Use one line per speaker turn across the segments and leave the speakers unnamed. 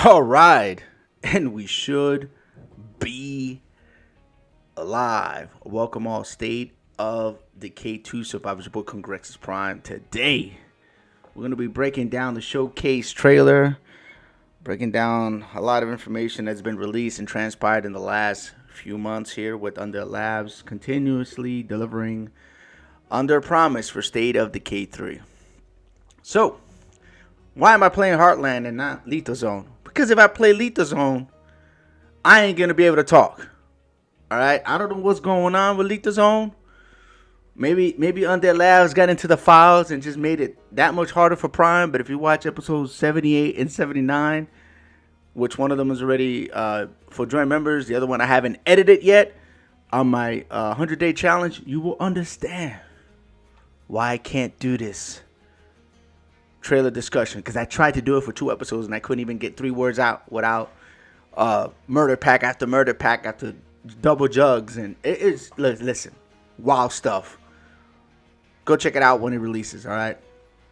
All right, and we should be alive. Welcome all State of Decay 2 Survivors. Your boy Congrexes Prime. Today, we're going to be breaking down the showcase trailer, breaking down a lot of information that's been released and transpired in the last few months here with Under Labs continuously delivering under promise for State of Decay 3. So, why am I playing Heartland and not Lethal Zone? Because if I play Lethal Zone, I ain't going to be able to talk. Alright? I don't know what's going on with Lethal Zone. Maybe Undead Labs got into the files and just made it that much harder for Prime. But if you watch episodes 78 and 79, which one of them is already for joint members, the other one I haven't edited yet, on my 100-day challenge, you will understand why I can't do this trailer discussion, because I tried to do it for 2 episodes and I couldn't even get 3 words out without murder pack after double jugs, and it's listen, wild stuff. Go check it out when it releases. All right,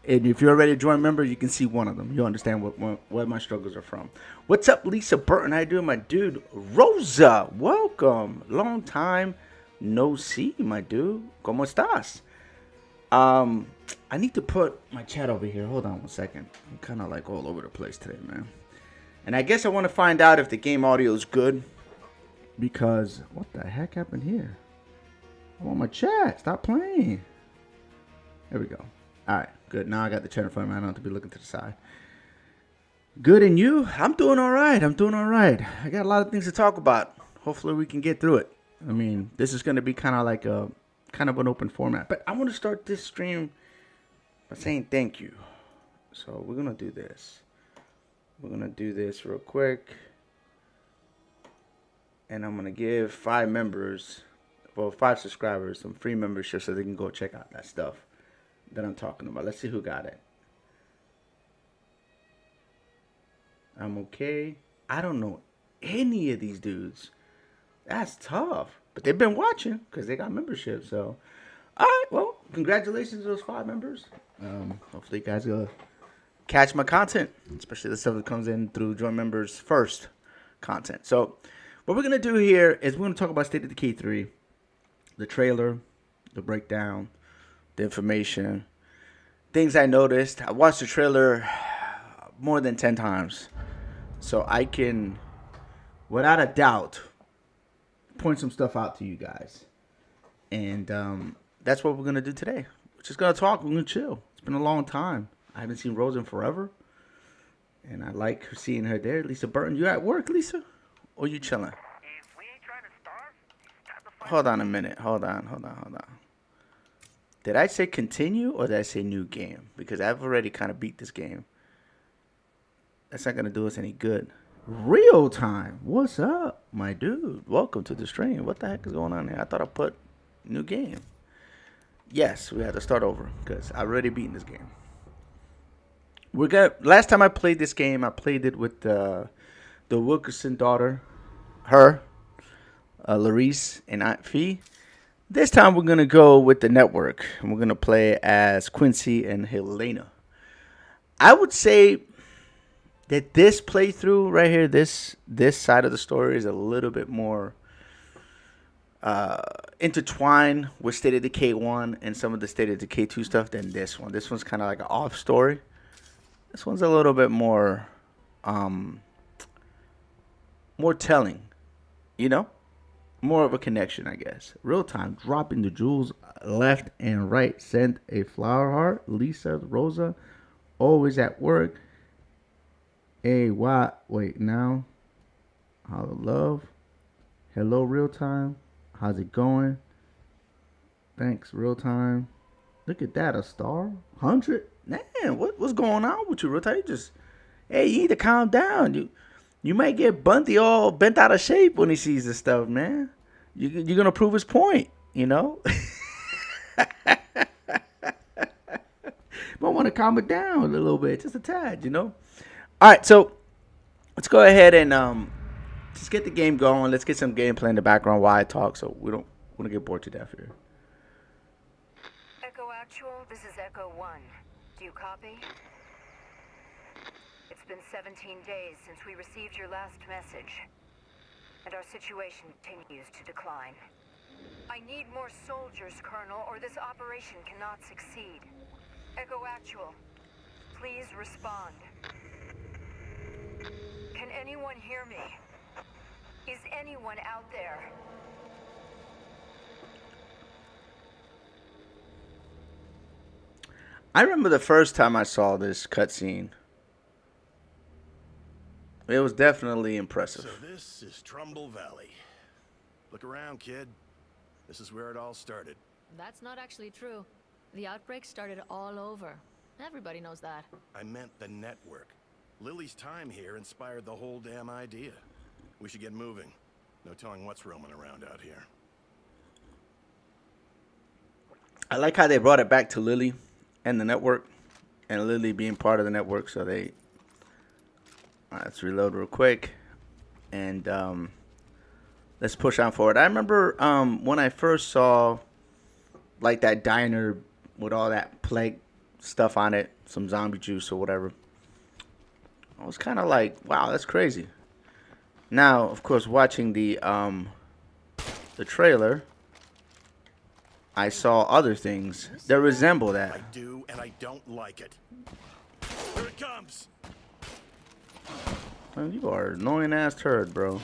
and if you're already a joint member, you can see one of them. You'll understand where my struggles are from. What's up, Lisa Burton? How you doing, my dude? Rosa, welcome. Long time no see, my dude. ¿Cómo estás? I need to put my chat over here. Hold on one second. I'm kind of like all over the place today, man. And I guess I want to find out if the game audio is good. Because, what the heck happened here? I want my chat. Stop playing. There we go. Alright, good. Now I got the chat in front of me. I don't have to be looking to the side. Good, and you? I'm doing alright. I got a lot of things to talk about. Hopefully we can get through it. I mean, this is going to be kind of like a kind of an open format. But I want to start this stream by saying thank you. So we're going to do this. We're going to do this real quick. And I'm going to give 5 subscribers, some free membership so they can go check out that stuff that I'm talking about. Let's see who got it. I'm okay. I don't know any of these dudes. That's tough. But they've been watching because they got membership. So, all right. Well, congratulations to those 5 members. Hopefully you guys will catch my content, especially the stuff that comes in through joint members first content. So, what we're going to do here is we're going to talk about State of Decay 3, the trailer, the breakdown, the information, things I noticed. I watched the trailer more than 10 times, so I can, without a doubt, point some stuff out to you guys. And that's what we're going to do today. We're just going to talk. We're going to chill. It's been a long time. I haven't seen Rose in forever, and I like seeing her there. Lisa Burton, you at work, Lisa? Or you chilling?
If we ain't trying to starve, it's time to find
Hold on a minute. Hold on. Did I say continue or did I say new game? Because I've already kind of beat this game. That's not going to do us any good. Real time. What's up, my dude? Welcome to the stream. What the heck is going on here? I thought I put new game. Yes, we had to start over because I already beaten this game. Last time I played this game, I played it with the Wilkerson daughter, Larice, and Aunt Fee. This time we're going to go with the network, and we're going to play as Quincy and Helena. I would say that this playthrough right here, this side of the story is a little bit more intertwined with State of Decay 1 and some of the State of Decay 2 stuff than this one. This one's kind of like an off story. This one's a little bit more telling, you know? More of a connection, I guess. Real time, dropping the jewels left and right. Send a flower heart. Lisa, Rosa, always at work. Hey, what? Wait, now. How love. Hello, real time. How's it going? Thanks, real time. Look at that, a star. 100? Man, what's going on with you, real time? Hey, you need to calm down. You might get Bunty all bent out of shape when he sees this stuff, man. You're going to prove his point, you know? Might want to calm it down a little bit, just a tad, you know? All right, so let's go ahead and just get the game going. Let's get some gameplay in the background while I talk so we don't want to get bored to death here.
Echo Actual, this is Echo 1. Do you copy? It's
been 17 days since we received your last message, and our situation continues to decline. I need more soldiers, Colonel, or this operation cannot succeed. Echo Actual, please respond. Can anyone hear me? Is anyone out there?
I remember the first time I saw this cutscene. It was definitely impressive.
So this is Trumbull Valley. Look around, kid. This is where it all started.
That's not actually true. The outbreak started all over. Everybody knows that.
I meant the network. Lily's time here inspired the whole damn idea. We should get moving. No telling what's roaming around out here.
I like how they brought it back to Lily and the network, and Lily being part of the network. So they, all right, let's reload real quick, and let's push on forward. I remember when I first saw like that diner with all that plague stuff on it, some zombie juice or whatever. I was kind of like, wow, that's crazy. Now, of course, watching the trailer, I saw other things that resemble that.
I do, and I don't like it. Here it comes!
Man, you are an annoying ass turd, bro.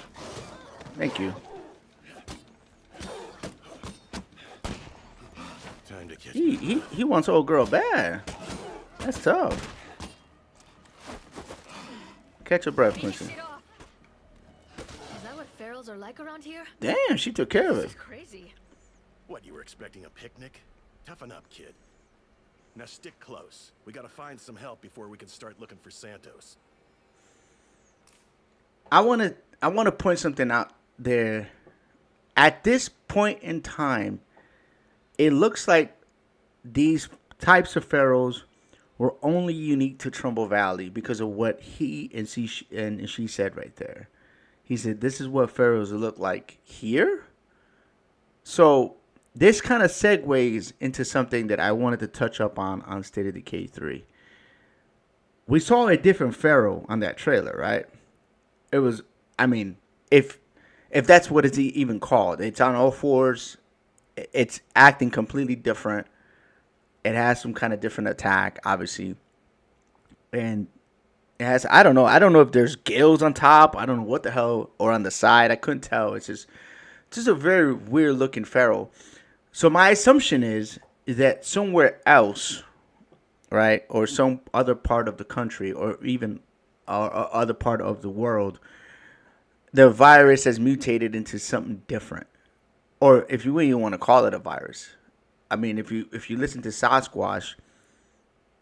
Thank you.
Time to catch
He wants old girl bad. That's tough. Catch your breath,
Finish
Quincy.
it off. Is that what ferals are like around here?
Damn, she took care of
This
it.
is crazy.
What, you were expecting a picnic? Toughen up, kid. Now stick close. We gotta find some help before we can start looking for Santos.
I wanna point something out there. At this point in time, it looks like these types of pharaohs were only unique to Trumbull Valley because of what he and she said right there. He said, "This is what pharaohs look like here." So this kind of segues into something that I wanted to touch up on State of Decay 3. We saw a different pharaoh on that trailer, right? It was, I mean, if that's what it's even called, it's on all fours. It's acting completely different. It has some kind of different attack, obviously, and it has, I don't know if there's gills on top. I don't know what the hell, or on the side. I couldn't tell. It's just a very weird looking pharaoh. So my assumption is that somewhere else, right, or some other part of the country, or even other part of the world, the virus has mutated into something different. Or if you even want to call it a virus. I mean, if you listen to Sasquatch,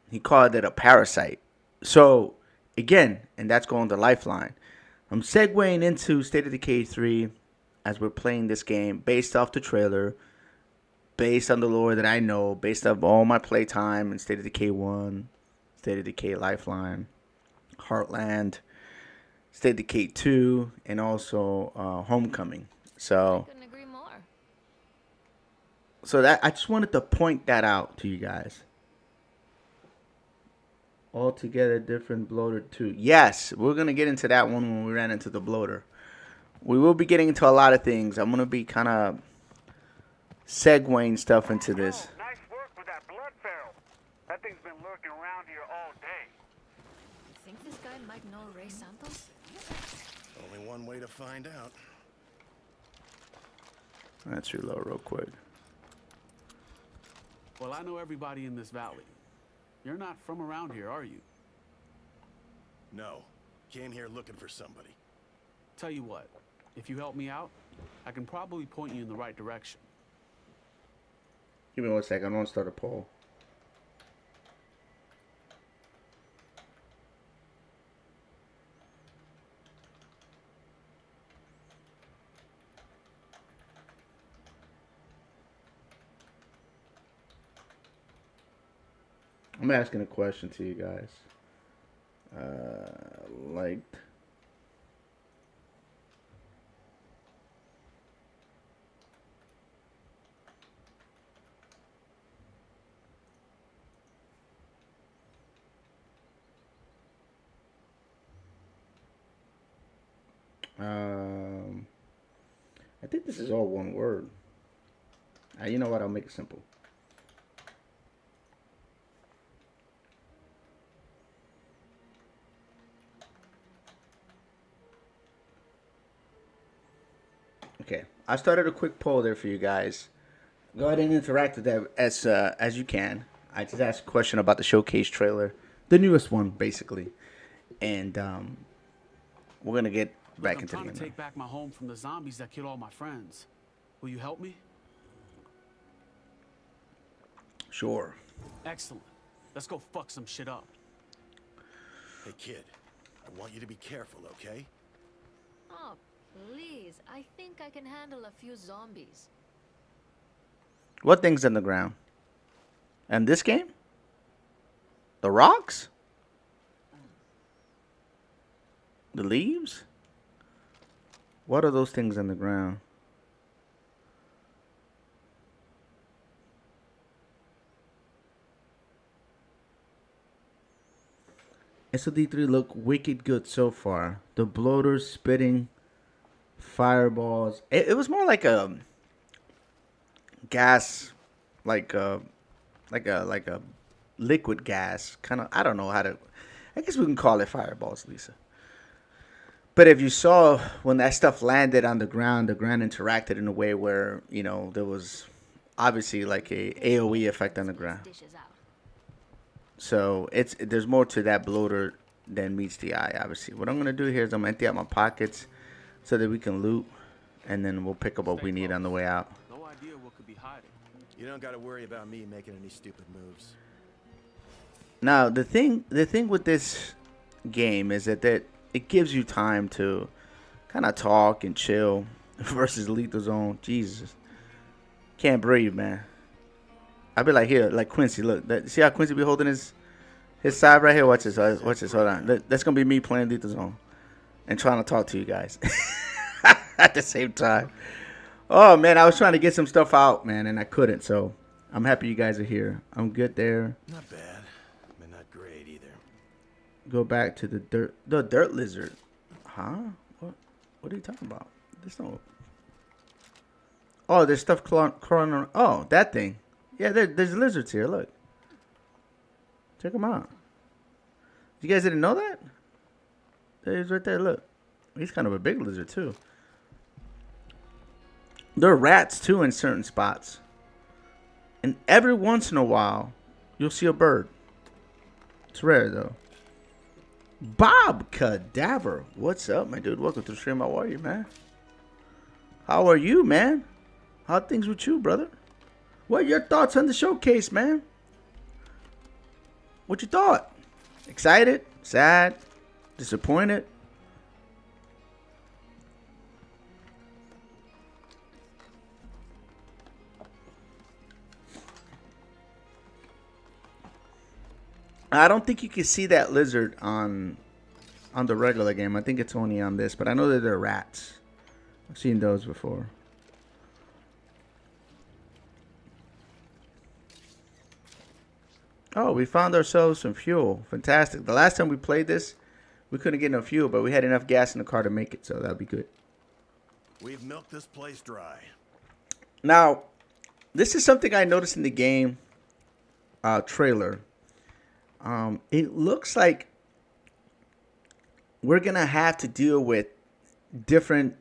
he called it a parasite. So, again, and that's going to Lifeline. I'm segueing into State of Decay 3 as we're playing this game based off the trailer, based on the lore that I know, based off all my playtime in State of Decay 1, State of Decay Lifeline, Heartland, State of Decay 2, and also Homecoming. So
Couldn't agree more.
that I just wanted to point that out to you guys. Altogether different bloater 2. Yes, we're going to get into that one when we ran into the bloater. We will be getting into a lot of things. I'm going to be kind of segueing stuff into this.
Oh, nice work with that blood feral. That thing's been lurking around here all day.
You think this guy might know Ray Santos?
Only one way to find out.
Let's reload real quick.
Well, I know everybody in this valley. You're not from around here, are you?
No. Came here looking for somebody.
Tell you what, if you help me out, I can probably point you in the right direction.
Give me 1 second. I want to start a poll. I'm asking a question to you guys. Liked. Um, I think this is all one word. You know what? I'll make it simple. Okay, I started a quick poll there for you guys. Go ahead and interact with that as you can. I just asked a question about the showcase trailer, the newest one, basically, and we're gonna get back
I'm
into the
trying to
game.
take back my home from the zombies that killed all my friends. Will you help me?
Sure.
Excellent. Let's go fuck some shit up.
Hey, kid. I want you to be careful, okay?
Oh, please. I think I can handle a few zombies.
What things in the ground? And this game? The rocks? The leaves? What are those things in the ground? SOD3 look wicked good so far. The bloaters spitting fireballs. It was more like a gas, like a liquid gas kind of. I don't know how to. I guess we can call it fireballs, Lisa. But if you saw when that stuff landed on the ground interacted in a way where, you know, there was obviously like a AOE effect on the ground.
Dishes out.
So there's more to that bloater than meets the eye, obviously. What I'm gonna do here is I'm gonna empty out my pockets so that we can loot, and then we'll pick up what we need on the way out.
No idea what could be hiding.
You don't gotta worry about me making any stupid moves.
Now the thing with this game is that it gives you time to kind of talk and chill versus Lethal Zone. Jesus, can't breathe, man. I'd be like, here, like Quincy. Look, see how Quincy be holding his side right here? Watch this. Watch this. Hold on. That's going to be me playing Lethal Zone and trying to talk to you guys at the same time. Oh, man, I was trying to get some stuff out, man, and I couldn't. So I'm happy you guys are here. I'm good there.
Not bad, but not great either.
Go back to the dirt lizard. Huh? What are you talking about? There's no... Oh, there's stuff crawling around. Oh, that thing. Yeah, there's lizards here. Look. Check them out. You guys didn't know that? There's right there. Look. He's kind of a big lizard, too. There are rats, too, in certain spots. And every once in a while, you'll see a bird. It's rare, though. Bob Cadaver. What's up, my dude? Welcome to the stream. How are you, man? How are you, man? How are things with you, brother? What are your thoughts on the showcase, man? What you thought? Excited? Sad? Disappointed? I don't think you can see that lizard on the regular game. I think it's only on this, but I know that they're rats. I've seen those before. Oh, we found ourselves some fuel. Fantastic. The last time we played this, we couldn't get no fuel, but we had enough gas in the car to make it, so that'd be good.
We've milked this place dry.
Now, this is something I noticed in the game trailer. It looks like we're going to have to deal with different,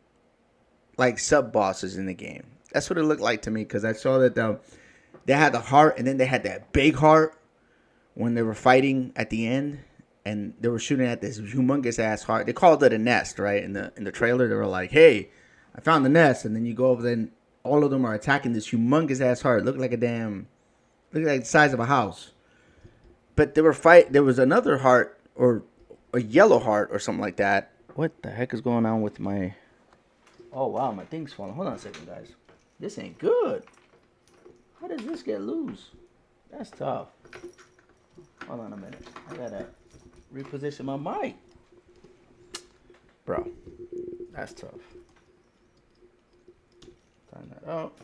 like, sub-bosses in the game. That's what it looked like to me, because I saw that they had the heart, and then they had that big heart when they were fighting at the end, and they were shooting at this humongous ass heart. They called it a nest, right? In the trailer, they were like, "Hey, I found the nest," and then you go over there, and all of them are attacking this humongous ass heart. Look like the size of a house. But they were there was another heart, or a yellow heart, or something like that. What the heck is going on with my? Oh wow, my thing's falling. Hold on a second, guys. This ain't good. How does this get loose? That's tough. Hold on a minute. I gotta reposition my mic. Bro, that's tough. Turn that up.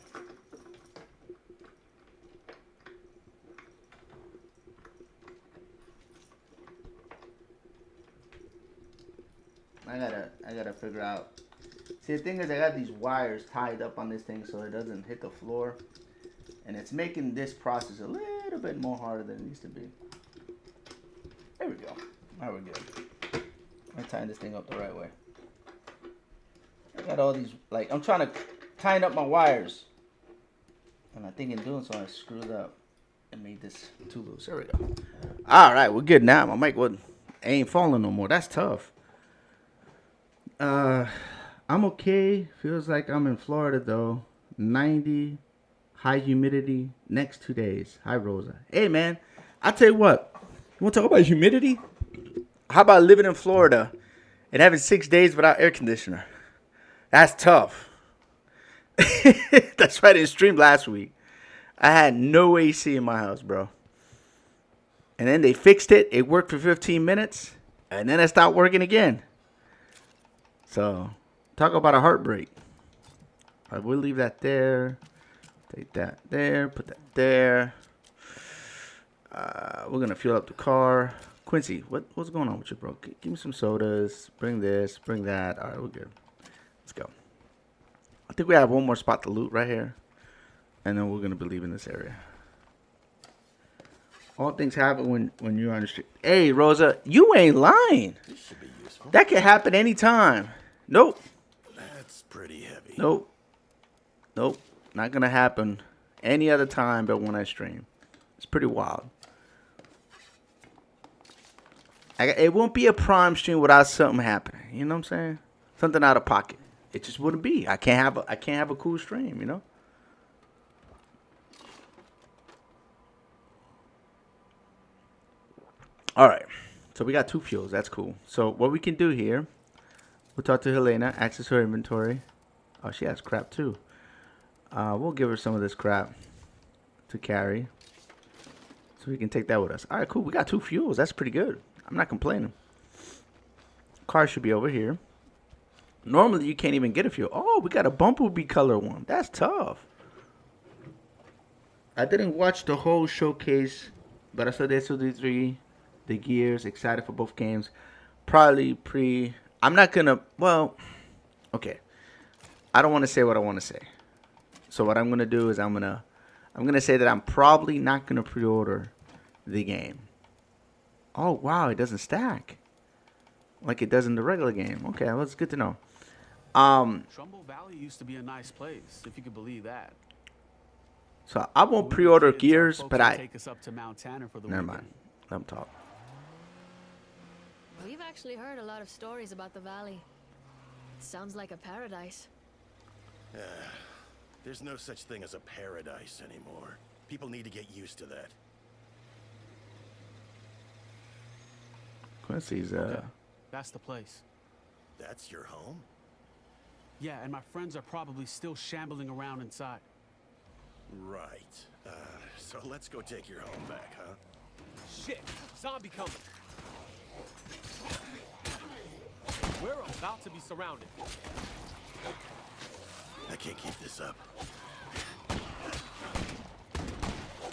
I gotta figure out See, the thing is, I got these wires tied up on this thing so it doesn't hit the floor. And it's making this process a little bit more harder than it needs to be. There we go. Now we're good. I'm tying this thing up the right way. I got all these, like, I'm trying to tighten up my wires. And I think in doing so, I screwed up and made this too loose. There we go. All right, we're good now. My mic ain't falling no more. That's tough. I'm okay. Feels like I'm in Florida, though. 90, high humidity, next 2 days. Hi, Rosa. Hey, man, I tell you what. You want to talk about humidity? How about living in Florida and having 6 days without air conditioner? That's tough. That's why I didn't stream last week. I had no AC in my house, bro. And then they fixed it. It worked for 15 minutes. And then it stopped working again. So, talk about a heartbreak. I will leave that there. Take that there. Put that there. We're going to fuel up the car. Quincy, what's going on with you, bro? Give me some sodas. Bring this. Bring that. All right, we're good. Let's go. I think we have one more spot to loot right here. And then we're going to be leaving this area. All things happen when you're on the street. Hey, Rosa, you ain't lying.
This should be useful.
That can happen anytime. Nope.
That's pretty heavy.
Nope. Nope. Not going to happen any other time but when I stream. It's pretty wild. It won't be a Prime stream without something happening. You know what I'm saying? Something out of pocket. It just wouldn't be. I can't have a cool stream, you know? All right. So we got 2 fuels. That's cool. So what we can do here, we'll talk to Helena, access her inventory. Oh, she has crap too. We'll give her some of this crap to carry. So we can take that with us. All right, cool. We got 2 fuels. That's pretty good. I'm not complaining. Car should be over here. Normally, you can't even get a fuel. Oh, we got a Bumblebee color one. That's tough. I didn't watch the whole showcase, but I saw the SOD3, the gears, excited for both games. Probably I'm not going to, well, okay. I don't want to say what I want to say. So what I'm going to do is I'm going to say that I'm probably not going to pre-order the game. Oh, wow, it doesn't stack like it does in the regular game. Okay, well, it's good to know.
Trumbull Valley used to be a nice place, if you could believe that.
So I won't pre-order Gears, but
take us up to Mount Tanner for the
never
weekend.
mind. Let them talk.
We've actually heard a lot of stories about the valley. It sounds like a paradise.
There's no such thing as a paradise anymore. People need to get used to that.
Quincy's
Okay, that's the place.
That's your home?
Yeah, and my friends are probably still shambling around inside.
Right. So let's go take your home back, huh?
Shit! Zombie coming! We're about to be surrounded.
I can't keep this up.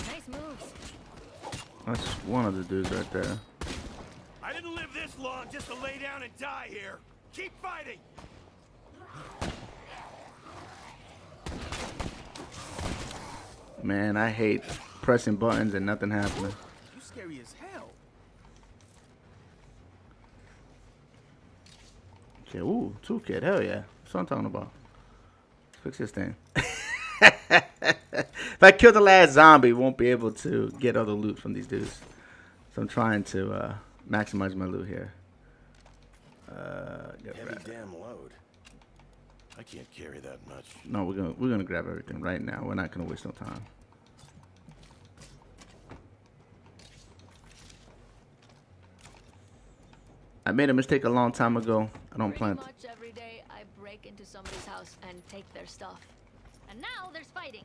Nice moves.
That's one of the dudes right there.
I didn't live this long just to lay down and die here. Keep fighting!
Man, I hate pressing buttons and nothing happening.
You scary as hell.
Okay, ooh, toolkit, hell yeah. That's what I'm talking about. Let's fix this thing. If I kill the last zombie, won't be able to get other loot from these dudes. So I'm trying to maximize my loot here.
Heavy damn load. I can't carry that much.
No, we're gonna grab everything right now. We're not gonna waste no time. I made a mistake a long time ago. I don't plan
Pretty much every day I break into somebody's house and take their stuff. And now there's fighting.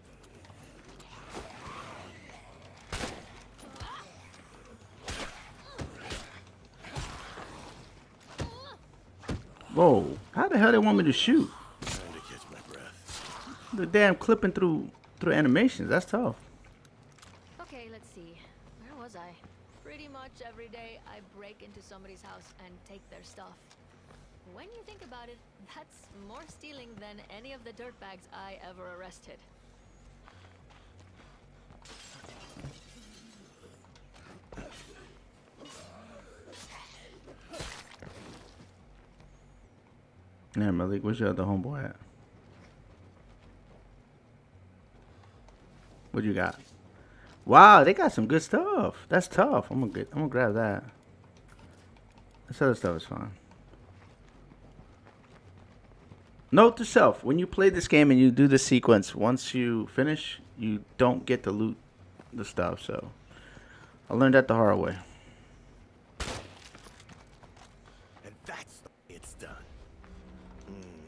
Whoa! How the hell they want me to shoot?
Trying to catch my breath.
The damn clipping through animations. That's tough.
Okay, let's see. Where was I? Pretty much every day I break into somebody's house and take their stuff. When you think about it, that's more stealing than any of the dirtbags I ever arrested.
Yeah, Malik, where's your other homeboy at? What you got? Wow, they got some good stuff. That's tough. I'm gonna grab that. This other stuff is fine. Note to self: when you play this game and you do the sequence, once you finish, you don't get to loot the stuff. So I learned that the hard way.
And that's the way it's done.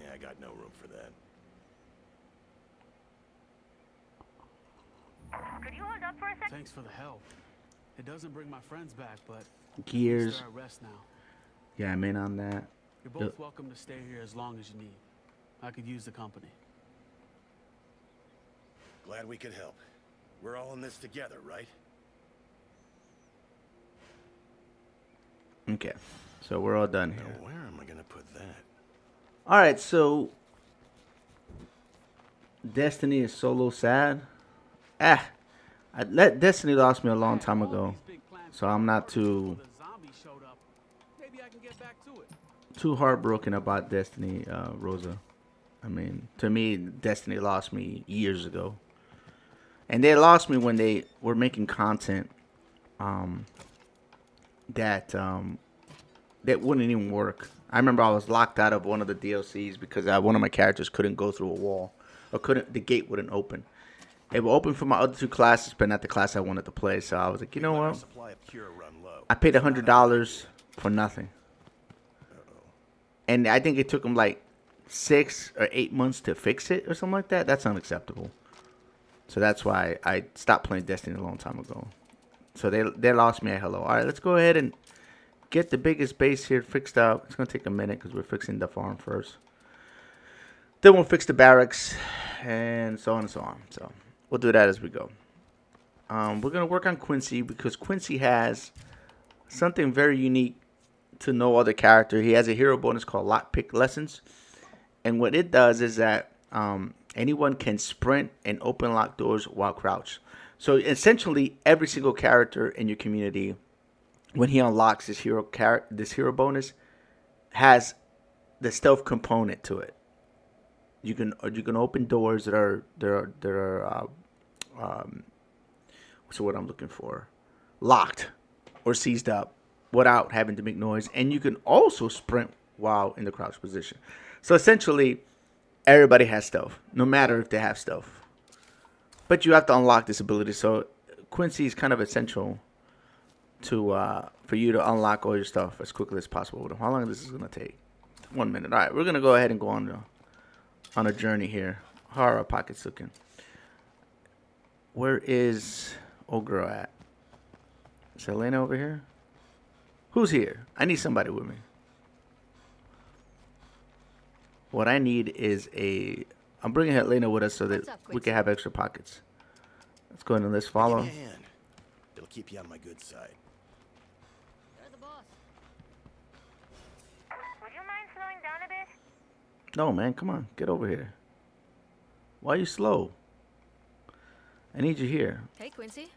Yeah, I got no room for that.
Could you hold up for a second?
Thanks for the help. It doesn't bring my friends back, but
Gears.
they're at rest now.
Yeah, I'm in on that.
You're both welcome to stay here as long as you need. I could use the company.
Glad we could help. We're all in this together, right?
Okay, so we're all done
Now,
here.
where am I gonna put that?
All right, so Destiny is solo sad. Destiny lost me a long time ago, so I'm not too heartbroken about Destiny, Rosa. I mean, to me, Destiny lost me years ago, and they lost me when they were making content that wouldn't even work. I remember I was locked out of one of the DLCs because one of my characters couldn't go through a wall, or the gate wouldn't open. It would open for my other two classes, but not the class I wanted to play. So I was like, you know what? I paid $100 for nothing, and I think it took them like 6 or 8 months to fix it or something like that. That's unacceptable. So that's why I stopped playing Destiny a long time ago. So they lost me at hello. All right, let's go ahead and get the biggest base here fixed up. It's going to take a minute because we're fixing the farm first. Then we'll fix the barracks and so on and so on. So we'll do that as we go. We're going to work on Quincy because Quincy has something very unique to no other character. He has a hero bonus called Lockpick Lessons. And what it does is that anyone can sprint and open lock doors while crouched. So essentially, every single character in your community, when he unlocks this hero bonus, has the stealth component to it. You can open doors that are what's the word I'm looking for? Locked or seized up without having to make noise, and you can also sprint while in the crouch position. So essentially, everybody has stealth, no matter if they have stealth. But you have to unlock this ability. So Quincy is kind of essential to for you to unlock all your stuff as quickly as possible. How long is this going to take? 1 minute. All right, we're going to go ahead and go on a journey here. How are our pockets looking? Where is old girl at? Is Elena over here? Who's here? I need somebody with me. What I need is I'm bringing Helena with us so that we can have extra pockets. Let's go ahead and let's follow.
Give me a hand. It'll keep you on my good side.
You're the boss.
Would you mind slowing down a bit?
No, man, come on. Get over here. Why are you slow? I need you here.
Hey, Quincy.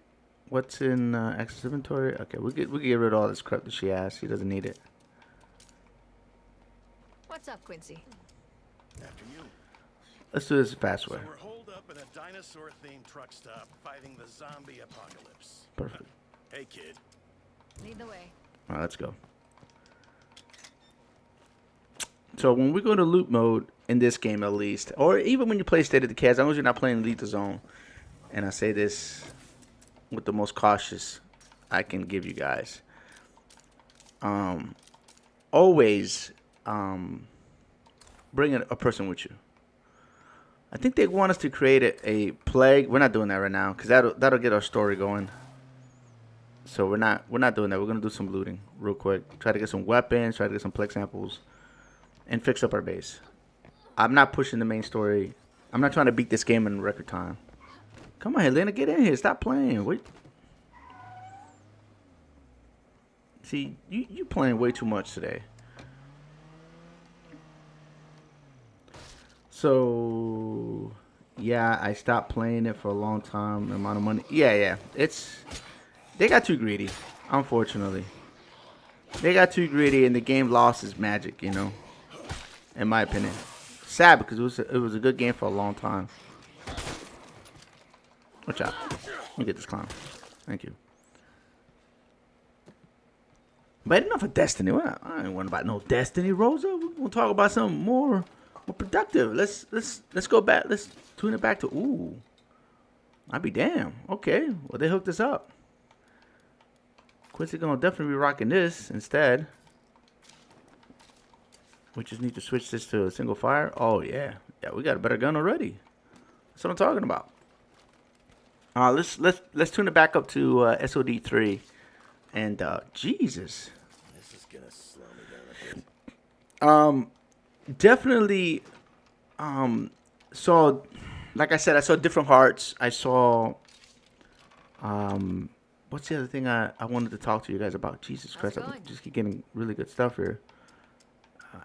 What's in access inventory? Okay, we can get rid of all this crap that she has. She doesn't need it.
What's up, Quincy?
After you.
Let's do this the fast way.
So we're holed up in a dinosaur-themed truck stop fighting the zombie apocalypse.
Perfect.
Hey, kid.
Lead the way.
All right, let's go. So when we go to loot mode, in this game at least, or even when you play State of Decay, as long as you're not playing Lethal Zone, and I say this with the most cautious I can give you guys, always bring a person with you. I think they want us to create a plague. We're not doing that right now because that'll get our story going. So we're not doing that. We're gonna do some looting real quick. Try to get some weapons. Try to get some plague samples, and fix up our base. I'm not pushing the main story. I'm not trying to beat this game in record time. Come on, Helena, get in here. Stop playing. Wait. See, you playing way too much today. So, yeah, I stopped playing it for a long time. The amount of money. Yeah. They got too greedy, unfortunately. They got too greedy, and the game lost its magic, you know, in my opinion. Sad, because it was a good game for a long time. Watch out. Let me get this clown. Thank you. But enough of Destiny. I ain't worrying about no Destiny, Rosa. We'll talk about something more productive. Let's go back. Let's tune it back to ooh. I'd be damn. Okay. Well, they hooked us up. Quincy gonna definitely be rocking this instead. We just need to switch this to a single fire. Oh yeah. Yeah, we got a better gun already. That's what I'm talking about. Let's tune it back up to SOD3. And Jesus.
This is gonna slow me down a bit.
Definitely saw, like I said, I saw different hearts. I saw what's the other thing I wanted to talk to you guys about? Jesus Christ, I just keep getting really good stuff here.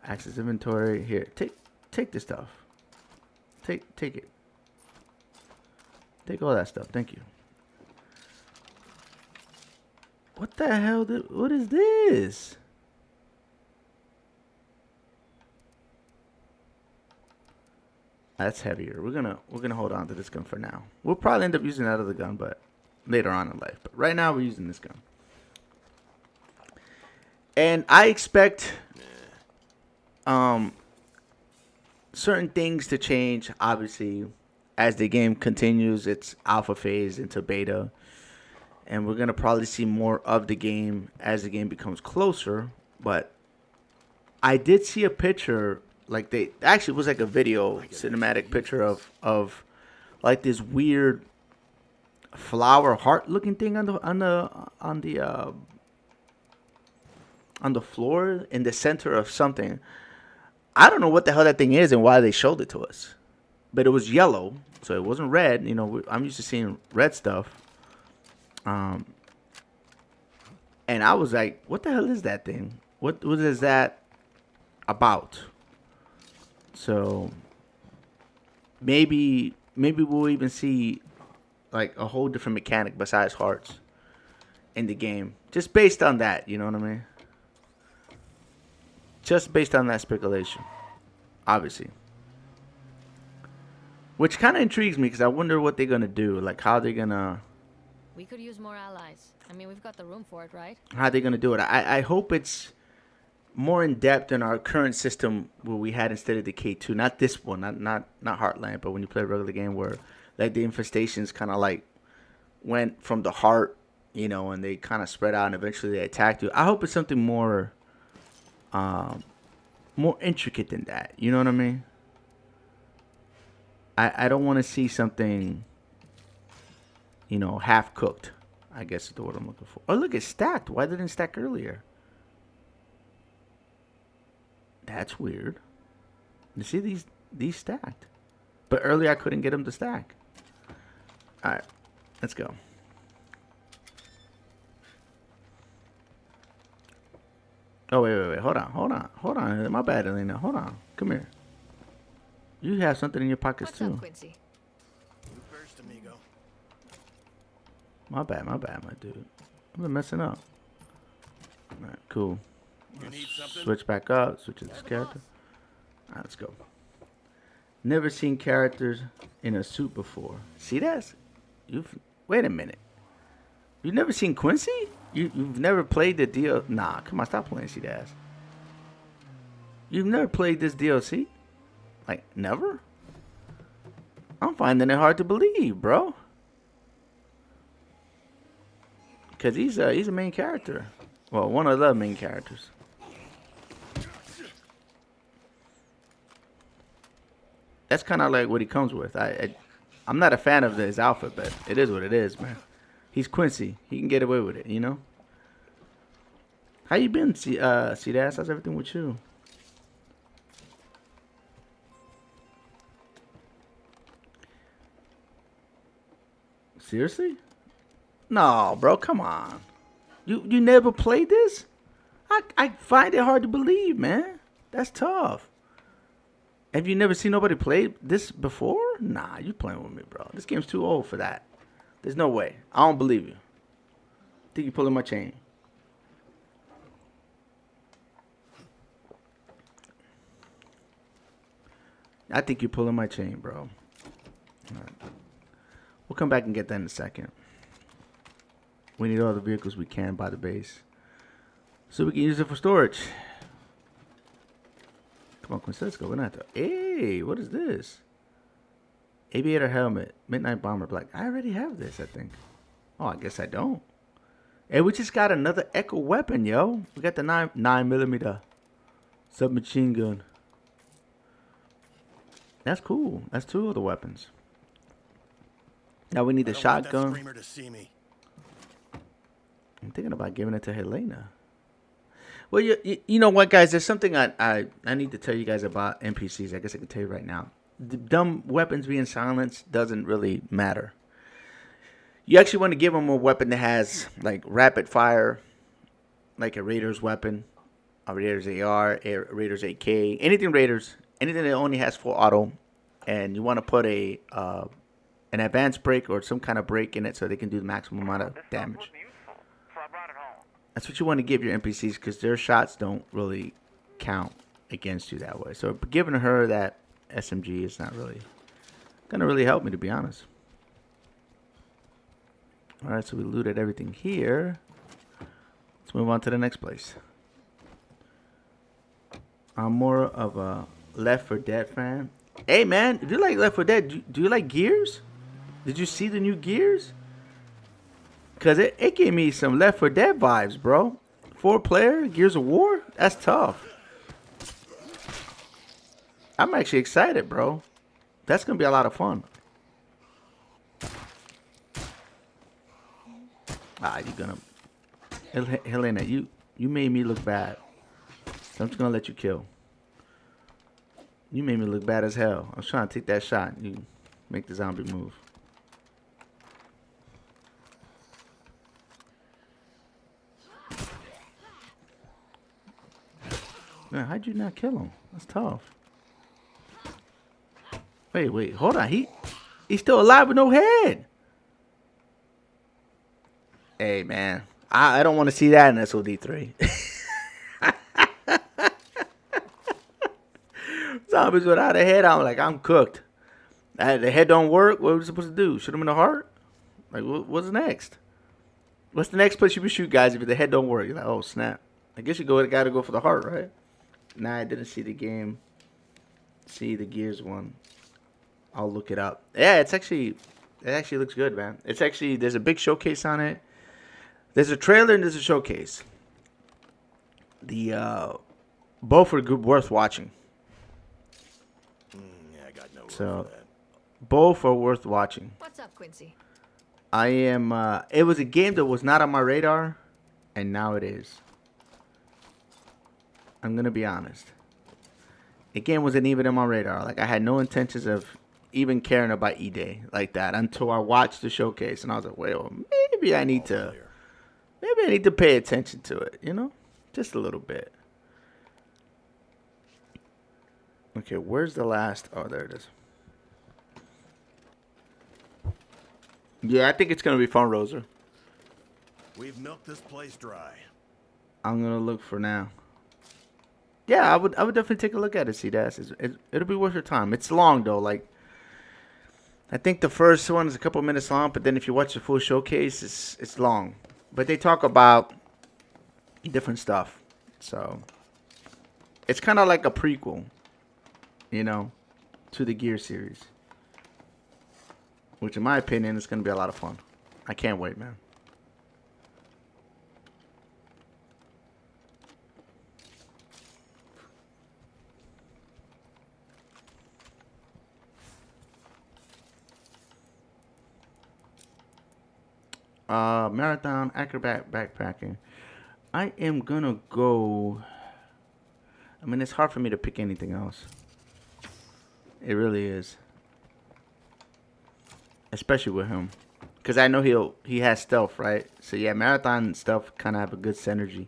Access inventory. Here, take this stuff. Take it. Take all that stuff. Thank you. What the hell? What is this? That's heavier. We're gonna hold on to this gun for now. We'll probably end up using that other gun, but later on in life. But right now we're using this gun. And I expect certain things to change, obviously, as the game continues its alpha phase into beta. And we're going to probably see more of the game as the game becomes closer. But I did see a picture, like actually it was like a video, cinematic picture of like this weird flower heart looking thing on the floor in the center of something. I don't know what the hell that thing is and why they showed it to us. But it was yellow, so it wasn't red. You know, I'm used to seeing red stuff. And I was like, what the hell is that thing? What is that about? So maybe we'll even see like a whole different mechanic besides hearts in the game. Just based on that, you know what I mean? Just based on that speculation. Obviously. Which kind of intrigues me because I wonder what they're going to do. Like how they're going to...
We could use more allies. I mean, we've got the room for it, right?
How they gonna do it? I hope it's more in depth than our current system where we had instead of Decay 2. Not this one, not Heartland, but when you play a regular game where like the infestations kind of like went from the heart, you know, and they kind of spread out and eventually they attacked you. I hope it's something more intricate than that. You know what I mean? I don't want to see something, you know, half cooked. I guess is the word I'm looking for. Oh, look, it's stacked. Why didn't it stack earlier? That's weird. You see these stacked. But earlier I couldn't get them to stack. Alright, let's go. Oh, wait. Hold on. My bad, Elena. Hold on. Come here. You have something in your pockets,
What's
too.
up, Quincy?
You first, amigo.
My bad, my dude. I've been messing up. Alright, cool.
You need something?
Switch back up. Switch to this character. Alright, let's go. Never seen characters in a suit before. See that? Wait a minute. You've never seen Quincy? You've never played the DLC? Nah, come on, stop playing C-Dash. You've never played this DLC? Like, never? I'm finding it hard to believe, bro. Because he's a main character. Well, one of the main characters. That's kind of like what he comes with. I'm not a fan of his outfit, but it is what it is, man. He's Quincy. He can get away with it, you know? How you been, C-Dash? How's everything with you? Seriously? No, bro, come on. You never played this? I find it hard to believe, man. That's tough. Have you never seen nobody play this before? Nah, you playing with me, bro. This game's too old for that. There's no way. I don't believe you. Think you pulling my chain. I think you're pulling my chain, bro. All right. We'll come back and get that in a second. We need all the vehicles we can by the base, so we can use it for storage. Come on, Quincy, let's go. We're not. Hey, what is this? Aviator helmet, midnight bomber black. I already have this, I think. Oh, I guess I don't. Hey, we just got another Echo weapon, yo. We got the 9mm submachine gun. That's cool. That's 2 of the weapons. Now we need the shotgun.
To see me.
I'm thinking about giving it to Helena. Well, you know what, guys? There's something I need to tell you guys about NPCs. I guess I can tell you right now. The dumb weapons being silenced doesn't really matter. You actually want to give them a weapon that has, like, rapid fire, like a Raider's weapon, a Raider's AR, a Raider's AK, anything Raiders, anything that only has full auto, and you want to put an advanced brake or some kind of brake in it so they can do the maximum amount of damage. That's what you want to give your NPCs, because their shots don't really count against you that way. So giving her that SMG is not really going to really help me, to be honest. All right, so we looted everything here. Let's move on to the next place. I'm more of a Left 4 Dead fan. Hey, man, if you like Left 4 Dead, do you like Gears? Did you see the new Gears? Because it gave me some Left 4 Dead vibes, bro. 4-player, Gears of War? That's tough. I'm actually excited, bro. That's going to be a lot of fun. Ah, you're going to... Helena, you made me look bad. So I'm just going to let you kill. You made me look bad as hell. I was trying to take that shot. You make the zombie move. Man, how'd you not kill him? That's tough. Wait, hold on. He's still alive with no head. Hey, man. I don't want to see that in SOD3. Zombies without a head, I'm cooked. The head don't work. What are we supposed to do? Shoot him in the heart? Like, what's next? What's the next place you can shoot guys if the head don't work? You're like, oh, snap. I guess you gotta go for the heart, right? Nah, I didn't see the game. See the Gears one. I'll look it up. Yeah, it actually looks good, man. There's a big showcase on it. There's a trailer and there's a showcase. Both are good, worth watching.
Yeah, I got no room
So,
for that.
both are worth watching.
What's up, Quincy?
I am. It was a game that was not on my radar, and now it is. I'm gonna be honest. The game wasn't even on my radar. Like, I had no intentions of even caring about E-Day like that until I watched the showcase, and I was like, well, maybe I need to pay attention to it. You know, just a little bit. Okay, where's the last? Oh, there it is. Yeah, I think it's gonna be fun, Roser.
We've milked this place dry.
I'm gonna look for now. Yeah, I would definitely take a look at it. See, it'll be worth your time. It's long though. Like, I think the first one is a couple minutes long, but then if you watch the full showcase, it's long. But they talk about different stuff, so it's kind of like a prequel, you know, to the Gear series. Which, in my opinion, is going to be a lot of fun. I can't wait, man. Marathon acrobat backpacking. I am going to go... I mean, it's hard for me to pick anything else. It really is. Especially with him, because I know he has stealth, right? So yeah, marathon and stealth kind of have a good synergy,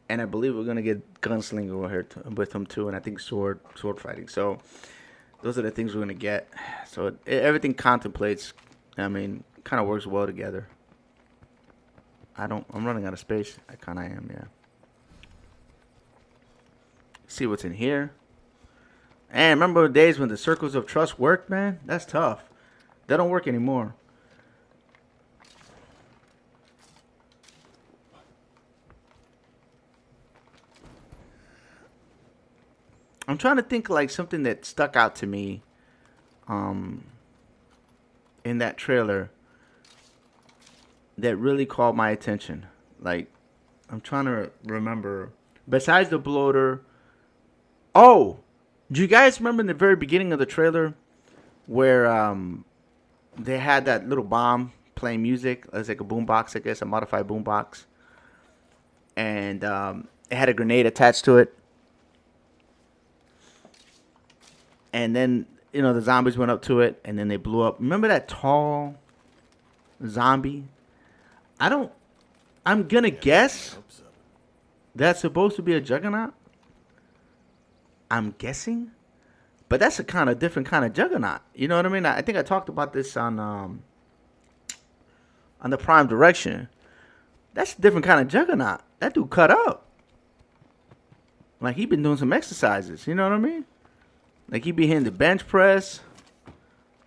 and I believe we're gonna get gunslinger over here with him too, and I think sword fighting. So those are the things we're gonna get. So everything contemplates. I mean, kind of works well together. I'm running out of space. I kind of am, yeah. See what's in here. And remember the days when the circles of trust worked, man? That's tough. They don't work anymore. I'm trying to think like something that stuck out to me in that trailer that really caught my attention. Like, I'm trying to remember. Besides the bloater. Oh, do you guys remember in the very beginning of the trailer where they had that little bomb playing music? It was like a boombox, I guess, a modified boombox. And it had a grenade attached to it. And then, you know, the zombies went up to it, and then they blew up. Remember that tall zombie? I'm going to guess that's supposed to be a juggernaut. I'm guessing. But that's a kind of different kind of juggernaut. You know what I mean? I think I talked about this on the Prime Direction. That's a different kind of juggernaut. That dude cut up. Like, he been doing some exercises. You know what I mean? Like, he be hitting the bench press.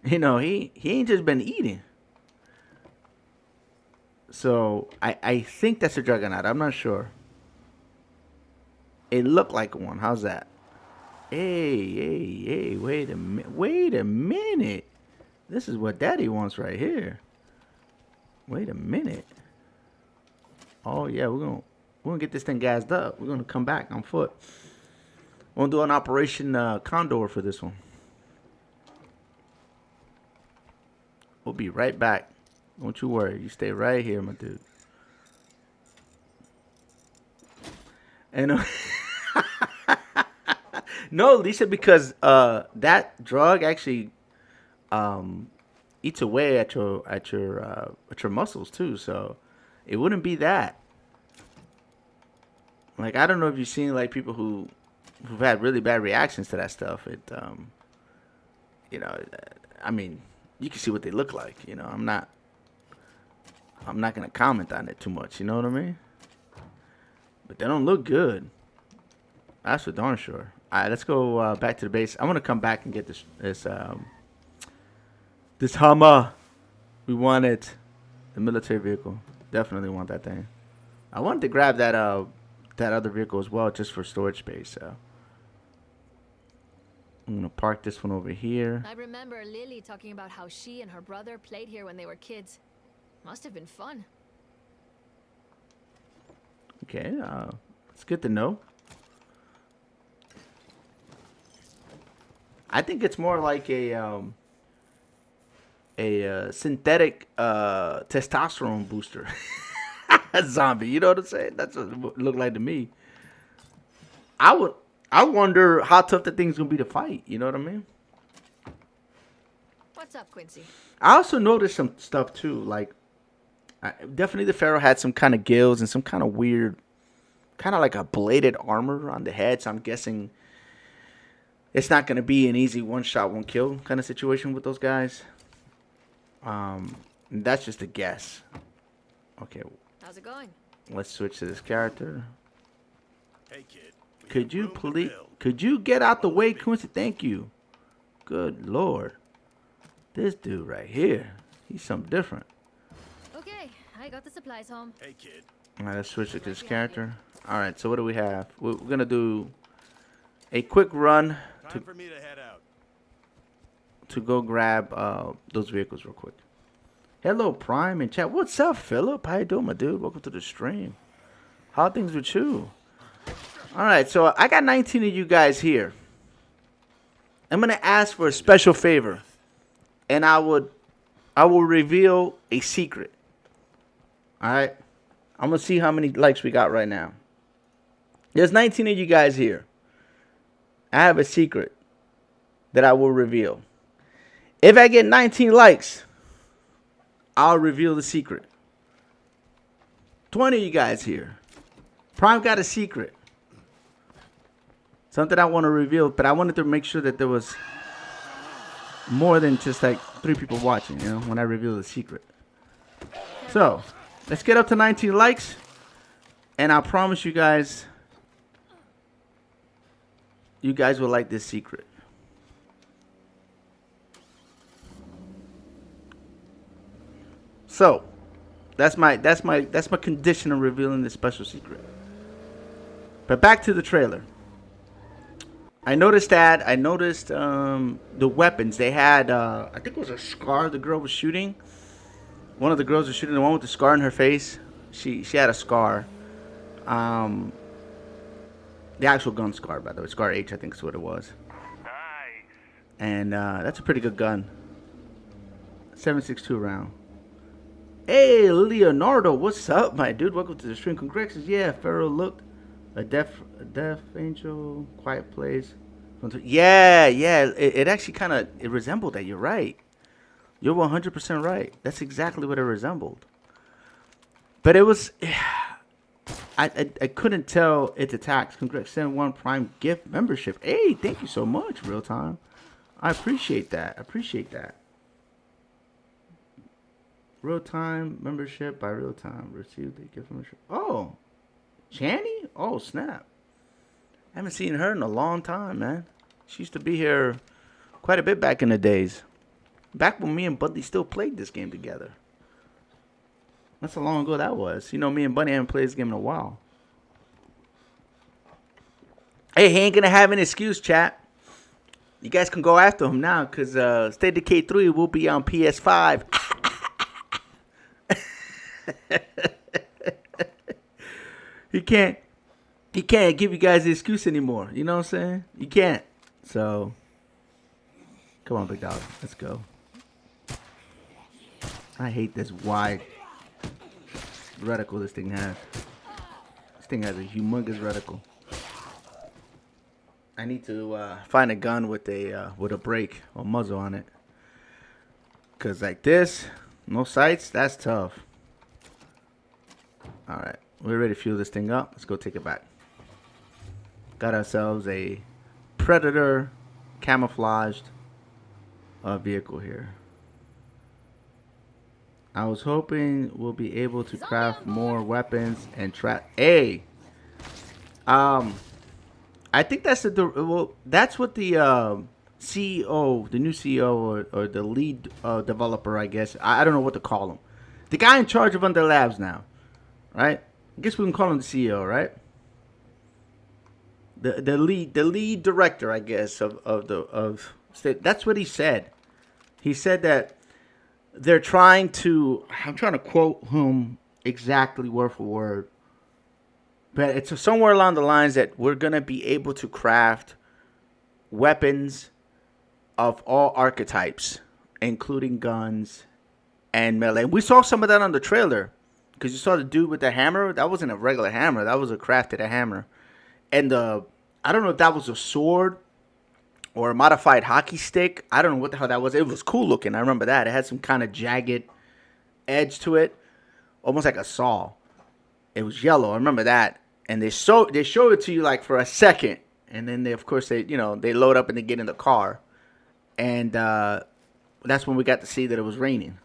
You know, he ain't just been eating. So, I think that's a juggernaut. I'm not sure. It looked like one. How's that? Hey, wait a minute. This is what Daddy wants right here. Wait a minute. Oh, yeah, we're gonna get this thing gassed up. We're gonna come back on foot. We'll do an Operation Condor for this one. We'll be right back. Don't you worry. You stay right here, my dude. And no, Lisa, because that drug actually eats away at your muscles too. So it wouldn't be that. Like, I don't know if you've seen like people who've had really bad reactions to that stuff. It, you know, I mean, you can see what they look like. You know, I'm not gonna comment on it too much. You know what I mean? But they don't look good. That's for darn sure. All right, let's go back to the base. I want to come back and get this Hummer. We want it. The military vehicle. Definitely want that thing. I wanted to grab that other vehicle as well, just for storage space. So I'm gonna park this one over here.
I remember Lily talking about how she and her brother played here when they were kids. Must have been fun.
Okay, it's good to know. I think it's more like a synthetic testosterone booster. Zombie, you know what I'm saying? That's what it looked like to me. I wonder how tough the thing's gonna be to fight. You know what I mean?
What's up, Quincy?
I also noticed some stuff too. Like, definitely the Pharaoh had some kind of gills and some kind of weird, kind of like a bladed armor on the head. So I'm guessing it's not gonna be an easy one shot, one kill kind of situation with those guys. That's just a guess. Okay.
How's it going?
Let's switch to this character.
Hey, kid.
Could you please? Could you get out the way, Quincy? Thank you. Good Lord. This dude right here. He's something different.
Okay, I got the supplies home.
Hey, kid.
All right, let's switch to this character. All right, so what do we have? We're going to do a quick run
Time for me to head out.
to go grab those vehicles real quick. Hello, Prime and chat. What's up, Philip? How you doing, my dude? Welcome to the stream. How are things with you? All right, so I got 19 of you guys here. I'm going to ask for a special favor, and I will reveal a secret. All right? I'm going to see how many likes we got right now. There's 19 of you guys here. I have a secret that I will reveal. If I get 19 likes, I'll reveal the secret. 20 of you guys here. Prime got a secret. Something I want to reveal, but I wanted to make sure that there was more than just like 3 people watching, you know, when I reveal the secret. So, let's get up to 19 likes. And I promise you guys will like this secret. So, that's my condition of revealing this special secret. But back to the trailer. I noticed the weapons. They had, I think it was a scar the girl was shooting. One of the girls was shooting, the one with the scar in her face. She had a scar. The actual gun scar, by the way. Scar H, I think is what it was.
Nice.
And that's a pretty good gun. 7.62 round. Hey, Leonardo, what's up, my dude? Welcome to the stream. Congrexes. Yeah, Pharaoh looked. A deaf angel, quiet place. Yeah. It actually kind of resembled that. You're right. You're 100% right. That's exactly what it resembled. But it was, I couldn't tell its attacks. Congrats, send 1 Prime gift membership. Hey, thank you so much, Real Time. I appreciate that. Real Time membership by Real Time. Received the gift membership. Oh. Channy? Oh, snap. I haven't seen her in a long time, man. She used to be here quite a bit back in the days. Back when me and Buddy still played this game together. That's how long ago that was. You know, me and Buddy haven't played this game in a while. Hey, he ain't going to have an excuse, chat. You guys can go after him now because State of Decay 3 will be on PS5. He can't give you guys the excuse anymore. You know what I'm saying? You can't. So, come on, big dog. Let's go. I hate this wide reticle this thing has. This thing has a humongous reticle. I need to find a gun with a brake or muzzle on it. Cause like this, no sights, that's tough. All right. We're ready to fuel this thing up. Let's go take it back. Got ourselves a Predator camouflaged vehicle here. I was hoping we'll be able to craft more weapons and trap. Hey, I think that's that's what the CEO, the new CEO or the lead developer, I guess. I don't know what to call him. The guy in charge of Under Labs now, right? I guess we can call him the CEO, right? The lead director, I guess, of State. That's what he said. He said that they're trying to. I'm trying to quote him exactly word for word, but it's somewhere along the lines that we're gonna be able to craft weapons of all archetypes, including guns and melee. We saw some of that on the trailer. Because you saw the dude with the hammer. That wasn't a regular hammer. That was a crafted hammer. And I don't know if that was a sword or a modified hockey stick. I don't know what the hell that was. It was cool looking. I remember that. It had some kind of jagged edge to it. Almost like a saw. It was yellow. I remember that. And they show it to you like for a second. And then they load up and they get in the car. And that's when we got to see that it was raining.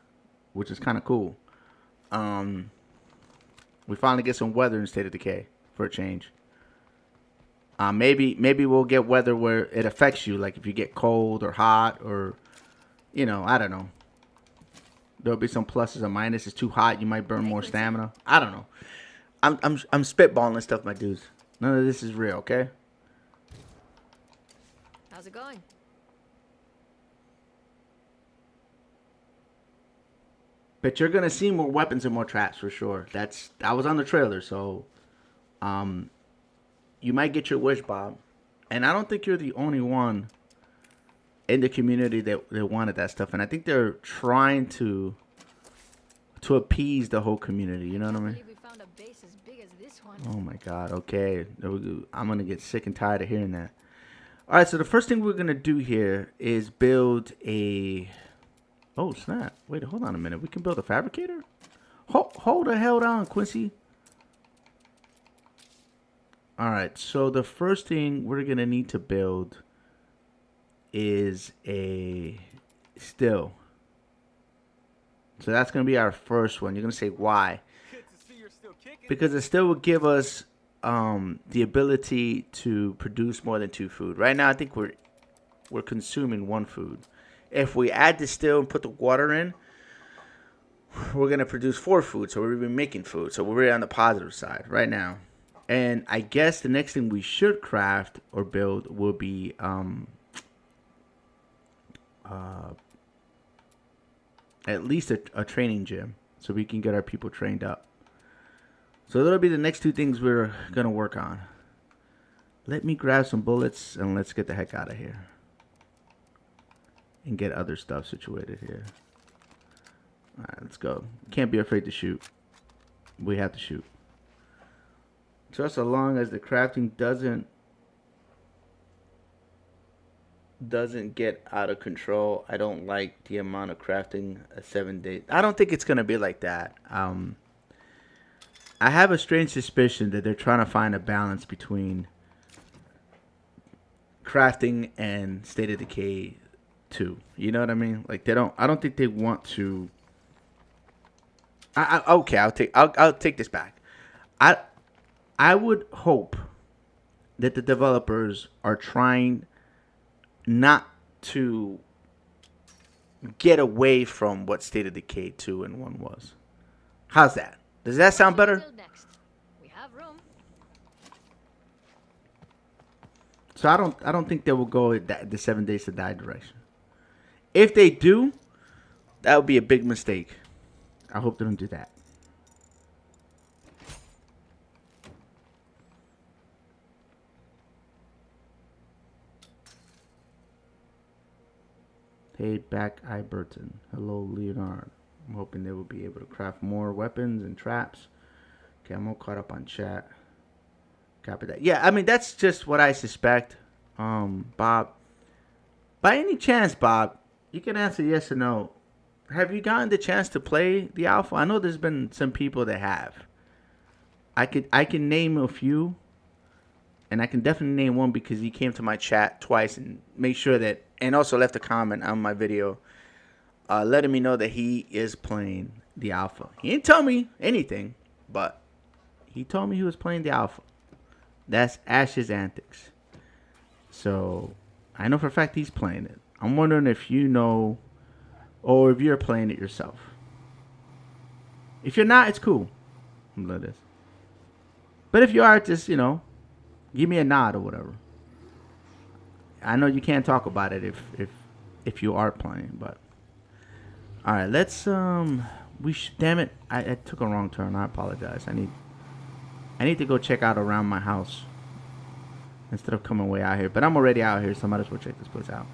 Which is kind of cool. We finally get some weather in State of Decay for a change. Maybe we'll get weather where it affects you, like if you get cold or hot or, I don't know. There'll be some pluses and minuses. It's too hot, you might burn more stamina. I don't know. I'm spitballing stuff, my dudes. None of this is real, okay?
How's it going?
But you're gonna see more weapons and more traps for sure. That was on the trailer, so you might get your wish, Bob. And I don't think you're the only one in the community that wanted that stuff. And I think they're trying to appease the whole community. You know what I mean?
We found a base as big as this one.
Oh my God. Okay, I'm gonna get sick and tired of hearing that. All right, so the first thing we're gonna do here is build a. Oh, snap. Wait, hold on a minute. We can build a fabricator? Hold the hell on, Quincy. All right. So the first thing we're gonna need to build is a still. So that's gonna be our first one. You're gonna say why? Because it still will give us the ability to produce more than 2 food. Right now, I think we're consuming 1 food. If we add the still and put the water in, we're gonna produce 4 food. So we're even making food. So we're really on the positive side right now. And I guess the next thing we should craft or build will be at least a training gym, so we can get our people trained up. So that'll be the next 2 things we're gonna work on. Let me grab some bullets and let's get the heck out of here and get other stuff situated here. All right, let's go. Can't be afraid to shoot. We have to shoot. Just so long as the crafting doesn't get out of control. I don't like the amount of crafting a 7 day. I don't think it's gonna be like that. I have a strange suspicion that they're trying to find a balance between crafting and State of Decay 2. You know what I mean? Like I don't think they want to. Okay, I'll take this back. I would hope that the developers are trying not to get away from what State of Decay 2 and 1 was. How's that? Does that sound better?
Next. We have room.
So I don't think they will go the 7 Days to Die direction. If they do, that would be a big mistake. I hope they don't do that. Hey, back I Burton. Hello, Leonard. I'm hoping they will be able to craft more weapons and traps. Okay, I'm all caught up on chat. Copy that. Yeah, I mean, that's just what I suspect. Bob. By any chance, Bob, you can answer yes or no. Have you gotten the chance to play the alpha? I know there's been some people that have. I can name a few. And I can definitely name one because he came to my chat twice and made sure that, and also left a comment on my video, letting me know that he is playing the alpha. He didn't tell me anything, but he told me he was playing the alpha. That's Ash's Antics. So I know for a fact he's playing it. I'm wondering if you know, or if you're playing it yourself. If you're not, it's cool. Look at this. But if you are, just, give me a nod or whatever. I know you can't talk about it if you are playing, but all right, let's damn it, I took a wrong turn. I apologize. I need to go check out around my house instead of coming way out here. But I'm already out here, so I might as well check this place out.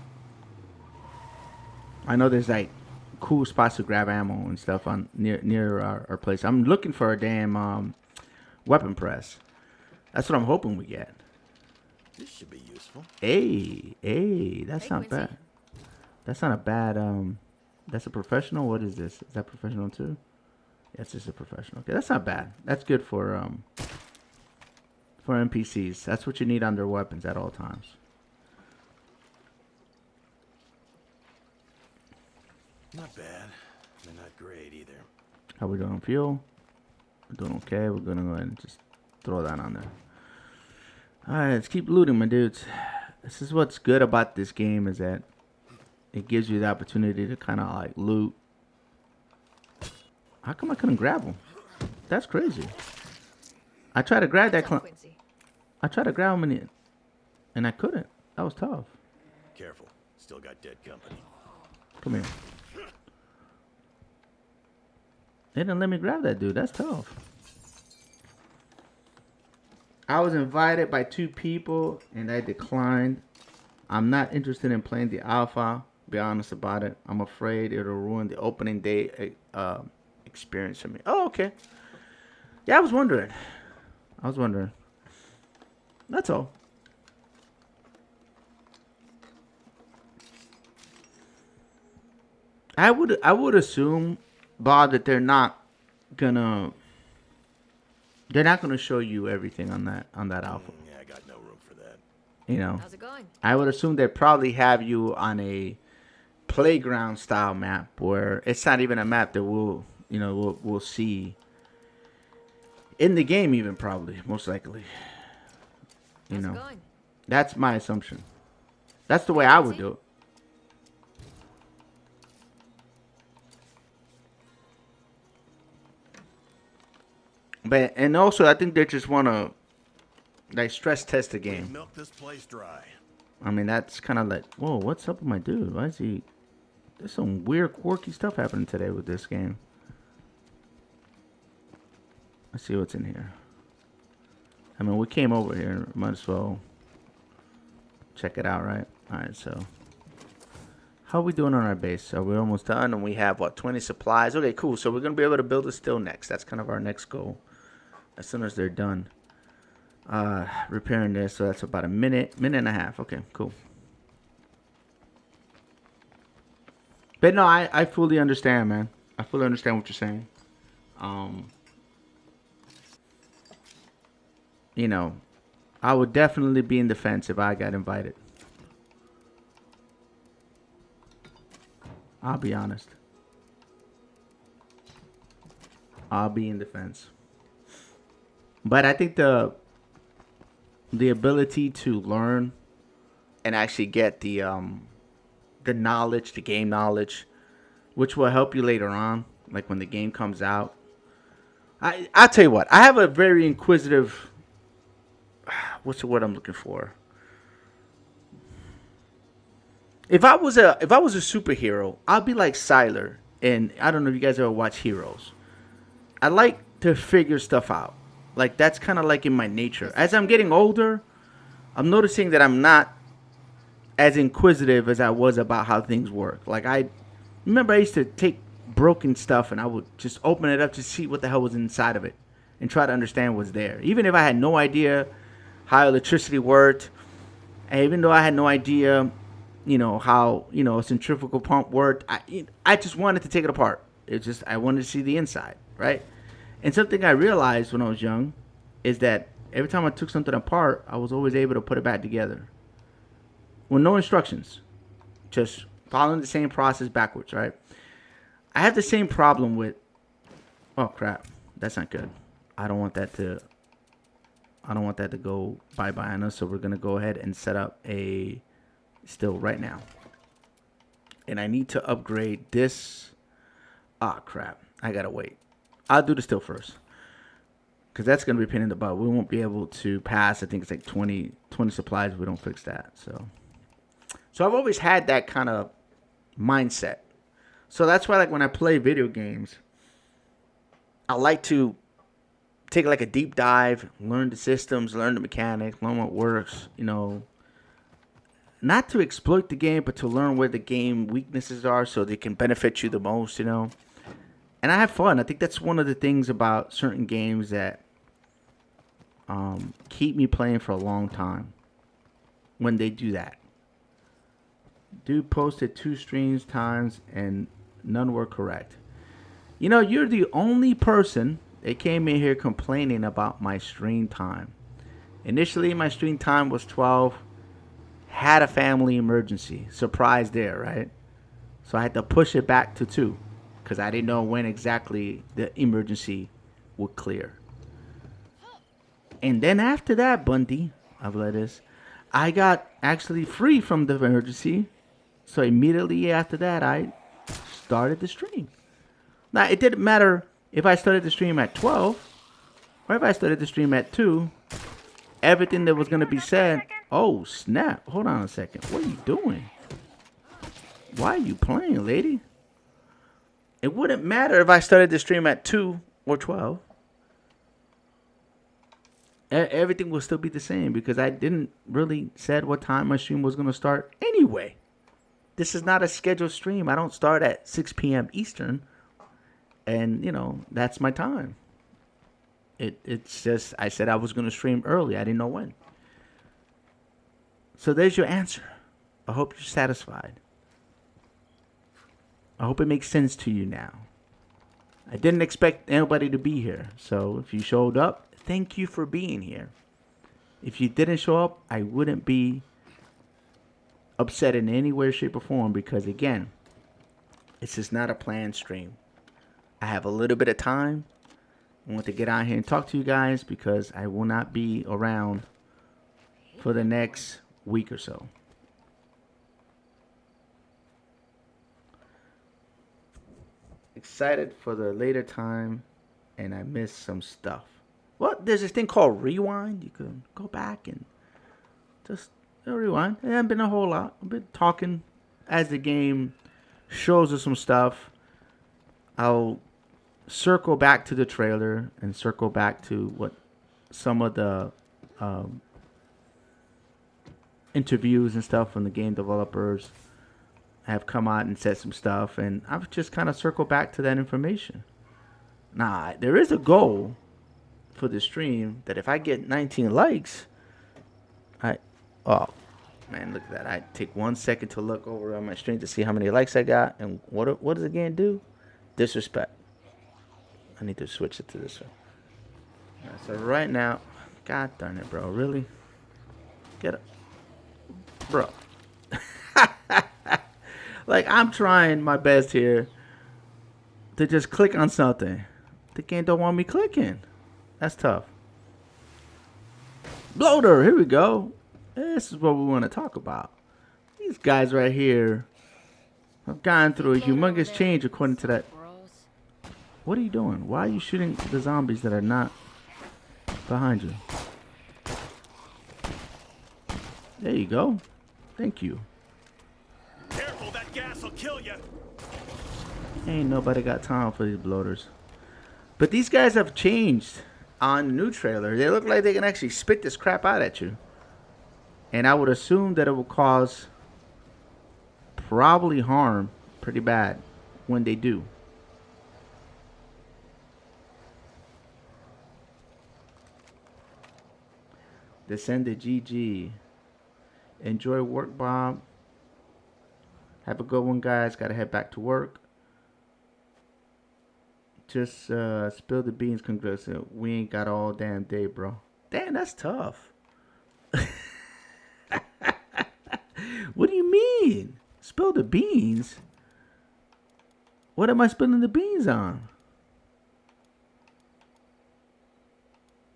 I know there's like cool spots to grab ammo and stuff on near our place. I'm looking for a damn weapon press. That's what I'm hoping we get.
This should be useful.
Hey, that's
Hey,
not
Quincy.
bad. That's not a bad, that's a professional? What is this? Is that professional too? Yeah, it's just a professional. Okay, that's not bad. That's good for NPCs. That's what you need on their weapons at all times.
Not bad, but not great either.
How we doing on fuel? We're doing okay. We're gonna go ahead and just throw that on there. Alright, let's keep looting, my dudes. This is what's good about this game, is that it gives you the opportunity to kind of like loot. How come I couldn't grab them? That's crazy. I tried to grab that clown.
Quincy.
I tried to grab him and I couldn't. That was tough.
Careful, still got dead company.
Come here. They didn't let me grab that dude. That's tough. I was invited by 2 people and I declined. I'm not interested in playing the alpha. Be honest about it. I'm afraid it'll ruin the opening day experience for me. Oh, okay. Yeah, I was wondering. That's all. I would assume, Bob, that they're not gonna They're not going to show you everything on that alpha.
Yeah, I got no room for that.
You know,
How's it going?
I would assume they probably have you on a playground style map where it's not even a map that we'll see in the game, even probably most likely.
How's it going?
That's my assumption. That's the way I would do it. But and also, I think they just want to like stress test the game.
Milk this place dry.
I mean, that's kind of like, whoa, what's up with my dude? Why is he? There's some weird, quirky stuff happening today with this game. Let's see what's in here. I mean, we came over here. Might as well check it out, right? All right, so how are we doing on our base? So we're almost done, and we have, what, 20 supplies? Okay, cool. So we're going to be able to build a still next. That's kind of our next goal as soon as they're done. Repairing this, so that's about a minute and a half. Okay, cool. But no, I fully understand, man. I fully understand what you're saying. You know, I would definitely be in defense if I got invited. I'll be honest. I'll be in defense. But I think the ability to learn and actually get the knowledge, the game knowledge, which will help you later on, like when the game comes out. I'll tell you what, I have a very inquisitive, what's the word I'm looking for? If I was a superhero, I'd be like Siler, and I don't know if you guys ever watch Heroes. I like to figure stuff out. Like, that's kind of like in my nature. As I'm getting older, I'm noticing that I'm not as inquisitive as I was about how things work. Like, I remember I used to take broken stuff and I would just open it up to see what the hell was inside of it and try to understand what's there. Even if I had no idea how electricity worked, and even though I had no idea, how, a centrifugal pump worked, I just wanted to take it apart. I wanted to see the inside, right? And something I realized when I was young is that every time I took something apart, I was always able to put it back together. With no instructions. Just following the same process backwards, right? I have the same problem with... Oh, crap. That's not good. I don't want that to go bye-bye on us, so we're going to go ahead and set up a still right now. And I need to upgrade this... Ah, crap. I got to wait. I'll do the still first. Because that's going to be a pain in the butt. We won't be able to pass, I think it's like 20 supplies if we don't fix that. So I've always had that kind of mindset. So that's why, like, when I play video games, I like to take like a deep dive, learn the systems, learn the mechanics, learn what works, not to exploit the game, but to learn where the game weaknesses are so they can benefit you the most, And I have fun. I think that's one of the things about certain games that keep me playing for a long time. When they do that. Dude posted 2 streams times and none were correct. You're the only person that came in here complaining about my stream time. Initially, my stream time was 12. Had a family emergency. Surprise there, right? So I had to push it back to 2. Because I didn't know when exactly the emergency would clear. And then after that, Bundy, I've let this, I got actually free from the emergency. So immediately after that, I started the stream. Now, it didn't matter if I started the stream at 12 or if I started the stream at 2. Everything that was going to be said. Oh, snap. Hold on a second. What are you doing? Why are you playing, lady? It wouldn't matter if I started the stream at 2 or 12. Everything will still be the same because I didn't really said what time my stream was going to start anyway. This is not a scheduled stream. I don't start at 6 p.m. Eastern. And, that's my time. It's just, I said I was going to stream early. I didn't know when. So there's your answer. I hope you're satisfied. I hope it makes sense to you now. I didn't expect anybody to be here. So if you showed up, thank you for being here. If you didn't show up, I wouldn't be upset in any way, shape, or form because, again, it's just not a planned stream. I have a little bit of time. I want to get out here and talk to you guys because I will not be around for the next week or so. Excited for the later time, and I missed some stuff. Well, there's this thing called rewind. You can go back and just rewind. It hasn't been a whole lot. I've been talking as the game shows us some stuff. I'll circle back to the trailer and circle back to what some of the interviews and stuff from the game developers have come out and said some stuff, and I've just kind of circled back to that information. Now, there is a goal for the stream that if I get 19 likes, oh man, look at that. I take 1 second to look over on my stream to see how many likes I got, and what does the game do? Disrespect. I need to switch it to this one. Right, so right now, god darn it, bro, really? Get up. Bro. Like, I'm trying my best here to just click on something. The game don't want me clicking. That's tough. Bloater, here we go. This is what we want to talk about. These guys right here have gone through a humongous change according to that. What are you doing? Why are you shooting the zombies that are not behind you? There you go. Thank you.
Careful, that gas will kill you.
Ain't nobody got time for these bloaters. But these guys have changed on the new trailer. They look like they can actually spit this crap out at you. And I would assume that it will cause probably harm pretty bad when they do. Descend to GG. Enjoy work, Bob. Have a good one, guys. Gotta head back to work. Just spill the beans, Congrexes. We ain't got all damn day, bro. Damn, that's tough. What do you mean? Spill the beans? What am I spilling the beans on?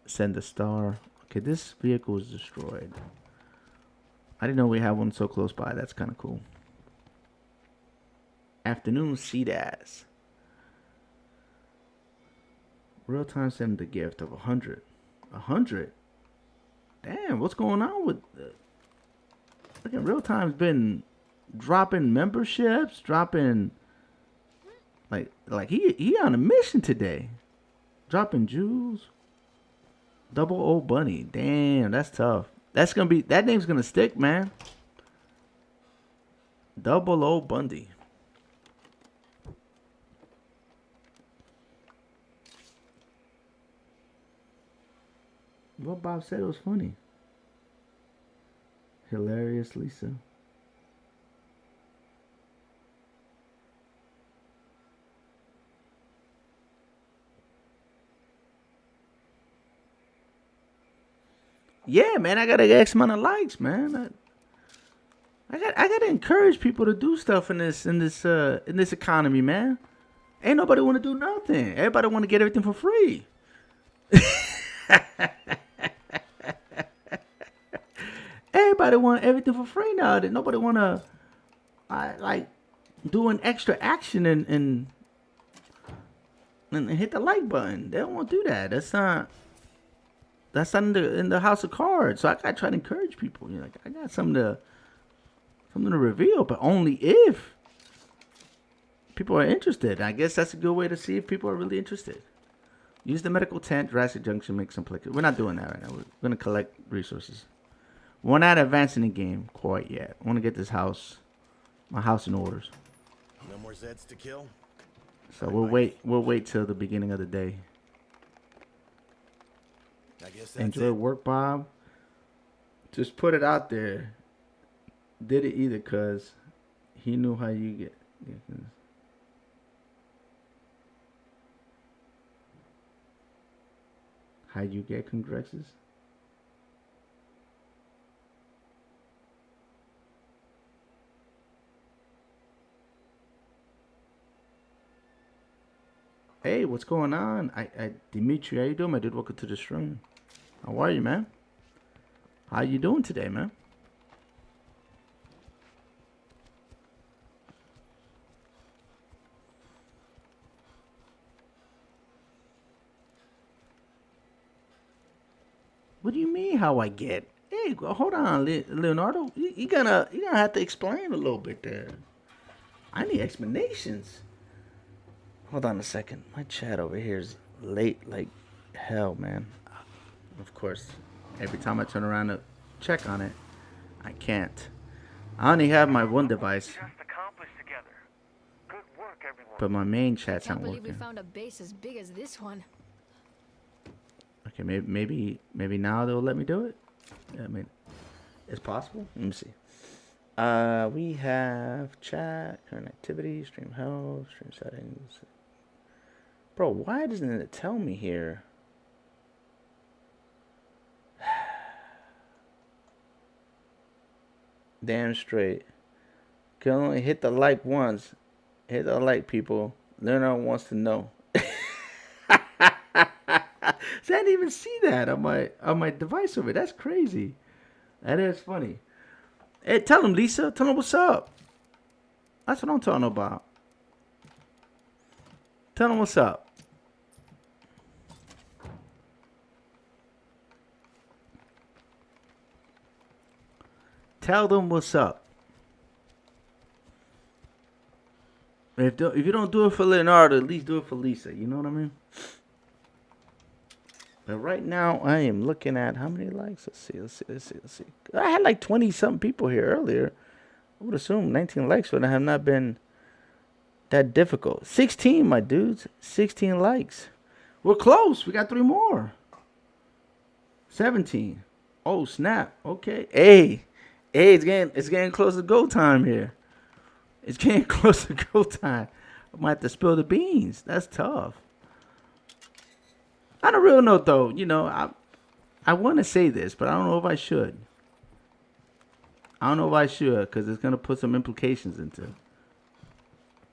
Send a star. Okay, this vehicle is destroyed. I didn't know we had one so close by. That's kind of cool. Afternoon CDAS. Real time send the gift of 100. 100? Damn, what's going on with... Look at real time's been dropping memberships, dropping... Like he on a mission today. Dropping jewels. Double O Bunny. Damn, that's tough. That's gonna be... That name's gonna stick, man. Double O Bundy. What Bob said was funny. Hilarious Lisa. Yeah, man, I got a X amount of likes, man. I got to encourage people to do stuff in this economy, man. Ain't nobody want to do nothing. Everybody want to get everything for free. Everybody want everything for free now. Nobody want to like do an extra action and hit the like button. They don't want to do that. That's not in the house of cards. So I gotta try to encourage people. You know, like I got something to reveal, but only if people are interested. I guess that's a good way to see if people are really interested. Use the medical tent, Jurassic Junction, make some plicks. We're not doing that right now. We're gonna collect resources. We're not advancing the game quite yet. I want to get this house, my house in orders.
No more Zeds to kill.
So we'll wait till the beginning of the day.
I guess that's
Enjoy work, Bob. Just put it out there. Did it either because he knew how you get. How you get Congrexes? Hey, what's going on? Dimitri, how you doing, my dude? Welcome to the stream. How are you, man? How you doing today, man? What do you mean? How I get? Hey, hold on, Leonardo. You gonna have to explain a little bit there. I need explanations. Hold on a second. My chat over here is late like hell, man. Of course, every time I turn around to check on it, I can't. I only have my one device,
Just accomplished together. Good work, everyone.
but my main chat's
Can't
not
believe we
working.
found a base as big as this one.
Okay, maybe now they'll let me do it. Yeah, I mean, it's possible. Let me see. We have chat, current activity, stream health, stream settings. Bro, why doesn't it tell me here? Damn straight. Can only hit the like once. Hit the like, people. Leonard wants to know. See, I didn't even see that on my device over. That's crazy. That is funny. Hey, tell him, Lisa. Tell him what's up. That's what I'm talking about. Tell him what's up. Tell them what's up. If you don't do it for Leonardo, at least do it for Lisa. You know what I mean? But right now, I am looking at how many likes. Let's see. I had like 20-something people here earlier. I would assume 19 likes would have not been that difficult. 16, my dudes. 16 likes. We're close. We got 3 more. 17. Oh, snap. Okay. Hey, it's getting close to go time here. It's getting close to go time. I might have to spill the beans. That's tough. On a real note, though, you know, I want to say this, but I don't know if I should. I don't know if I should, because it's gonna put some implications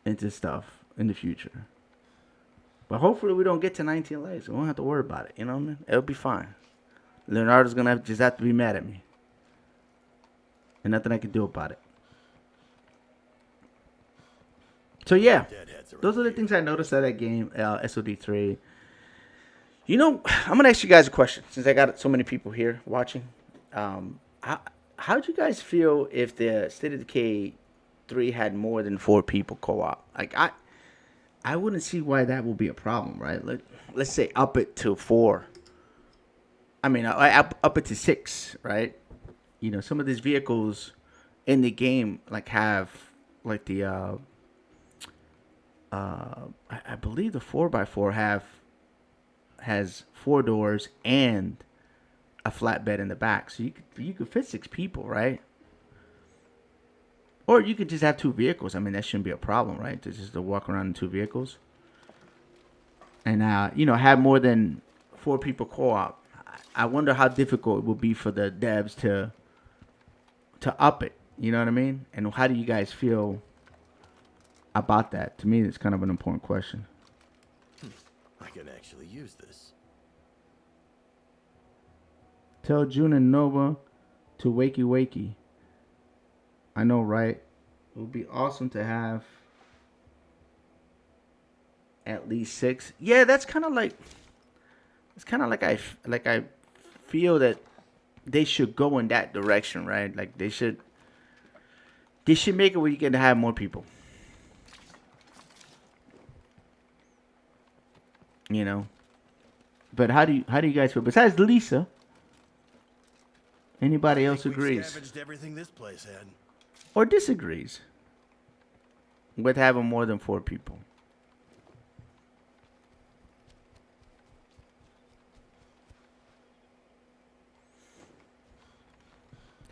into stuff in the future. But hopefully, we don't get to 19 likes. We won't have to worry about it. You know what I mean? It'll be fine. Leonardo's gonna just have to be mad at me, and nothing I can do about it. So yeah, those are the things I noticed at that game, SOD3. You know, I'm gonna ask you guys a question since I got so many people here watching. How'd you guys feel if the State of Decay 3 had more than 4 people co-op? Like I wouldn't see why that would be a problem, right? Let's say up it to 4. I mean, up it to 6, right? You know, some of these vehicles in the game have like the I believe the 4x4 has 4 doors and a flatbed in the back, so you could fit 6 people, right? Or you could just have 2 vehicles. I mean, that shouldn't be a problem, right? To walk around in 2 vehicles, and you know, have more than 4 people co-op. I wonder how difficult it would be for the devs to up it. You know what I mean? And how do you guys feel about that? To me, it's kind of an important question.
I can actually use this.
Tell June and Nova to wakey wakey. I know, right? It would be awesome to have at least 6. Yeah, that's kind of like. It's kind of like I feel that they should go in that direction, right? Like they should make it where you can have more people. You know. But how do you guys feel? Besides Lisa, anybody else agrees
Scavenged everything this place had.
or disagrees with having more than 4 people?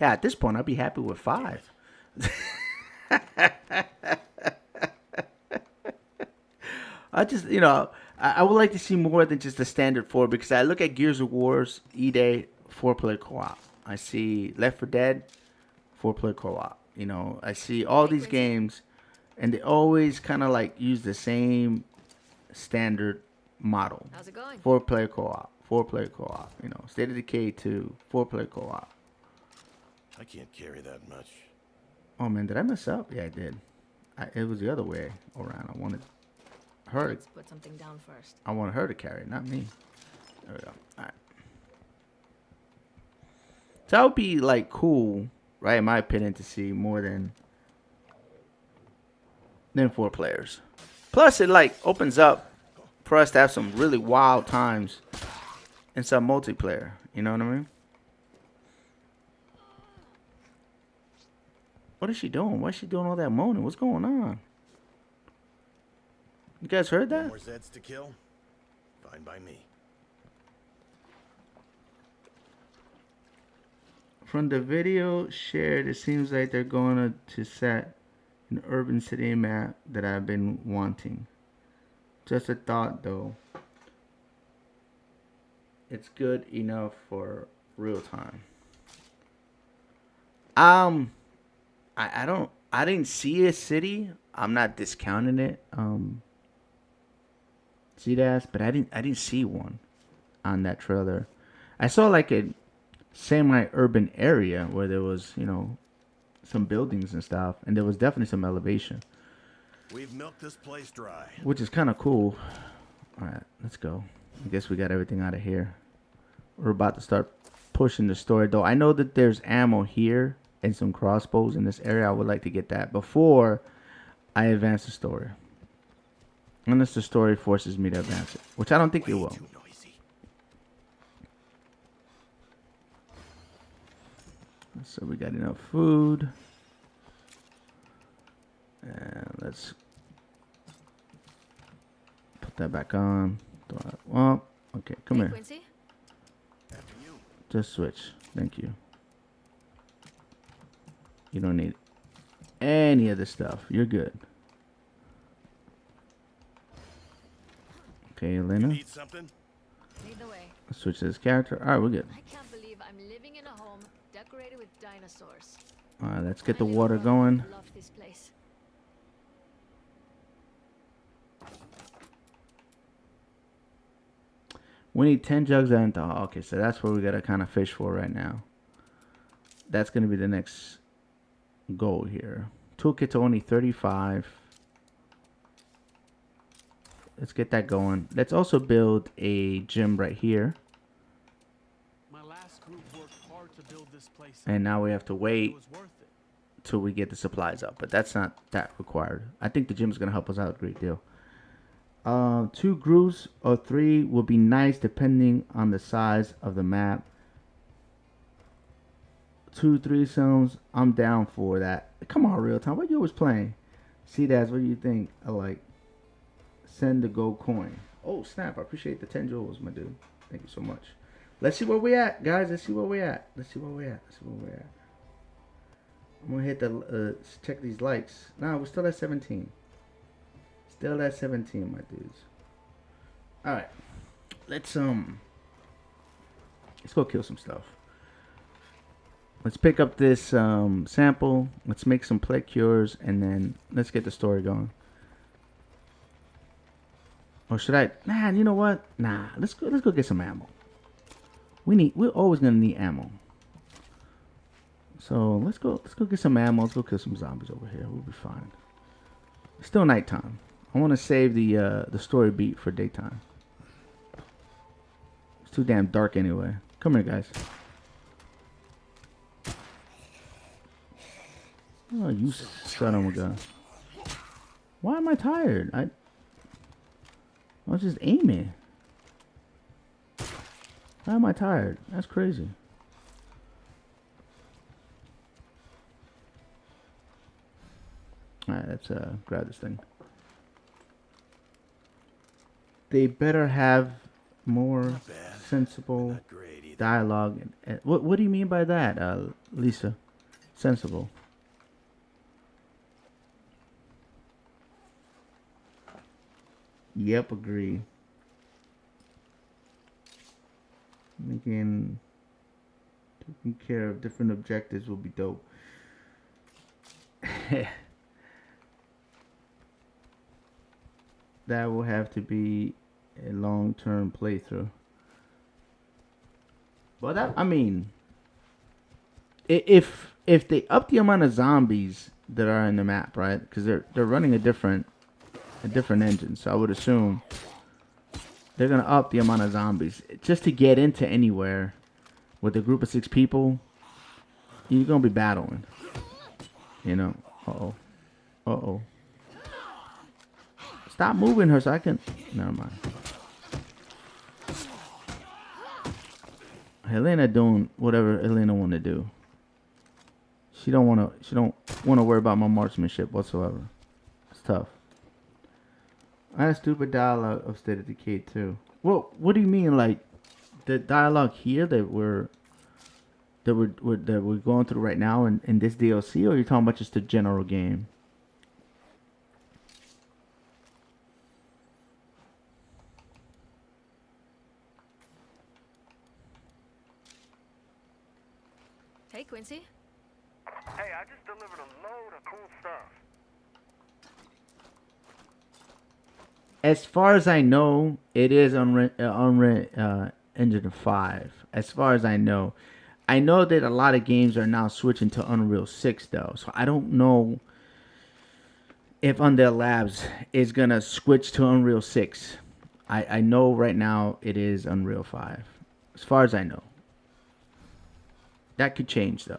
Yeah, at this point, I'd be happy with 5. I just, I would like to see more than just the standard 4, because I look at Gears of War's E-Day 4-player co-op. I see Left 4 Dead 4-player co-op. I see all these games, and they always kind of like use the same standard model.
How's it going?
4-player co-op, 4-player co-op. State of Decay 2, 4-player co-op.
I can't carry that much.
Oh man, did I mess up? Yeah, I did. It was the other way around. I wanted her.
Let's put something down first.
I wanted her to carry it, not me. There we go. All right. So that would be like cool, right? In my opinion, to see more than 4 players. Plus, it like opens up for us to have some really wild times in some multiplayer. You know what I mean? What is she doing? Why is she doing all that moaning? What's going on? You guys heard that?
More Zeds to kill? Fine by me.
From the video shared, it seems like they're going to set an urban city map that I've been wanting. Just a thought, though. It's good enough for real time. I didn't see a city. I'm not discounting it. See that? But I didn't see one on that trailer. I saw like a semi-urban area where there was, some buildings and stuff, and there was definitely some elevation.
We've milked this place dry.
Which is kind of cool. All right, let's go. I guess we got everything out of here. We're about to start pushing the story, though. I know that there's ammo here and some crossbows in this area. I would like to get that before I advance the story. Unless the story forces me to advance it, which I don't think it will.
Too noisy.
So we got enough food. And let's put that back on. Well, okay, come here.
Quincy?
After you.
Just switch. Thank you. You don't need any of this stuff. You're good. Okay, Elena.
Need something?
Lead the way.
Let's switch to this character. Alright, we're good.
I can't believe I'm living in a home decorated with dinosaurs.
Alright, let's get the
My little
water
brother
going.
loved this place.
We need 10 jugs and okay, so that's what we gotta kind of fish for right now. That's gonna be the next goal here. Toolkit's only 35. Let's get that going. Let's also build a gym right here.
My last group worked hard to build this place.
And now we have to
It
wait
was worth it.
till we get the supplies up. But that's not that required. I think the gym is gonna help us out a great deal. 2 groups or 3 will be nice depending on the size of the map. 2 threesomes, I'm down for that. Come on, real time. What you was playing? See that? What do you think? I like. Send the gold coin. Oh snap! I appreciate the 10 jewels, my dude. Thank you so much. Let's see where we at, guys. Let's see where we at. Let's see where we at. Let's see where we at. I'm gonna hit the check these likes. Nah, we're still at 17. Still at 17, my dudes. All right, let's go kill some stuff. Let's pick up this sample. Let's make some plague cures, and then let's get the story going. Or should I? Nah, you know what? Nah, let's go get some ammo. We're always gonna need ammo. So let's go get some ammo. Let's go kill some zombies over here. We'll be fine. It's still nighttime. I want to save the story beat for daytime. It's too damn dark anyway. Come here, guys. Oh, you son of a gun. Why am I tired? I was just aiming. Why am I tired? That's crazy. Alright, let's grab this thing. They better have more sensible
Not great either.
dialogue. What do you mean by that, Lisa? Sensible. Yep, agree. Taking care of different objectives will be dope. That will have to be a long-term playthrough. But that, I mean, if they up the amount of zombies that are in the map, right? Because they're running a different engine, so I would assume they're gonna up the amount of zombies just to get into anywhere with a group of 6 people. You're gonna be battling, you know. Uh oh. Stop moving her so I can. Never mind. Helena doing whatever Helena want to do. She don't want to worry about my marksmanship whatsoever. It's tough. I had a stupid dialogue of State of Decay too. Well, what do you mean, like the dialogue here that we're going through right now in this DLC, or are you talking about just the general game?
Hey, Quincy.
Hey, I just delivered a load of cool stuff.
As far as I know, it is Unreal Engine 5. As far as I know that a lot of games are now switching to Unreal 6 though. So I don't know if Undead Labs is gonna switch to Unreal 6. I know right now it is Unreal 5. As far as I know. That could change though.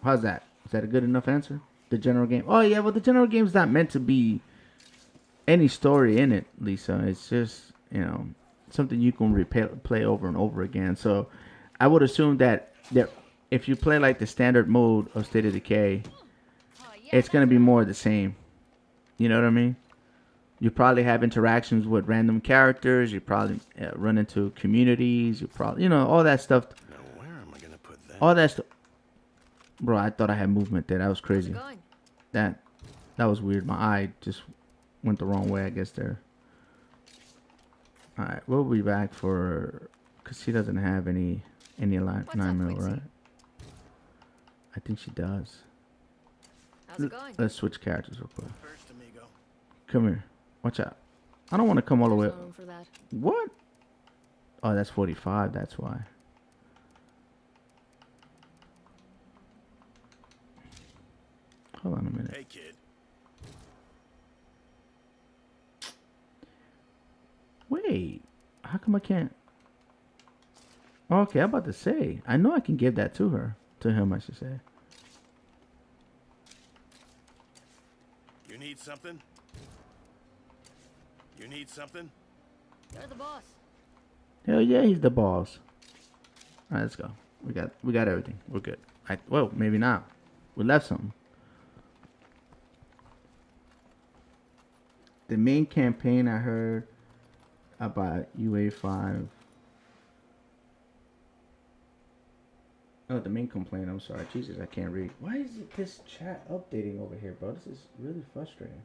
How's that? Is that a good enough answer? The general game? Oh yeah, well the general game's not meant to be any story in it, Lisa. It's just, you know, something you can play over and over again. So I would assume that if you play like the standard mode of State of Decay, it's going to be more of the same. You know what I mean? You probably have interactions with random characters. You probably run into communities. You probably, you know, all that stuff.
Now where am I gonna put that?
All that stuff. Bro, I thought I had movement there. That was crazy. That was weird. My eye just went the wrong way, I guess, there. Alright, we'll be back for... Because she doesn't have any alignment, right? I think she does.
How's it going?
Let's switch characters real quick.
First, amigo.
Come here. Watch out. I don't want to come all the way...
There's no room for that.
What? Oh, that's 45. That's why. Hold on a minute.
Hey, kid.
Wait, how come I can't? Okay, I'm about to say. I know I can give that to her. To him, I should say.
You need something? You need something?
You're the boss.
Hell yeah, he's the boss. All right, let's go. We got everything. We're good. Well, maybe not. We left something. The main campaign I heard about UA5. Oh, the main complaint. I'm sorry. Jesus, I can't read. Why is it this chat updating over here, bro? This is really frustrating.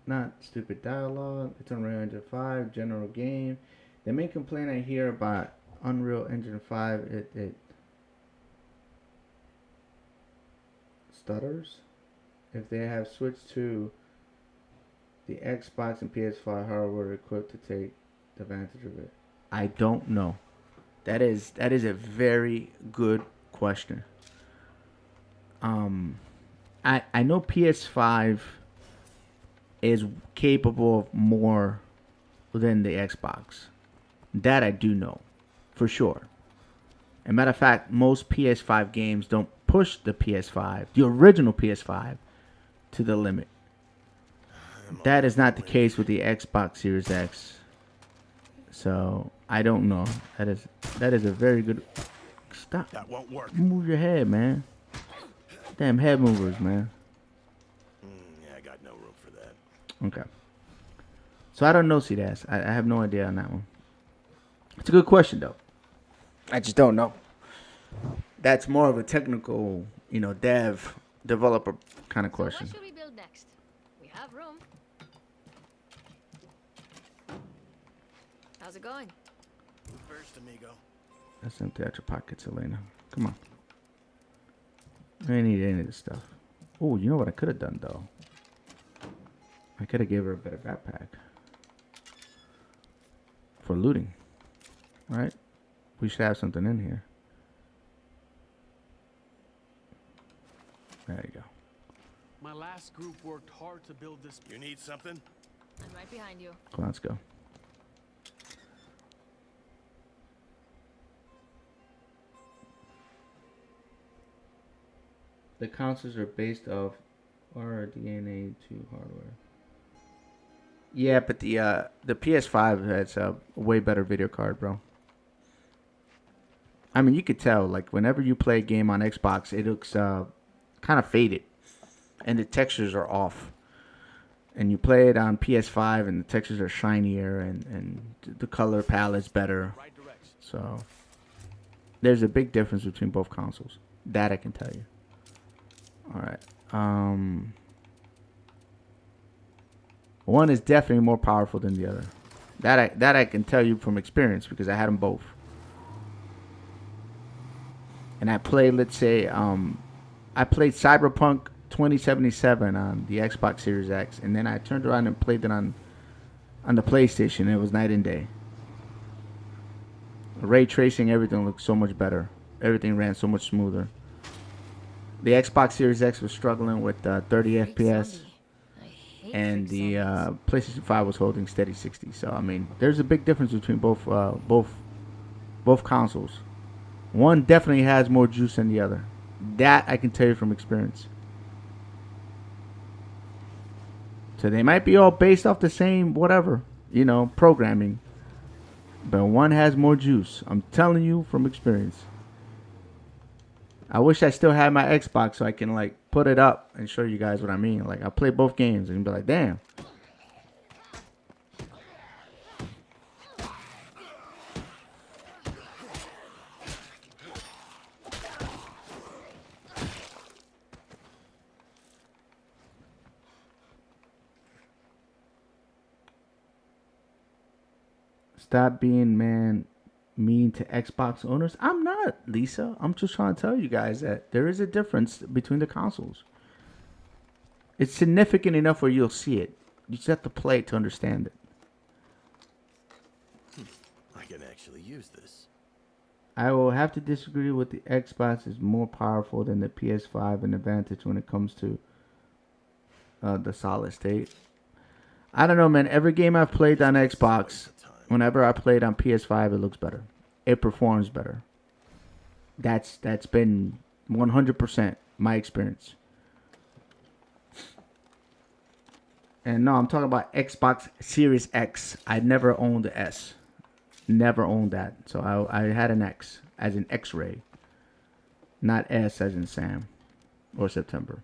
Not stupid dialogue. It's Unreal Engine 5. General game. The main complaint I hear about Unreal Engine 5, it stutters. If they have switched to the Xbox and PS5 hardware equipped to take advantage of it. I don't know. That is a very good question. I know PS5 is capable of more than the Xbox. That I do know for sure. As a matter of fact, most PS5 games don't push the PS5, the original PS5, to the limit. That is not the case with the Xbox Series X. So I don't know. That is a very good. Stop.
That won't work.
Move your head, man. Damn head movers, man.
Yeah, I got no room for that.
Okay. So I don't know, C-Dash. I have no idea on that one. It's a good question though. I just don't know. That's more of a technical, developer kind of question.
So what should we build next? room. How's it going?
First, amigo.
Let's empty out your pockets, Elena. Come on. I don't need any of this stuff. Oh, you know what I could have done, though? I could have gave her a better backpack. For looting. Right? We should have something in here. There you go.
My last group worked hard to build this.
You need something?
I'm right behind you.
Come on, let's go. The consoles are based off RDNA 2 hardware. Yeah, but the PS5 has a way better video card, bro. I mean, you could tell, like, whenever you play a game on Xbox, it looks kind of faded. And the textures are off. And you play it on PS5, and the textures are shinier, and the color palette's better.
Right direction.
So, there's a big difference between both consoles. That I can tell you. Alright. One is definitely more powerful than the other. That I can tell you from experience, because I had them both. And I played, let's say, I played Cyberpunk 2077 on the Xbox Series X, and then I turned around and played it on the PlayStation. It was night and day. Ray tracing, everything looked so much better. Everything ran so much smoother. The Xbox Series X was struggling with 30 FPS, and the PlayStation 5 was holding steady 60. So I mean, there's a big difference between both consoles. One definitely has more juice than the other. That I can tell you from experience. So they might be all based off the same whatever, programming. But one has more juice. I'm telling you from experience. I wish I still had my Xbox so I can like put it up and show you guys what I mean. Like I play both games and be like, damn. Stop being mean to Xbox owners. I'm not, Lisa. I'm just trying to tell you guys that there is a difference between the consoles. It's significant enough where you'll see it. You just have to play it to understand it.
I can actually use this.
I will have to disagree with the Xbox is more powerful than the PS5 and advantage when it comes to the solid state. I don't know, man. Every game I've played on Xbox, whenever I played on PS5, it looks better. It performs better. That's been 100% my experience. And no, I'm talking about Xbox Series X. I never owned the S. Never owned that. So I had an X, as in X-ray. Not S as in Sam or September.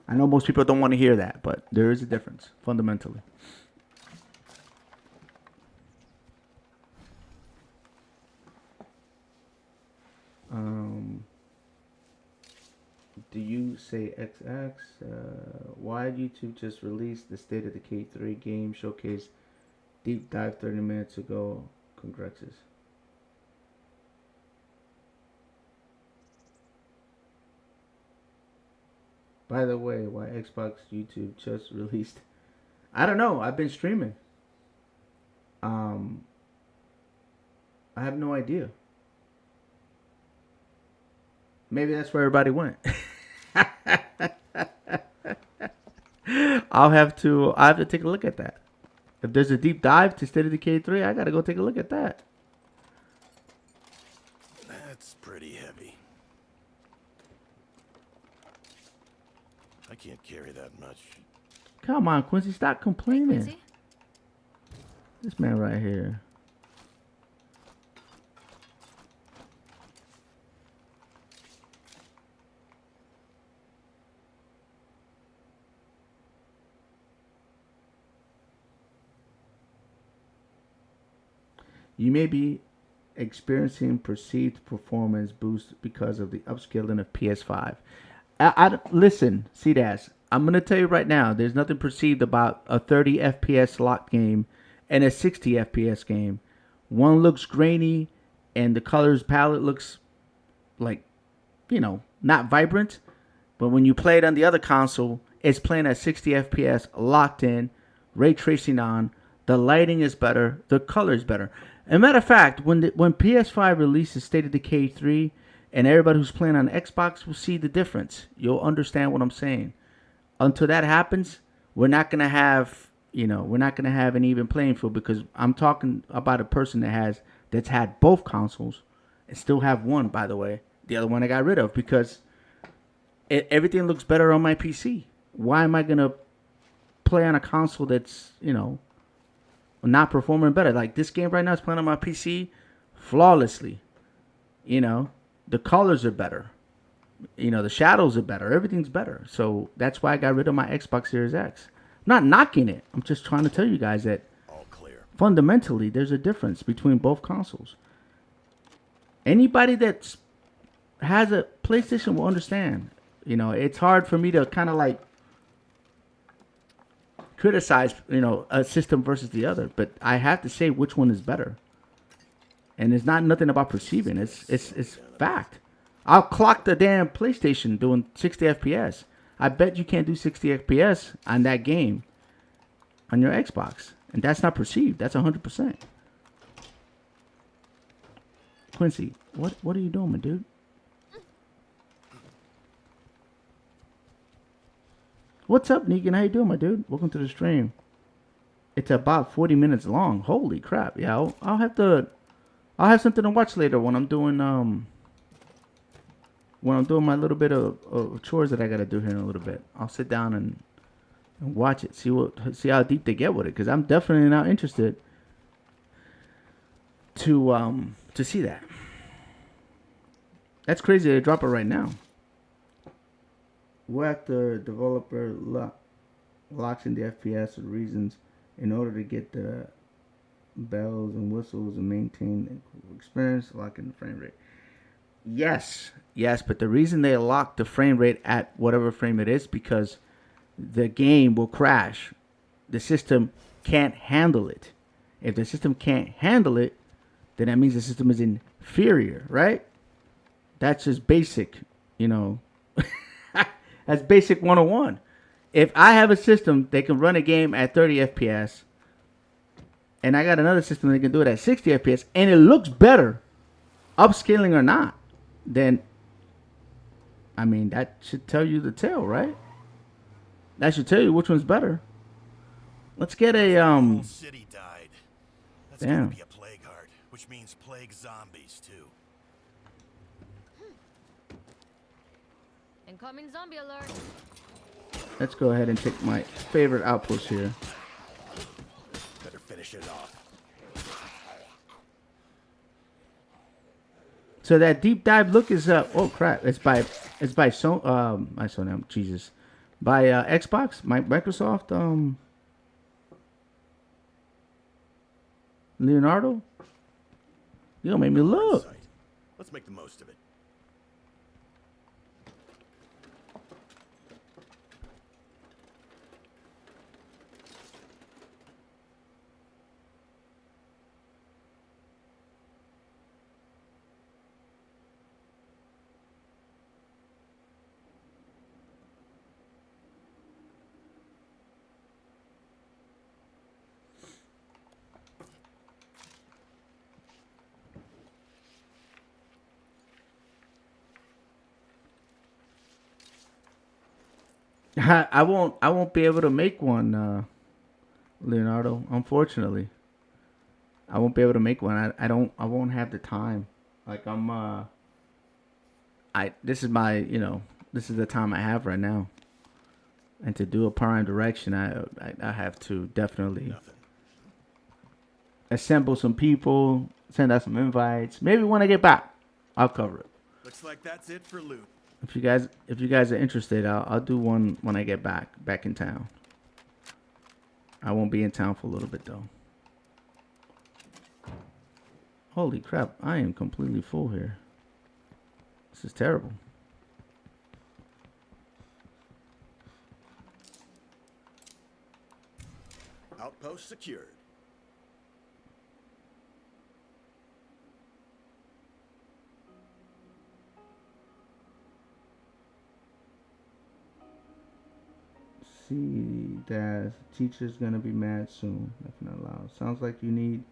I know most people don't want to hear that, but there is a difference, fundamentally. Do you say XX? Why did YouTube just release the State of Decay 3 game showcase deep dive 30 minutes ago? Congrexes. By the way, why Xbox YouTube just released? I don't know. I've been streaming. I have no idea. Maybe that's where everybody went. I have to take a look at that. If there's a deep dive to State of Decay 3, I gotta go take a look at that.
That's pretty heavy. I can't carry that much.
Come on, Quincy, stop complaining.
Quincy?
This man right here. You may be experiencing perceived performance boost because of the upscaling of PS5. Listen, CDAS. I'm gonna tell you right now. There's nothing perceived about a 30 FPS locked game and a 60 FPS game. One looks grainy, and the colors palette looks like, not vibrant. But when you play it on the other console, it's playing at 60 FPS, locked in, ray tracing on. The lighting is better. The color is better. As a matter of fact, when PS5 releases State of Decay 3, and everybody who's playing on Xbox will see the difference. You'll understand what I'm saying. Until that happens, we're not gonna have an even playing field, because I'm talking about a person that's had both consoles and still have one, by the way. The other one I got rid of because everything looks better on my PC. Why am I gonna play on a console that's not performing better? Like this game right now is playing on my PC flawlessly. The colors are better. The shadows are better. Everything's better. So that's why I got rid of my Xbox Series X. I'm not knocking it. I'm just trying to tell you guys that
All clear.
fundamentally there's a difference between both consoles. Anybody that has a PlayStation will understand. It's hard for me to kind of like criticize, a system versus the other, but I have to say which one is better. And it's not nothing about perceiving. It's fact. I'll clock the damn PlayStation doing 60 FPS. I bet you can't do 60 FPS on that game on your Xbox. And that's not perceived. That's 100%. Quincy, what are you doing, my dude? What's up, Negan? How you doing, my dude? Welcome to the stream. It's about 40 minutes long. Holy crap. Yeah, I'll have something to watch later when I'm doing my little bit of chores that I gotta do here in a little bit. I'll sit down and watch it, see how deep they get with it, because I'm definitely not interested to see that. That's crazy to drop it right now. What the developer locks in the FPS with reasons in order to get the bells and whistles and maintain the experience, locking the frame rate. Yes, but the reason they lock the frame rate at whatever frame it is because the game will crash. The system can't handle it. If the system can't handle it, then that means the system is inferior, right? That's just basic, That's basic 101. If I have a system that can run a game at 30 FPS, and I got another system that can do it at 60 FPS, and it looks better, upscaling or not, then, that should tell you the tale, right? That should tell you which one's better. Let's get a,
The whole city died. That's
damn.
gonna be a plague heart, which means plague zombies, too.
Incoming zombie alert.
Let's go ahead and take my favorite outpost here.
Better finish it off.
So that deep dive look is oh crap! It's by Jesus, by Xbox, Microsoft, Leonardo. You don't make me look.
Let's make the most of it.
I won't be able to make one, Leonardo. Unfortunately, I won't be able to make one. I won't have the time. Like this is the time I have right now. And to do a Prime Direction, I have to definitely assemble some people, send out some invites. Maybe when I get back, I'll cover it.
Looks like that's it for loot.
If you guys are interested, I'll do one when I get back in town. I won't be in town for a little bit though. Holy crap, I am completely full here. This is terrible.
Outpost secured.
See, that teacher's gonna be mad soon. Nothing allowed. Sounds like you need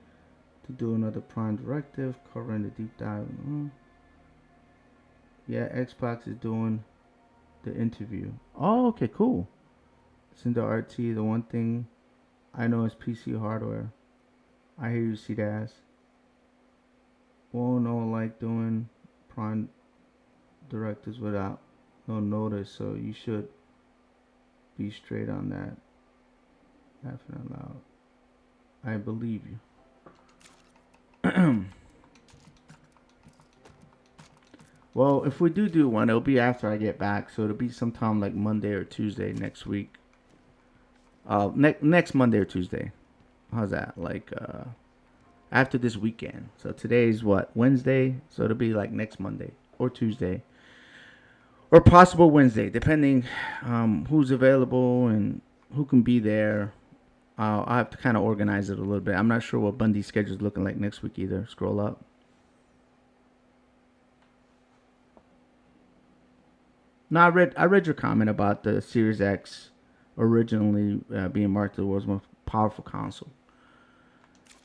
to do another prime directive covering the deep dive. Yeah, Xbox is doing the interview. Oh, okay, cool. It's in the RT. The one thing I know is PC hardware. I hear you, see that. Won't know like doing prime directives without no notice, so you should be straight on that. Laughing out loud. I believe you. Well, if we do one, it'll be after I get back, so it'll be sometime like Monday or Tuesday next week. Next Monday or Tuesday. How's that? Like after this weekend. So today's what? Wednesday, so it'll be like next Monday or Tuesday. Or possible Wednesday, depending who's available and who can be there. I'll have to kind of organize it a little bit. I'm not sure what Bundy's schedule is looking like next week either. Scroll up. No, I read your comment about the Series X originally being marked as the world's most powerful console.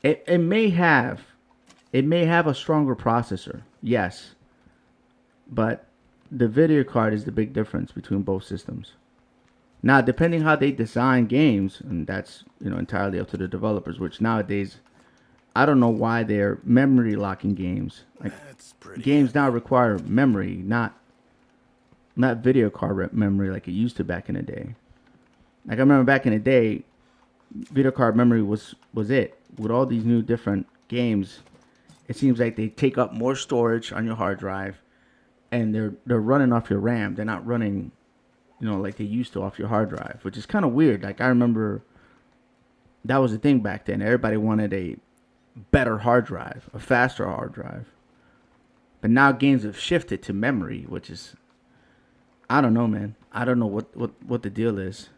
It may have a stronger processor, yes, but the video card is the big difference between both systems. Now, depending how they design games, and that's entirely up to the developers. Which nowadays, I don't know why they're memory locking games. Like games now require memory, not video card memory like it used to back in the day. Like I remember back in the day, video card memory was it. With all these new different games, it seems like they take up more storage on your hard drive, and they're running off your RAM. They're not running, like they used to off your hard drive, which is kind of weird. Like I remember that was the thing back then. Everybody wanted a better hard drive, a faster hard drive. But now games have shifted to memory, which is, I don't know, man. I don't know what the deal is.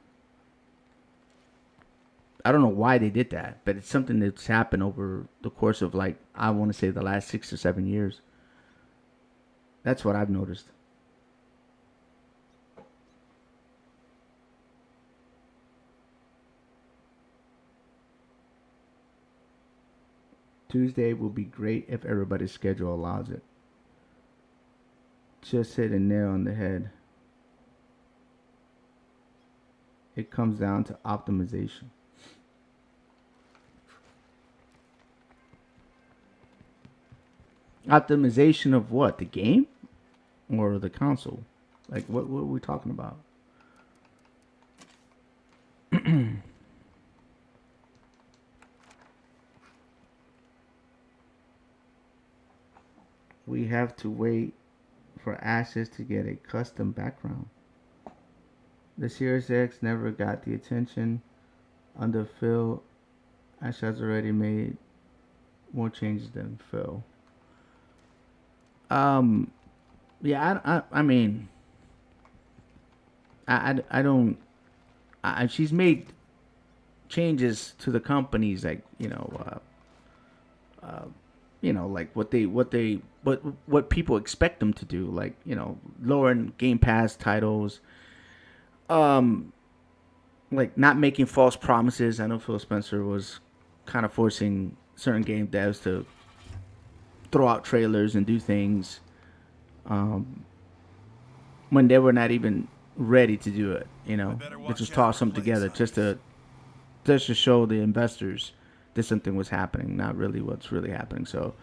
I don't know why they did that, but it's something that's happened over the course of, like, I want to say the last 6 or 7 years. That's what I've noticed. Tuesday will be great if everybody's schedule allows it. Just hit a nail on the head. It comes down to optimization. Optimization of what? The game? Or the console? Like, what are we talking about? We have to wait for Ashes to get a custom background. The Series X never got the attention under Phil. Ash has already made more changes than Phil. Yeah, I mean, I don't. She's made changes to the companies, like like what people expect them to do, like lowering Game Pass titles, like not making false promises. I know Phil Spencer was kind of forcing certain game devs to throw out trailers and do things when they were not even ready to do it. They just toss them together just to show the investors that something was happening, not really what's really happening. So,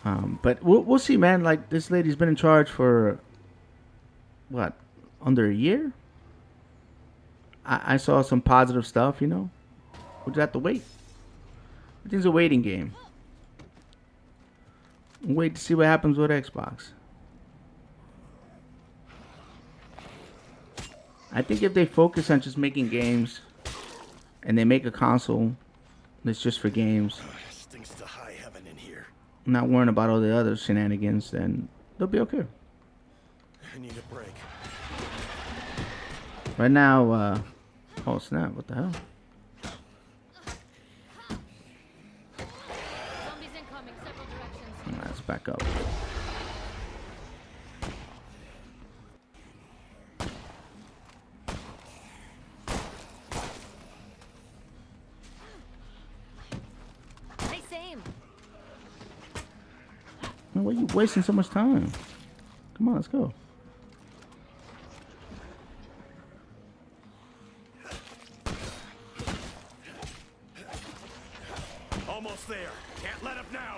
but we'll see, man. Like, this lady's been in charge for what, under a year? I saw some positive stuff. We'll just have to wait. Everything's a waiting game. Wait to see what happens with Xbox. I think if they focus on just making games and they make a console that's just for games.
Stinks to high heaven in here.
not worrying about all the other shenanigans, then they'll be okay.
I need a break.
Right now, oh snap! What the hell?
Zombies incoming, several directions.
Let's back up.
Hey, same.
Man, why are you wasting so much time? Come on, let's go.
Almost there. Can't let up now.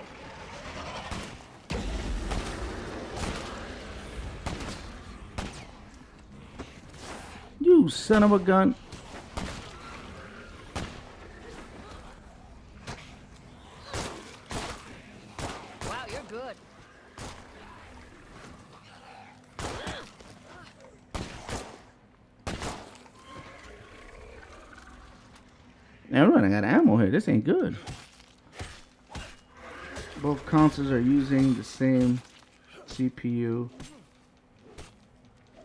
You son of a gun.
Wow, you're good.
Man, we're running out of ammo here. This ain't good. Both consoles are using the same CPU.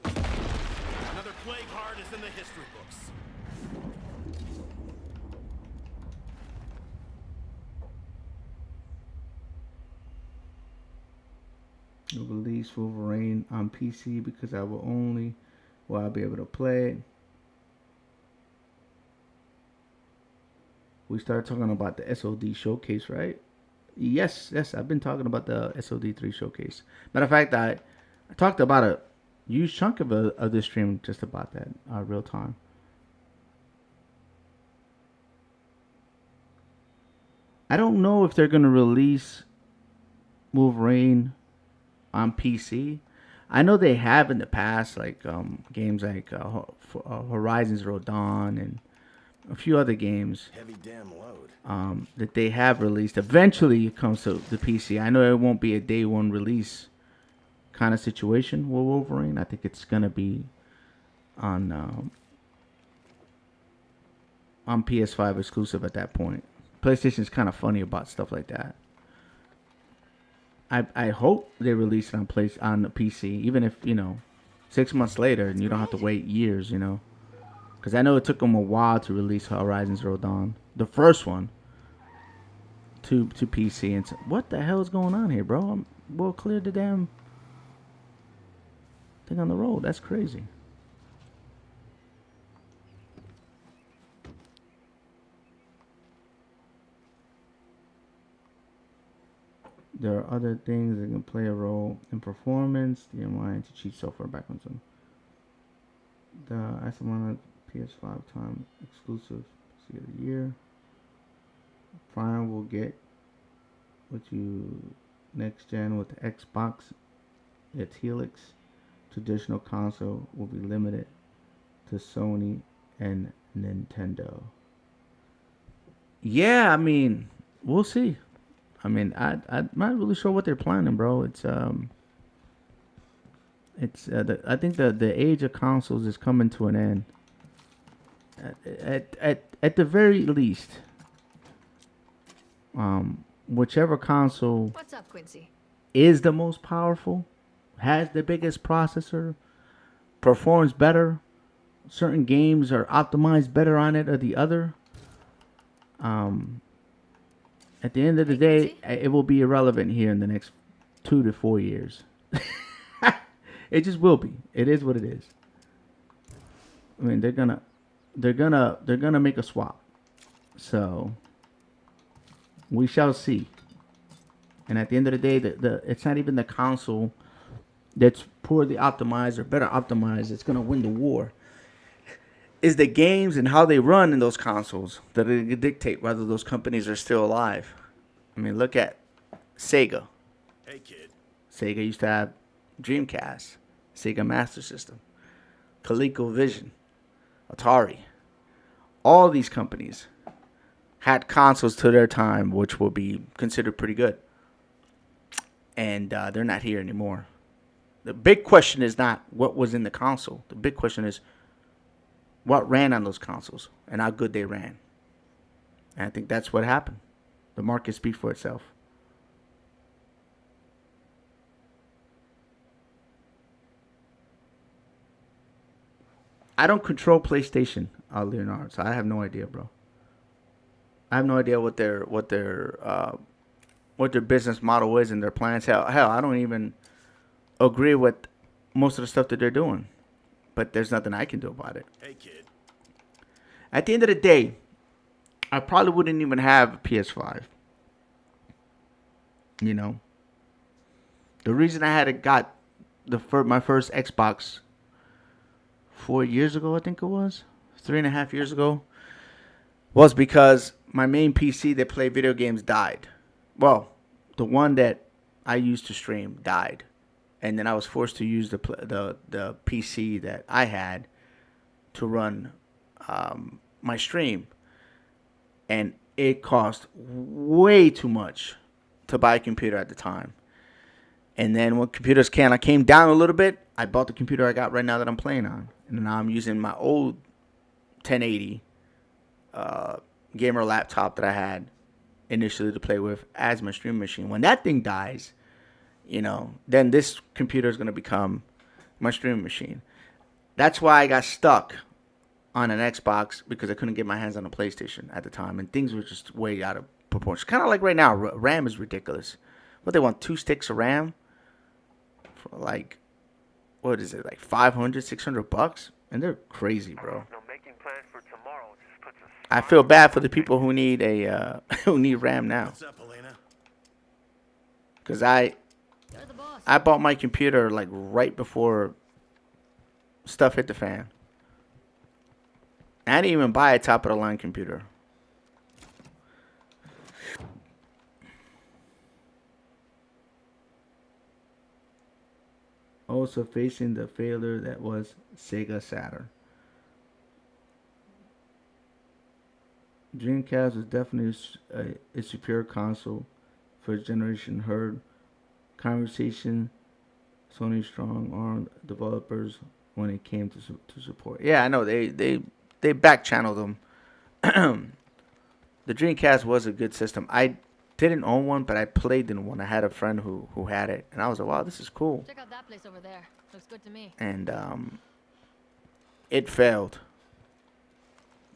Another plague heart is in the history books.
You'll release Wolverine on PC because I'll be able to play it. We started talking about the SOD showcase, right? Yes, I've been talking about the SOD 3 showcase. Matter of fact, I talked about a huge chunk of this stream just about that, real time. I don't know if they're going to release Wolverine on PC. I know they have in the past, like games like Horizon Zero Dawn and a few other games
Heavy damn load.
that they have released. Eventually it comes to the PC. I know it won't be a day one release kind of situation with Wolverine. I think it's going to be on PS5 exclusive at that point. PlayStation's kind of funny about stuff like that. I hope they release it on the PC, even if 6 months later, and you don't have to wait years, because I know it took them a while to release Horizon Zero Dawn, the first one, to PC. And what the hell is going on here, bro? We'll clear the damn thing on the road. That's crazy. There are other things that can play a role in performance. The DMI to cheat software back on some. The SMI PS5 time exclusive of the year. Prime will get with you next gen with the Xbox. Its Helix. Traditional console will be limited to Sony and Nintendo. Yeah, I mean, we'll see. I mean, I'm not really sure what they're planning, bro. I think the age of consoles is coming to an end. At the very least, whichever console
What's up, Quincy?
is the most powerful, has the biggest processor, performs better, certain games are optimized better on it or the other. At the end of the day, it will be irrelevant here in the next 2 to 4 years. It just will be. It is what it is. I mean, they're gonna make a swap. So we shall see. And at the end of the day, it's not even the console that's poorly optimized or better optimized that's gonna win the war. Is the games and how they run in those consoles that are going to dictate whether those companies are still alive. I mean, look at Sega.
Hey, kid.
Sega used to have Dreamcast, Sega Master System, ColecoVision, Atari. All these companies had consoles to their time, which will be considered pretty good. And they're not here anymore. The big question is not what was in the console. The big question is what ran on those consoles and how good they ran. And I think that's what happened. The market speaks for itself. I don't control PlayStation, Leonardo, so I have no idea, bro. I have no idea what their business model is and their plans. Hell, I don't even agree with most of the stuff that they're doing. But there's nothing I can do about it.
Hey, kid.
At the end of the day, I probably wouldn't even have a PS5. You know, the reason I had got my first Xbox 4 years ago, I think it was 3.5 years ago, was because my main PC that played video games died. Well, the one that I used to stream died, and then I was forced to use the PC that I had to run my stream, and it cost way too much to buy a computer at the time. And then when computers came down a little bit, I bought the computer I got right now that I'm playing on, and now I'm using my old 1080 gamer laptop that I had initially to play with as my stream machine. When that thing dies, you know, then this computer is going to become my streaming machine. That's why I got stuck on an Xbox, because I couldn't get my hands on a PlayStation at the time, and things were just way out of proportion. Kind of like right now, RAM is ridiculous. What, they want 2 sticks of RAM for like, what is it, like $500, $600? And they're crazy, bro.
No, making plans for tomorrow just puts us.
I feel bad for the people who need who need RAM now,
What's up, Elena?
because
You're the boss.
I bought my computer like right before stuff hit the fan. I didn't even buy a top of the line computer. Also facing the failure that was Sega Saturn. Dreamcast was definitely a superior console for its generation. Heard conversation Sony strong-armed developers when it came to support. Yeah, I know they back channeled them. The Dreamcast was a good system. I didn't own one, but I played in one. I had a friend who had it, and I was like, wow, this is cool.
Check out that place over there. Looks good to me.
And it failed.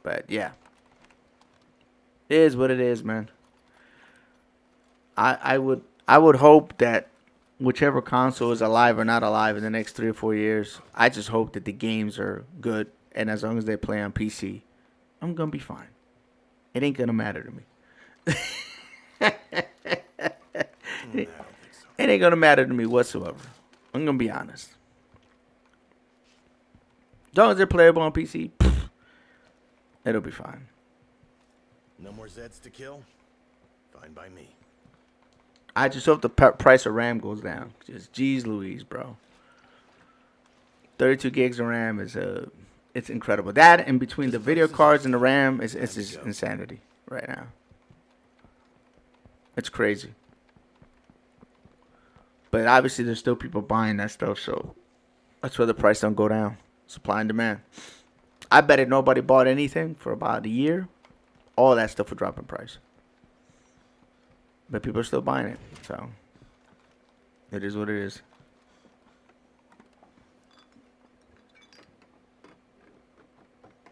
But yeah, it is what it is, man. I would hope that whichever console is alive or not alive in the next 3 or 4 years, I just hope that the games are good, and as long as they play on PC, I'm gonna be fine. It ain't gonna matter to me. It ain't gonna matter to me whatsoever. I'm gonna be honest. As long as they're playable on PC, it'll be fine.
No more Zeds to kill? Fine by me.
I just hope the price of RAM goes down. Just geez Louise, bro. 32 gigs of RAM is it's incredible. That, in between the video cards and the RAM, it's just insanity right now. It's crazy. But obviously there's still people buying that stuff, so that's why the price don't go down. Supply and demand. I bet if nobody bought anything for about a year, all that stuff would drop in price. But people are still buying it, so it is what it is.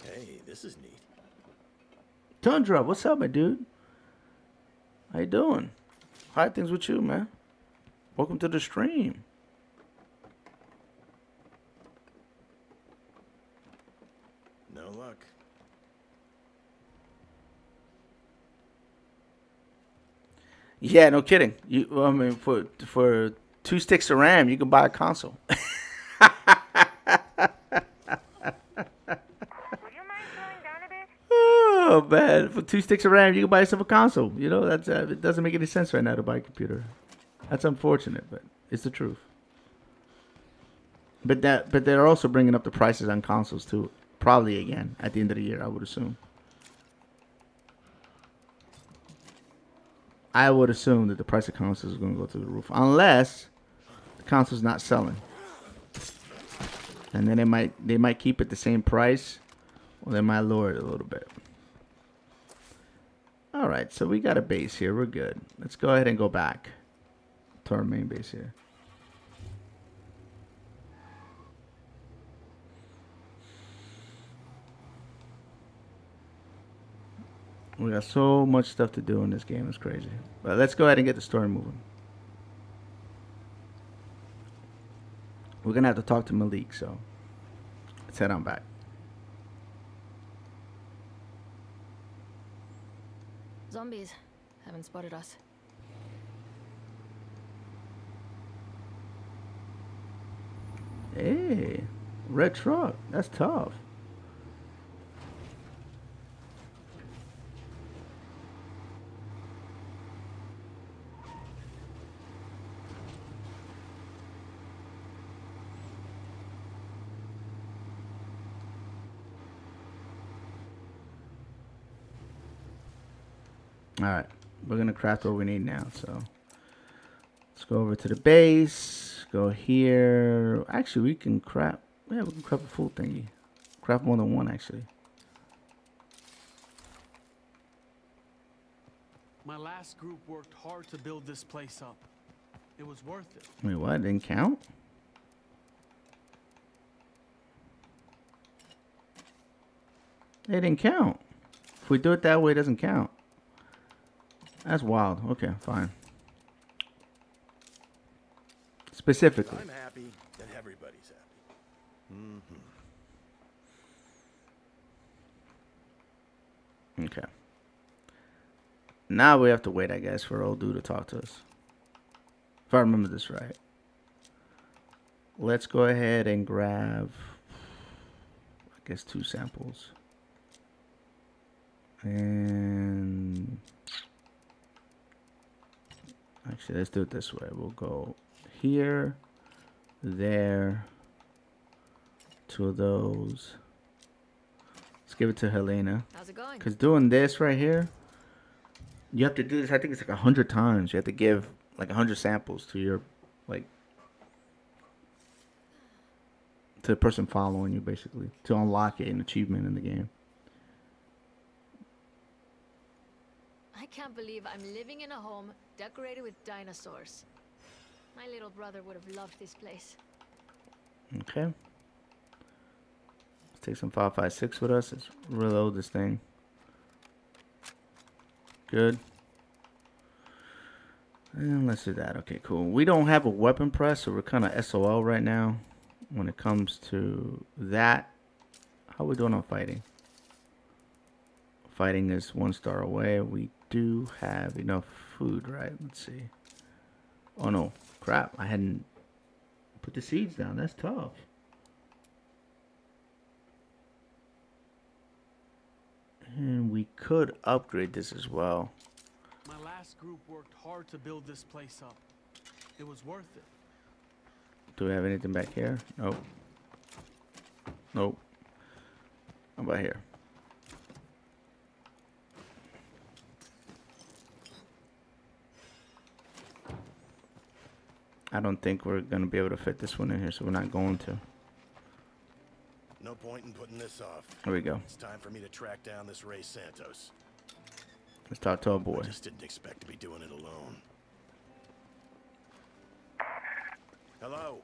Hey, this is neat.
Tundra, what's up, my dude? How you doing? How are things with you, man? Welcome to the stream.
No luck.
Yeah, no kidding. I mean, for 2 sticks of RAM, you can buy a console.
Would you mind slowing down a bit?
Oh man, for 2 sticks of RAM, you can buy yourself a console. You know, that's it doesn't make any sense right now to buy a computer. That's unfortunate, but it's the truth. But they're also bringing up the prices on consoles too, probably again at the end of the year, I would assume. I would assume that the price of consoles is going to go through the roof, unless the console's not selling, and then they might keep it the same price, or they might lower it a little bit. All right, so we got a base here. We're good. Let's go ahead and go back to our main base here. We got so much stuff to do in this game. It's crazy. But let's go ahead and get the story moving. We're going to have to talk to Malik, so let's head on back.
Zombies haven't spotted us.
Hey, red truck. That's tough. Alright, we're going to craft what we need now, so let's go over to the base, go here. Actually, we can craft, yeah, we can craft a full thingy. Craft more than one, actually.
My last group worked hard to build this place up. It was worth it.
Wait, what? It didn't count? It didn't count. If we do it that way, it doesn't count. That's wild. Okay, fine. Specifically.
I'm happy, then everybody's happy.
Okay. Now we have to wait, I guess, for old dude to talk to us. If I remember this right. Let's go ahead and grab, I guess, 2 samples. And actually, let's do it this way. We'll go here, there, 2 of those. Let's give it to Helena.
How's it going?
Because doing this right here, you have to do this, I think it's like 100 times. You have to give like 100 samples to your, like, to the person following you, basically, to unlock an achievement in the game.
I can't believe I'm living in a home decorated with dinosaurs. My little brother would have loved this place.
Okay. Let's take some 556 with us. Let's reload this thing. Good. And let's do that. Okay, cool. We don't have a weapon press, so we're kind of SOL right now when it comes to that. How are we doing on fighting? Fighting is 1 star away. We do have enough food, right? Let's see. Oh no, crap. I hadn't put the seeds down. That's tough. And we could upgrade this as well.
My last group worked hard to build this place up. It was worth it.
Do we have anything back here? Nope. Nope. How about here? I don't think we're going to be able to fit this one in here, so we're not going to.
No point in putting this off.
Here we go.
It's time for me to track down this Ray Santos.
Let's talk to our boy.
I just didn't expect to be doing it alone. Hello?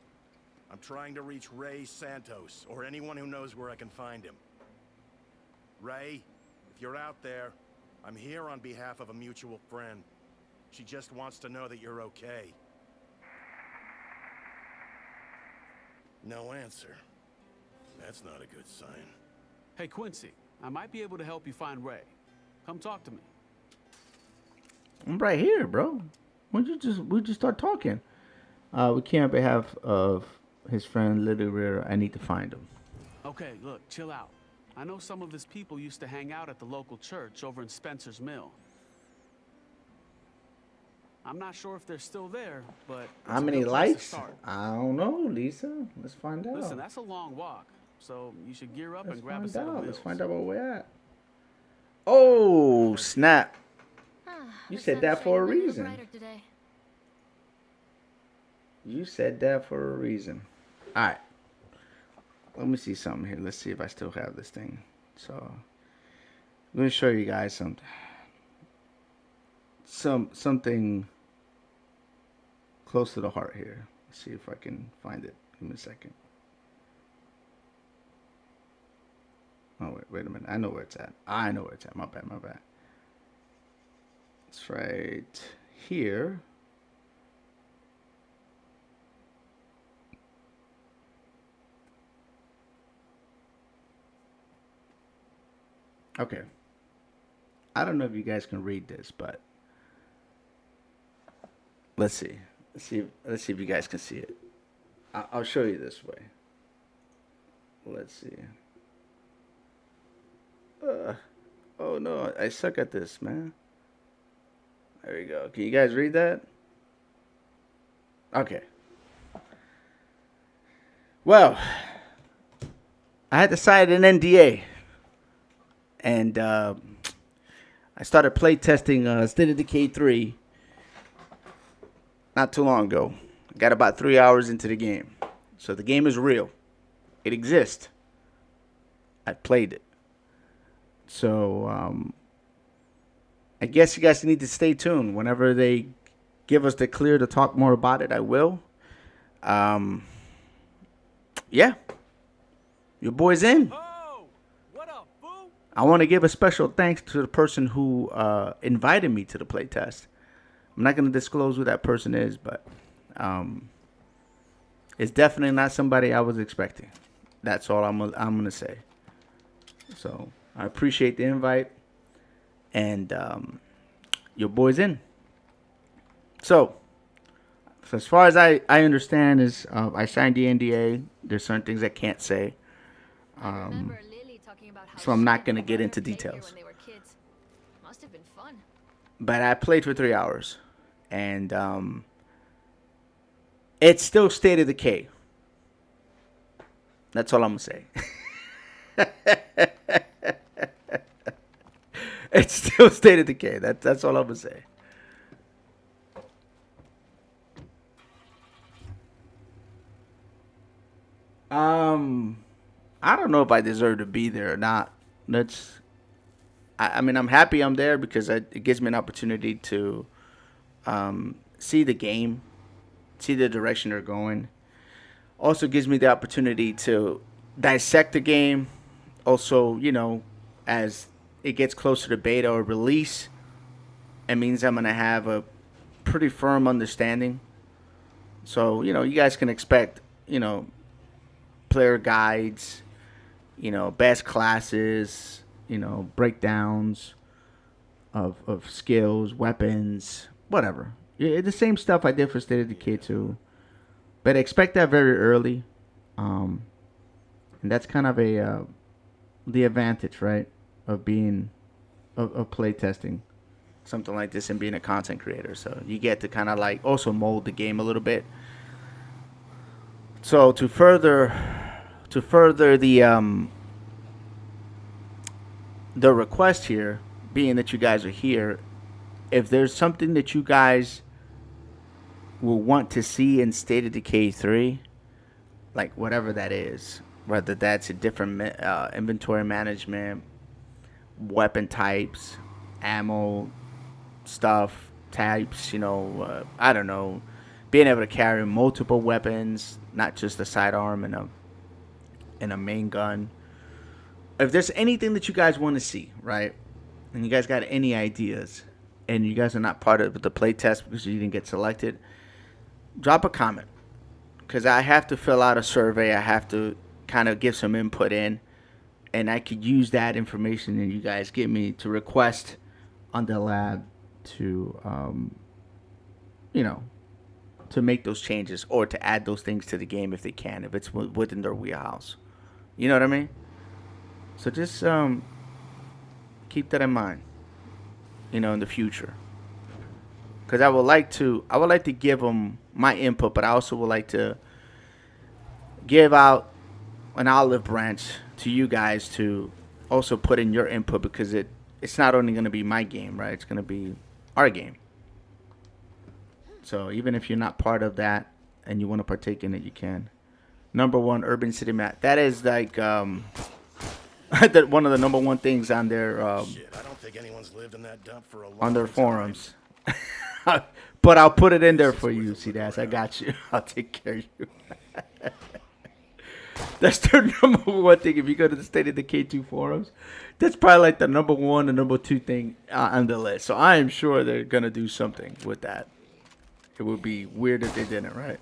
I'm trying to reach Ray Santos, or anyone who knows where I can find him. Ray, if you're out there, I'm here on behalf of a mutual friend. She just wants to know that you're okay. No answer. That's not a good sign.
Hey, Quincy, I might be able to help you find Ray. Come talk to me.
I'm right here, bro. We just start talking. We came on behalf of his friend Little Rear. I need to find him.
Okay, look, chill out. I know some of his people used to hang out at the local church over in Spencer's Mill. I'm not sure if they're still there, but
how many likes? I don't know, Lisa. Let's find out.
Listen, that's a long walk, so you should gear up and grab a
Let's
set
find
of
out.
wheels.
Let's find out where we're at. Oh, snap. You
The
said that
sun's
for a
shining little
reason.
brighter today.
You said that for a reason. All right. Let me see something here. Let's see if I still have this thing. So, I'm going to show you guys something close to the heart here. Let's see if I can find it. Give me a second. Oh, wait a minute. I know where it's at. My bad. It's right here. Okay. I don't know if you guys can read this, but let's see. Let's see if you guys can see it. I'll show you this way. Let's see. Oh no, I suck at this, man. There we go. Can you guys read that? Okay. Well, I had to sign an NDA, and I started playtesting State of Decay 3 not too long ago. I got about 3 hours into the game. So the game is real. It exists. I played it. So I guess you guys need to stay tuned. Whenever they give us the clear to talk more about it, I will. Yeah. Your boy's in.
Oh, what up, boo?
I want to give a special thanks to the person who invited me to the playtest. I'm not going to disclose who that person is, but it's definitely not somebody I was expecting. That's all I'm going to say. So I appreciate the invite, and your boy's in. So as far as I understand is I signed the NDA. There's certain things I can't say. So I'm not going to get into details.
Must have been fun.
But I played for 3 hours, and it's still State of Decay. That's all I'm going to say. It's still State of Decay. That's all I'm going to say. I don't know if I deserve to be there or not. I mean, I'm happy I'm there because it gives me an opportunity to see the game, see the direction they're going. Also gives me the opportunity to dissect the game. Also, you know, as it gets closer to beta or release, it means I'm going to have a pretty firm understanding. So, you know, you guys can expect, you know, player guides, you know, best classes, you know, breakdowns of skills, weapons, whatever. The same stuff I did for State of Decay 2. But expect that very early. And that's kind of the advantage, right, of being of playtesting something like this and being a content creator. So you get to kind of like also mold the game a little bit. So to further the request here, being that you guys are here, if there's something that you guys will want to see in State of Decay 3, like whatever that is, whether that's a different inventory management, weapon types, ammo stuff, types, you know, I don't know, being able to carry multiple weapons, not just a sidearm and a main gun. If there's anything that you guys want to see, right, and you guys got any ideas, and you guys are not part of the playtest because you didn't get selected, drop a comment, because I have to fill out a survey. I have to kind of give some input in, and I could use that information that you guys give me to request on the lab to, you know, to make those changes or to add those things to the game if they can, if it's within their wheelhouse. You know what I mean? So just keep that in mind, you know, in the future. Because I would like to give them my input, but I also would like to give out an olive branch to you guys to also put in your input, because it's not only going to be my game, right? It's going to be our game. So even if you're not part of that and you want to partake in it, you can. Number one urban city map. That is like one of the number one things on their
Shit, I don't think anyone's lived in that dump for a long
on their
time.
forums. But I'll put it in there for you, see that? I got you. I'll take care of you. That's their number one thing. If you go to the State of Decay 2 forums, that's probably like the number one and number two thing on the list. So I am sure they're going to do something with that. It would be weird if they didn't, right?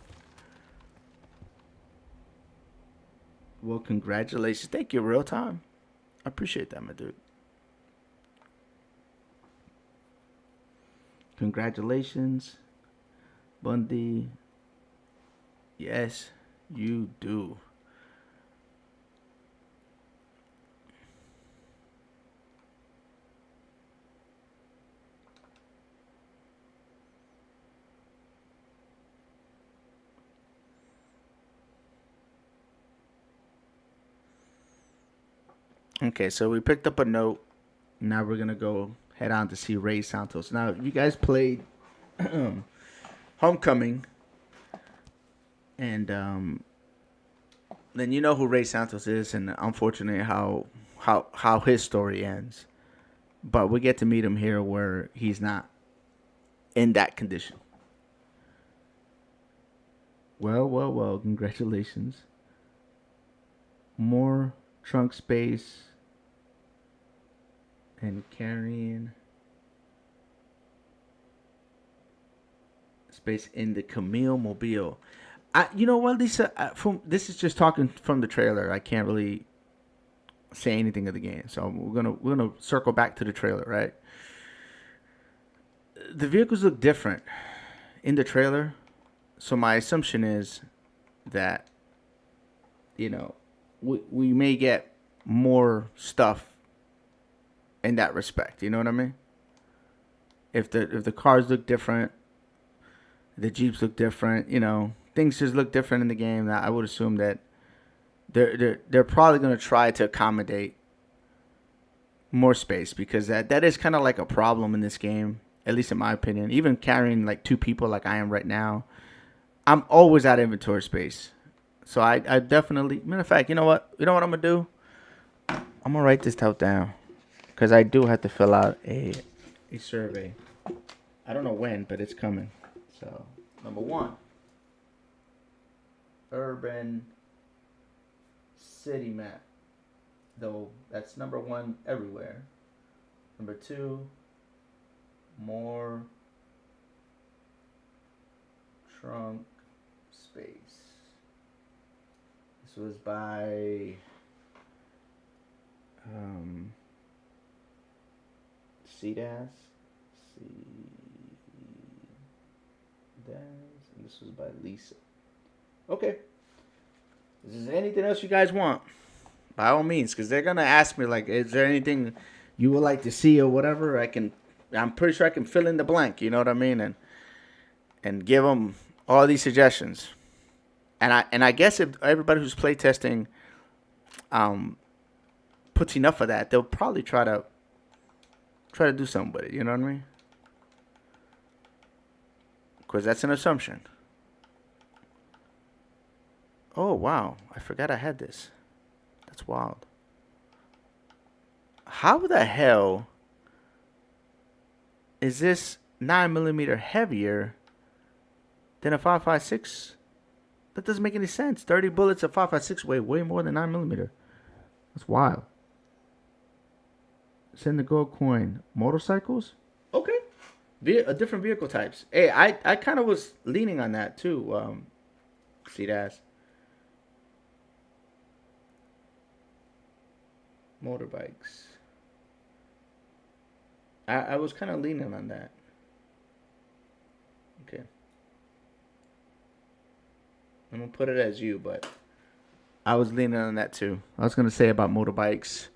Well, congratulations. Thank you, real time. I appreciate that, my dude. Congratulations, Bundy. Yes, you do. Okay, so we picked up a note. Now we're going to go head on to see Ray Santos. Now, you guys played Homecoming, and then you know who Ray Santos is, and unfortunately how his story ends. But we get to meet him here where he's not in that condition. Well, congratulations. More trunk space and carrying space in the Camille Mobile. You know what, Lisa? This is just talking from the trailer. I can't really say anything of the game, so we're gonna circle back to the trailer, right? The vehicles look different in the trailer, so my assumption is that we may get more stuff in that respect. You know what I mean? If the cars look different, the Jeeps look different, things just look different in the game. I would assume that they're probably going to try to accommodate more space, because that is kind of like a problem in this game, at least in my opinion. Even carrying like two people like I am right now, I'm always out of inventory space. So I definitely, matter of fact, you know what I'm going to do? I'm going to write this out down, because I do have to fill out a survey. I don't know when, but it's coming. So, number 1, urban city map. Though that's number 1 everywhere. Number 2, more trunk space. This was by CDAS. And this was by Lisa. Okay. Is there anything else you guys want? By all means, because they're gonna ask me, like, is there anything you would like to see or whatever? I'm pretty sure I can fill in the blank. You know what I mean? And give them all these suggestions. And I guess if everybody who's playtesting puts enough of that, they'll probably try to do something with it. You know what I mean? Because that's an assumption. Oh, wow. I forgot I had this. That's wild. How the hell is this 9mm heavier than a 5.56? That doesn't make any sense. 30 bullets of 5.56 weigh way more than 9mm. That's wild. Send the gold coin. Motorcycles? Okay. Different vehicle types. Hey, I kind of was leaning on that too. See that? Motorbikes. I was kind of leaning on that. Okay. I'm going to put it as you, but I was leaning on that too. I was going to say about motorbikes.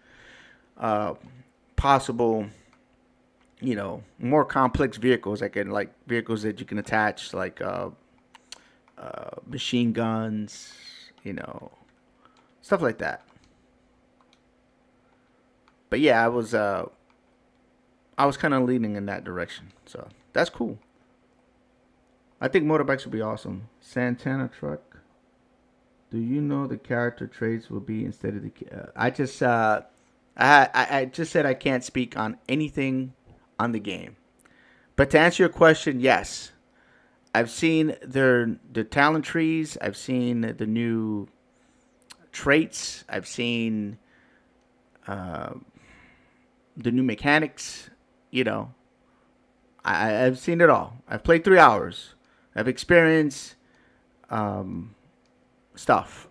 Possible, more complex vehicles, like vehicles that you can attach, like machine guns, stuff like that. But yeah, I was kind of leaning in that direction, so that's cool. I think motorbikes would be awesome. Santana truck. Do you know the character traits will be instead of the? I just said I can't speak on anything on the game. But to answer your question, yes, I've seen the talent trees. I've seen the new traits. I've seen the new mechanics. You know, I've seen it all. I've played 3 hours. I've experienced stuff.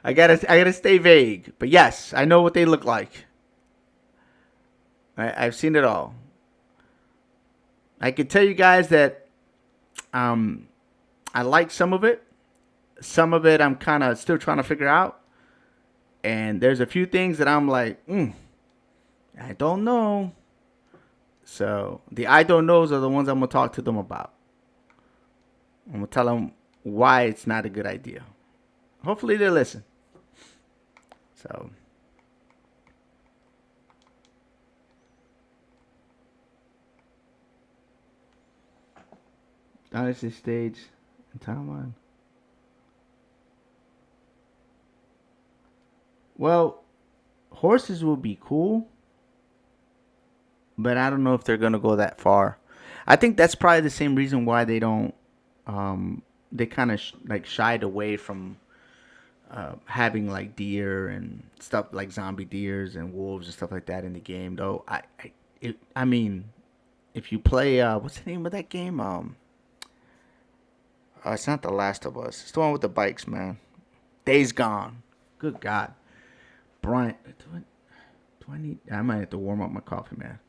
I gotta stay vague, but yes, I know what they look like. I've seen it all. I can tell you guys that I like some of it. Some of it I'm kind of still trying to figure out. And there's a few things that I'm like, I don't know. So the I don't knows are the ones I'm going to talk to them about. I'm going to tell them why it's not a good idea. Hopefully they listen. So. Dynasty stage and timeline. Well, horses will be cool, but I don't know if they're gonna go that far. I think that's probably the same reason why they don't. They kind of like shied away from having like deer and stuff like zombie deers and wolves and stuff like that in the game. Though I mean, if you play what's the name of that game? It's not The Last of Us. It's the one with the bikes, man. Days Gone. Good God. Brian, do I need... I might have to warm up my coffee, man.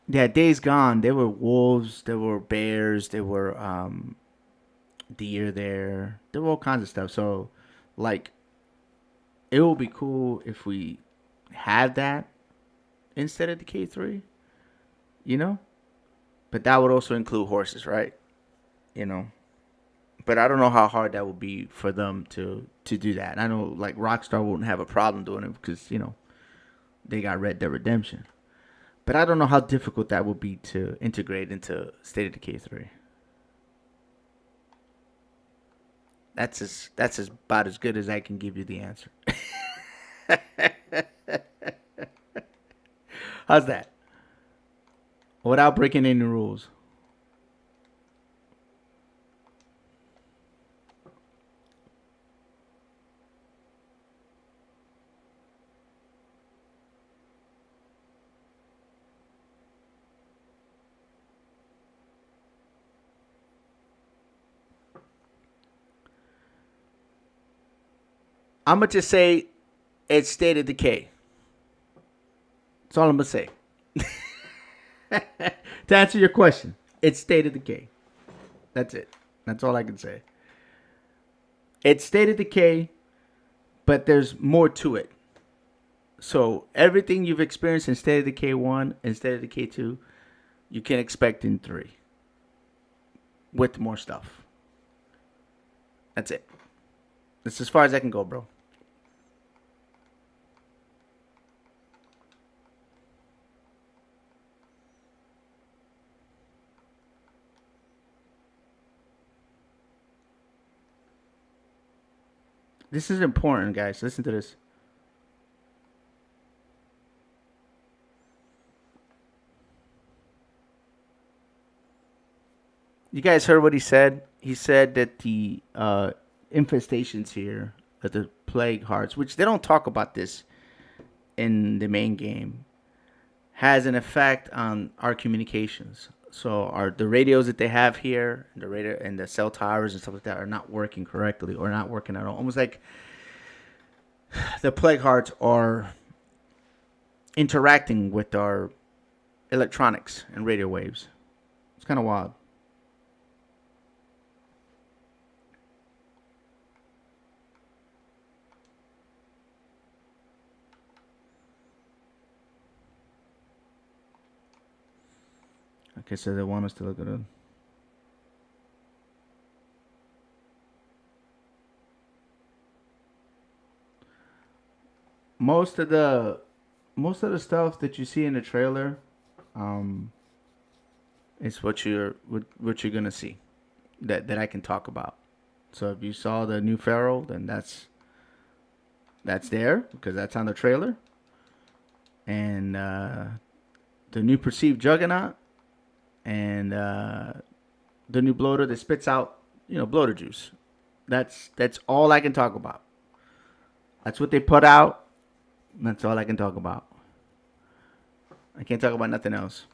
Yeah, Days Gone. There were wolves. There were bears. There were deer there. There were all kinds of stuff. So, like, it would be cool if we had that instead of the K3. You know? But that would also include horses, right? You know, but I don't know how hard that would be for them to do that. I know like Rockstar wouldn't have a problem doing it because, you know, they got Red Dead Redemption. But I don't know how difficult that would be to integrate into State of Decay 3. That's about as good as I can give you the answer. How's that? Without breaking any rules. I'm going to just say it's State of Decay. That's all I'm going to say. To answer your question, it's State of Decay. That's it. That's all I can say. It's State of Decay, but there's more to it. So everything you've experienced in State of Decay 1 and State of Decay 2, you can expect in 3. With more stuff. That's it. That's as far as I can go, bro. This is important, guys. Listen to this. You guys heard what he said? He said that the infestations here, that the plague hearts, which they don't talk about this in the main game, has an effect on our communications. So the radios that they have here, the radio and the cell towers and stuff like that, are not working correctly or not working at all. Almost like the plague hearts are interacting with our electronics and radio waves. It's kind of wild. Okay, so they want us to look at it. Most of the stuff that you see in the trailer, is what you're gonna see, that I can talk about. So if you saw the new Pharaoh, then that's there because that's on the trailer, and the new perceived Juggernaut. And the new bloater that spits out bloater juice. That's all I can talk about. That's what they put out. That's all I can talk about. I can't talk about nothing else.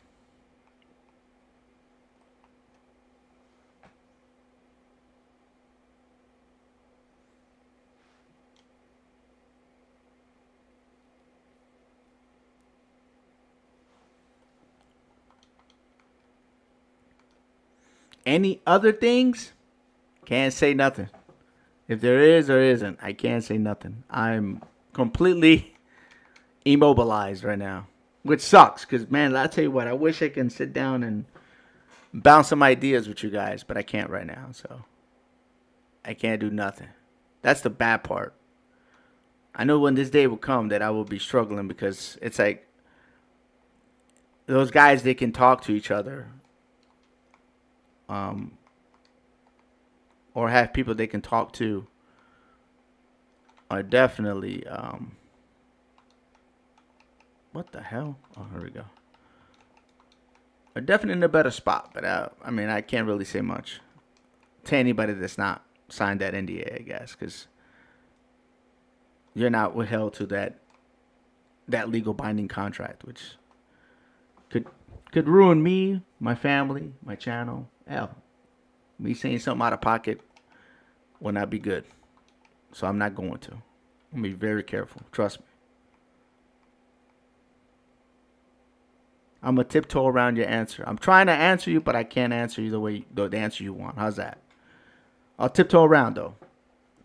Any other things? Can't say nothing. If there is or isn't, I can't say nothing. I'm completely immobilized right now, which sucks. Cause man, I'll tell you what, I wish I can sit down and bounce some ideas with you guys, but I can't right now. So I can't do nothing. That's the bad part. I know when this day will come that I will be struggling because it's like those guys, they can talk to each other. Or have people they can talk to are definitely what the hell? Oh, here we go. Are definitely in a better spot, but I mean, I can't really say much to anybody that's not signed that NDA, I guess, because you're not held to that legal binding contract, which could ruin me, my family, my channel. Hell, me saying something out of pocket will not be good. So I'm not going to. I'm going to be very careful. Trust me. I'm going to tiptoe around your answer. I'm trying to answer you, but I can't answer you the answer you want. How's that? I'll tiptoe around, though.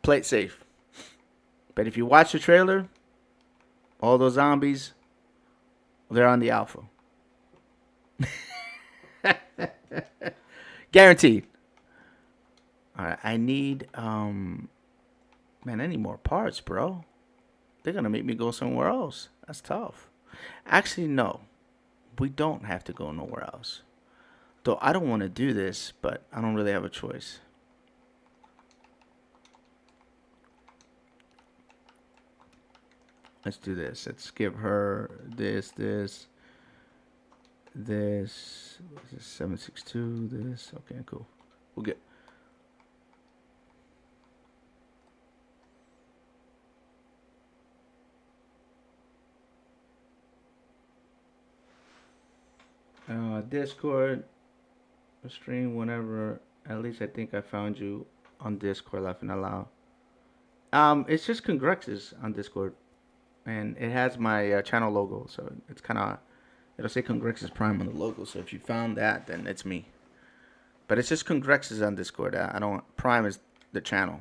Play it safe. But if you watch the trailer, all those zombies, they're on the alpha. Guaranteed. All right, I need man, I need more parts, bro. They're gonna make me go somewhere else. That's tough. Actually, no, we don't have to go nowhere else. Though I don't want to do this, but I don't really have a choice. Let's do this. Let's give her this. This. 762. This. Okay, cool. We'll get. Discord, stream whenever. At least I think I found you on Discord, laughing out loud. It's just Congrexes on Discord, and it has my channel logo, so it's kind of, it'll say Congrexes Prime on the logo. So if you found that, then it's me. But it's just Congrexes on Discord. I don't. Prime is the channel.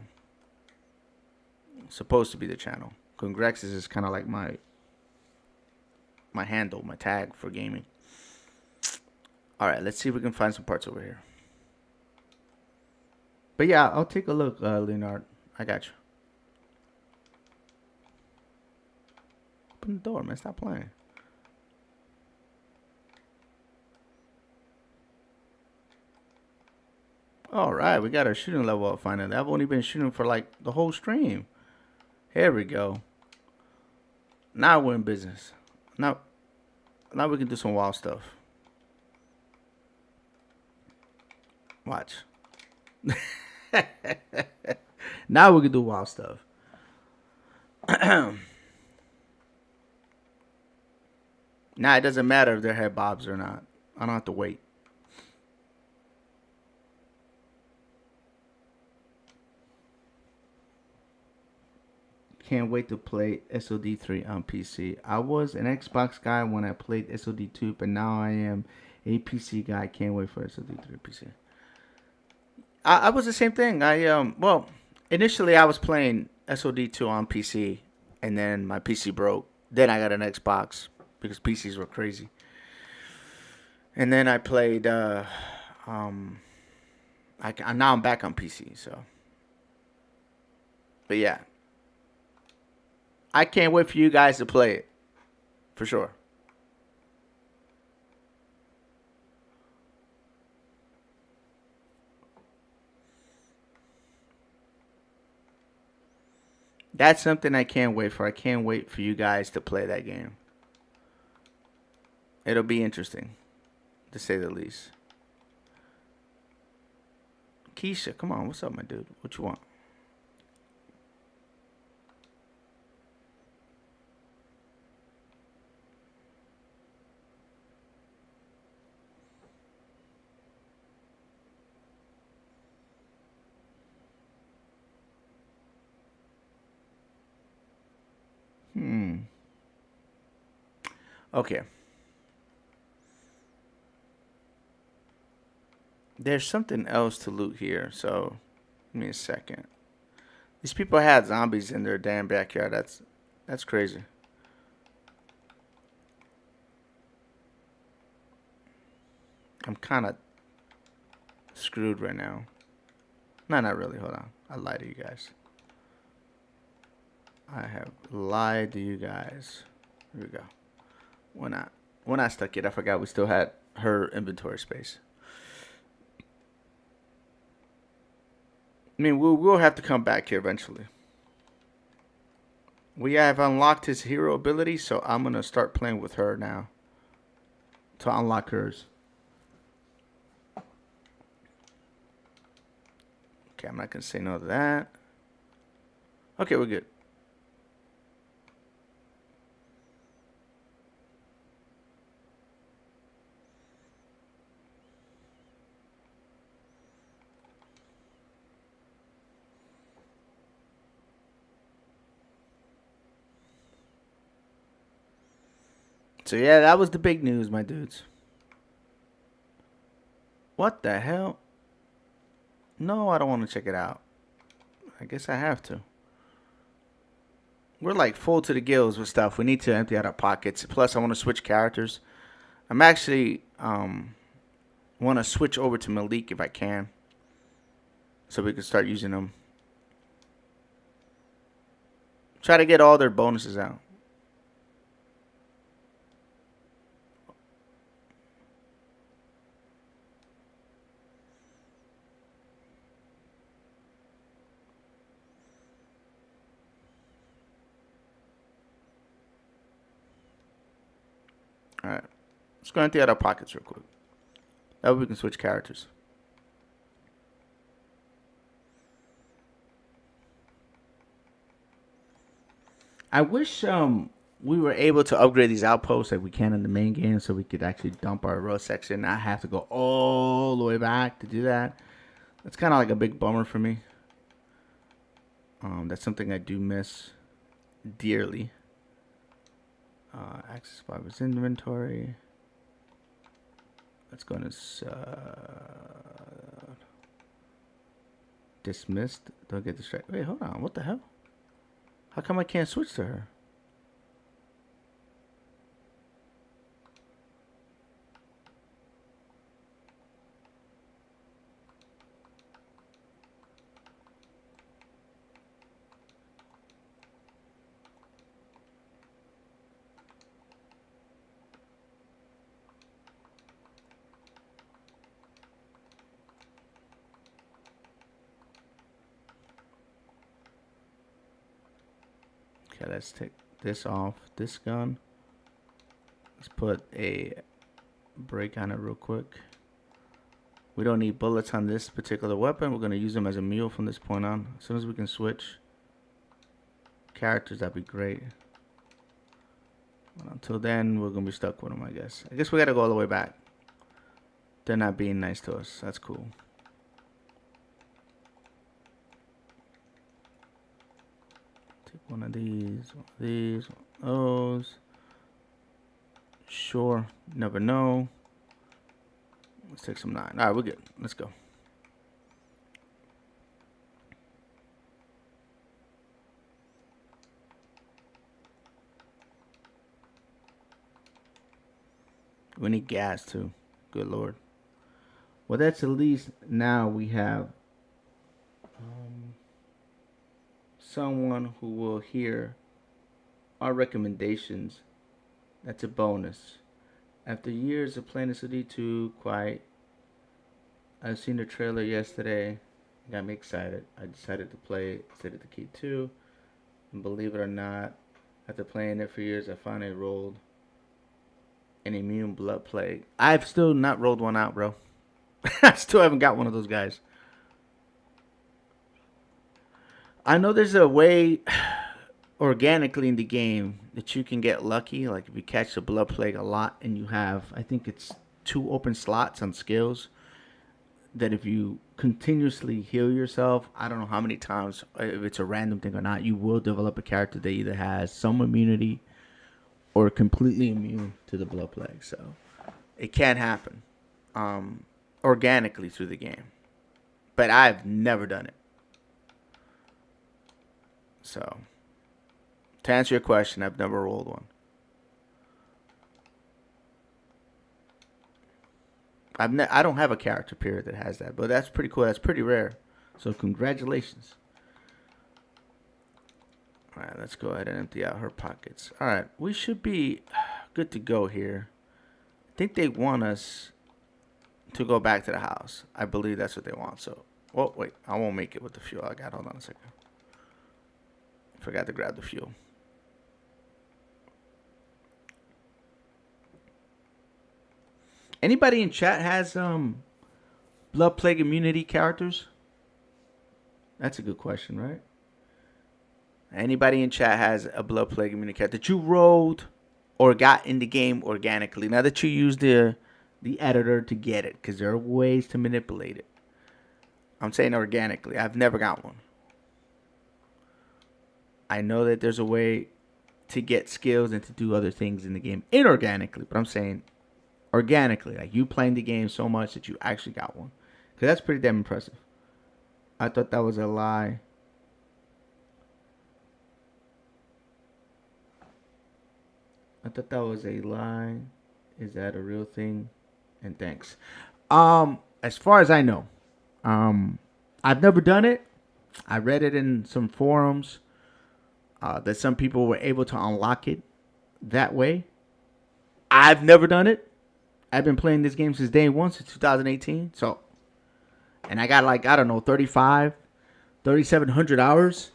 It's supposed to be the channel. Congrexes is kind of like my handle, my tag for gaming. All right, let's see if we can find some parts over here. But yeah, I'll take a look, Leonard. I got you. Open the door, man. Stop playing. All right, we got our shooting level up finally. I've only been shooting for like the whole stream. Here we go. Now we're in business. Now we can do some wild stuff. Watch. Now we can do wild stuff. Now it doesn't matter if they're head bobs or not. I don't have to wait. Can't wait to play SOD3 on PC. I was an Xbox guy when I played SOD2, but now I am a PC guy. Can't wait for SOD3 PC. I was the same thing. Well, initially I was playing SOD2 on PC, and then my PC broke. Then I got an Xbox because PCs were crazy. And then I played. Now I'm back on PC. So, but yeah, I can't wait for you guys to play it, for sure. That's something I can't wait for. I can't wait for you guys to play that game. It'll be interesting, to say the least. Keisha, come on. What's up, my dude? What you want? Okay. There's something else to loot here, so give me a second. These people had zombies in their damn backyard. That's crazy. I'm kind of screwed right now. No, not really. Hold on. I lied to you guys. I have lied to you guys. Here we go. When I stuck it, I forgot we still had her inventory space. I mean, we'll have to come back here eventually. We have unlocked his hero ability, so I'm going to start playing with her now to unlock hers. Okay, I'm not going to say no to that. Okay, we're good. So yeah, that was the big news, my dudes. What the hell? No, I don't want to check it out. I guess I have to. We're like full to the gills with stuff. We need to empty out our pockets. Plus, I want to switch characters. I'm actually want to switch over to Malik if I can, so we can start using them. Try to get all their bonuses out. Alright. Let's go empty out our pockets real quick. That way we can switch characters. I wish we were able to upgrade these outposts like we can in the main game, so we could actually dump our road section. I have to go all the way back to do that. That's kind of like a big bummer for me. That's something I do miss dearly. Access Bob's inventory. Let's go into dismissed. Don't get distracted. Wait, hold on. What the hell? How come I can't switch to her? Okay, let's take this off. This gun. Let's put a break on it real quick. We don't need bullets on this particular weapon. We're going to use them as a mule from this point on. As soon as we can switch characters, that'd be great. But until then, we're going to be stuck with them, I guess. I guess we got to go all the way back. They're not being nice to us. That's cool. One of these, one of those. Sure, never know. Let's take some 9. All right, we're good. Let's go. We need gas too. Good Lord. Well, that's at least now we have someone who will hear our recommendations. That's a bonus. After years of playing City 2 quite, I've seen the trailer yesterday. It got me excited. I decided to play State of Decay 2. And believe it or not, after playing it for years, I finally rolled an immune blood plague. I've still not rolled one out, bro. I still haven't got one of those guys. I know there's a way organically in the game that you can get lucky. Like if you catch the blood plague a lot and you have, I think it's 2 open slots on skills, that if you continuously heal yourself, I don't know how many times, if it's a random thing or not, you will develop a character that either has some immunity or completely immune to the blood plague. So it can happen organically through the game. But I've never done it. So to answer your question, I've never rolled one. I don't have a character period that has that, but that's pretty cool. That's pretty rare. So congratulations. All right, let's go ahead and empty out her pockets. All right, we should be good to go here. I think they want us to go back to the house. I believe that's what they want. So, oh wait, I won't make it with the fuel I got. Hold on a second. Forgot to grab the fuel. Anybody in chat has blood plague immunity characters? That's a good question, right? Anybody in chat has a blood plague immunity character that you rolled or got in the game organically? Now that you use the editor to get it, because there are ways to manipulate it. I'm saying organically. I've never got one. I know that there's a way to get skills and to do other things in the game inorganically, but I'm saying organically, like you playing the game so much that you actually got one, because that's pretty damn impressive. I thought that was a lie. I thought that was a lie. Is that a real thing? And thanks. As far as I know, I've never done it. I read it in some forums that some people were able to unlock it that way. I've never done it. I've been playing this game since day one, since 2018. So, and I got like, I don't know, 3,700 hours.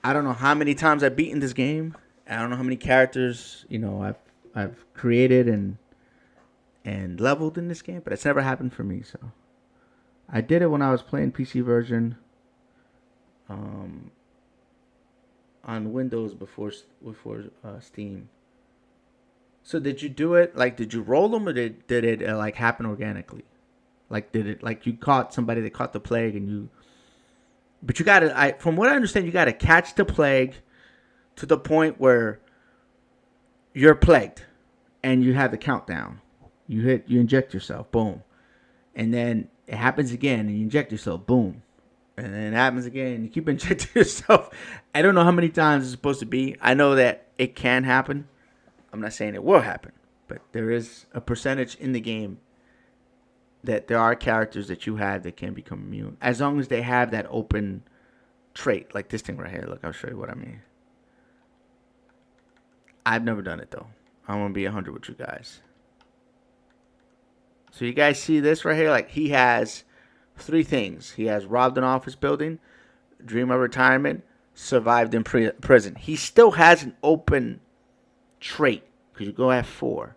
I don't know how many times I've beaten this game. I don't know how many characters, I've created and leveled in this game, but it's never happened for me. So I did it when I was playing PC version on Windows before Steam. So did you do it? Like, did you roll them, or did it like happen organically? Like, did it like you caught somebody that caught the plague and you? But you gotta. From what I understand, you gotta catch the plague to the point where you're plagued, and you have the countdown. You inject yourself, boom, and then it happens again, and you inject yourself, boom, and then it happens again, and you keep injecting yourself. I don't know how many times it's supposed to be. I know that it can happen. I'm not saying it will happen, but there is a percentage in the game that there are characters that you have that can become immune, as long as they have that open trait, like this thing right here. Look, I'll show you what I mean. I've never done it, though. I'm going to be 100 with you guys. So you guys see this right here? Like, he has 3 things. He has robbed an office building, dream of retirement, survived in prison. He still has an open trait, because you go at 4.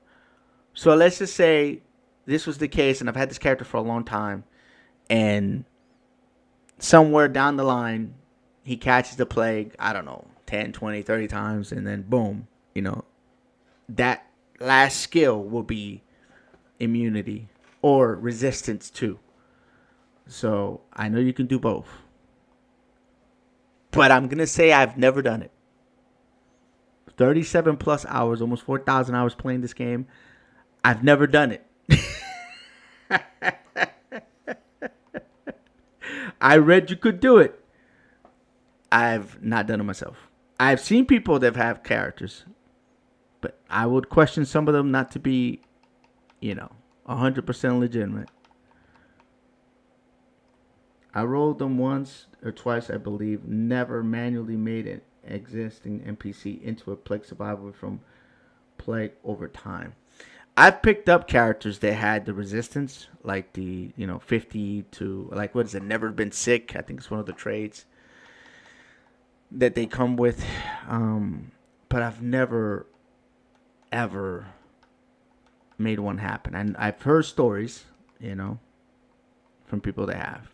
So let's just say this was the case, and I've had this character for a long time, and somewhere down the line, he catches the plague, I don't know, 10, 20, 30 times, and then boom, that last skill will be immunity or resistance too. So I know you can do both, but I'm going to say I've never done it. 37 plus hours, almost 4,000 hours playing this game. I've never done it. I read you could do it. I've not done it myself. I've seen people that have characters, but I would question some of them not to be, 100% legitimate. I rolled them once or twice, I believe. Never manually made an existing NPC into a plague survivor from plague over time. I've picked up characters that had the resistance, like the 50 to, like, what is it, never been sick. I think it's one of the trades that they come with. But I've never ever made one happen, and I've heard stories, from people that have.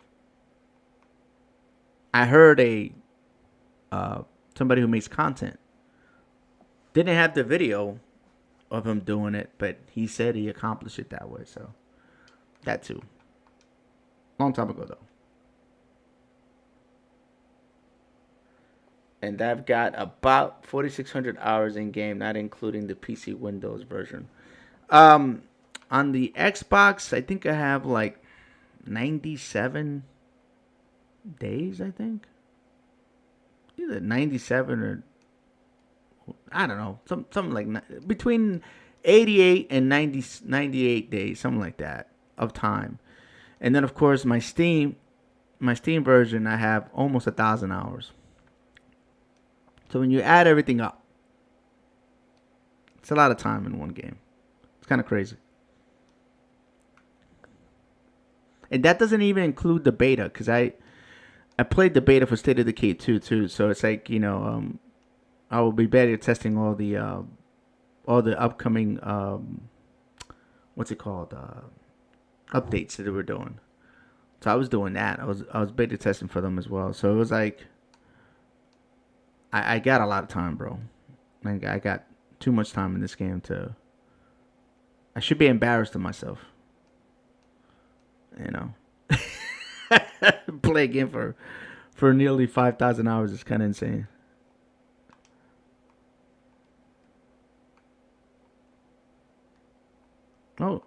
I heard a somebody who makes content. Didn't have the video of him doing it, but he said he accomplished it that way. So that too. Long time ago though. And I've got about 4,600 hours in game, not including the PC Windows version. On the Xbox, I think I have like 97 days, I think. Either 97 or I don't know, something like between 88 and 98 days, something like that of time. And then of course my Steam version, I have almost 1,000 hours. So when you add everything up, it's a lot of time in one game. It's kind of crazy. And that doesn't even include the beta, because I played the beta for State of Decay 2 too. So it's like, you know, I will be beta testing all the upcoming what's it called, updates that they were doing. So I was doing that. I was beta testing for them as well. So it was like I got a lot of time, bro. Like I got too much time in this game to. I should be embarrassed of myself. You know, play a game for nearly 5,000 hours is kind of insane. Oh.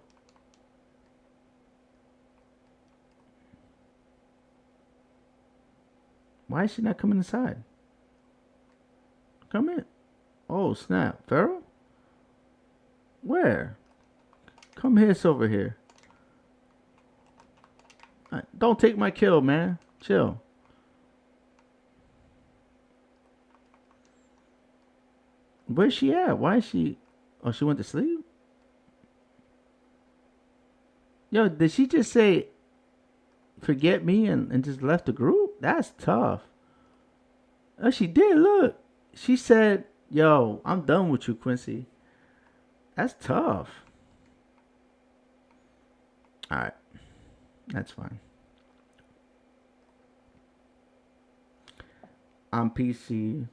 Why is she not coming inside? Come in. Oh, snap. Pharaoh? Where? Come here, over here. Don't take my kill, man. Chill. Where's she at? Why is she... Oh, she went to sleep? Yo, did she just say, forget me and just left the group? That's tough. Oh, she did. Look. She said, yo, I'm done with you, Quincy. That's tough. All right. That's fine. On PC,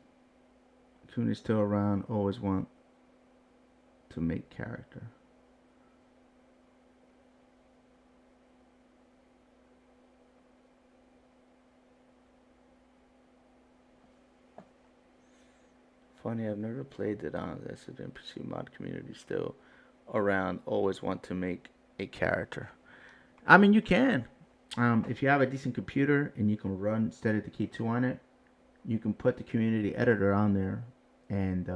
Coon is still around. Always want to make character. Funny, I've never played it on this. The NPC mod community still around. Always want to make a character. I mean, you can. If you have a decent computer and you can run State of Decay 2 on it, you can put the community editor on there, and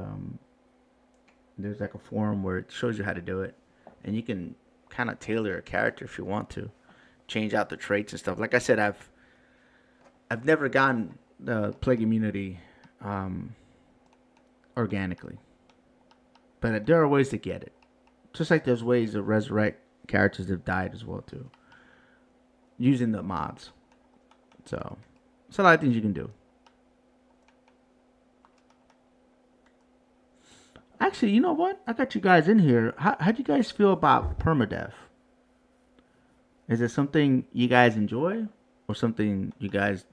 there's like a forum where it shows you how to do it, and you can kind of tailor a character if you want to, change out the traits and stuff. Like I said, I've never gotten the Plague Immunity organically, but there are ways to get it. Just like there's ways to resurrect characters that have died as well too, using the mods. So it's a lot of things you can do. Actually, you know what? I got you guys in here. How do you guys feel about permadeath? Is it something you guys enjoy, or something you guys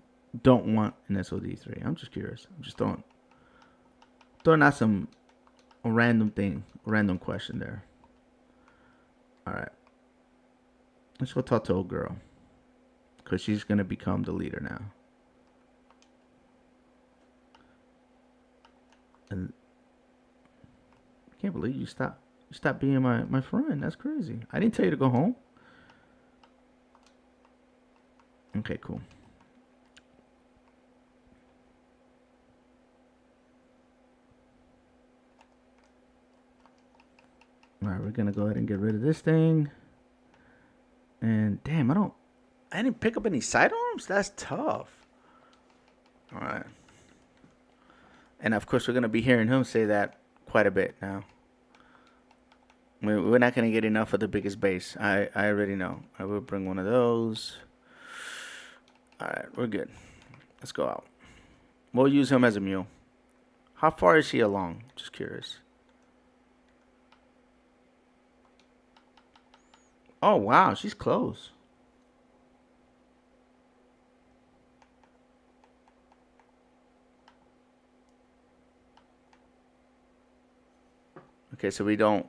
don't want in SOD3? I'm just curious. I'm just throwing out a random question there. All right. Let's go talk to old girl, because she's going to become the leader now. And I can't believe you stopped being my friend. That's crazy. I didn't tell you to go home. Okay, cool. All right, we're going to go ahead and get rid of this thing. And damn, I didn't pick up any sidearms? That's tough. All right. And of course, we're going to be hearing him say that quite a bit now. We're not going to get enough of the biggest base. I already know. I will bring one of those. All right, we're good. Let's go out. We'll use him as a mule. How far is he along? Just curious. Oh, wow. She's close. Okay, so we don't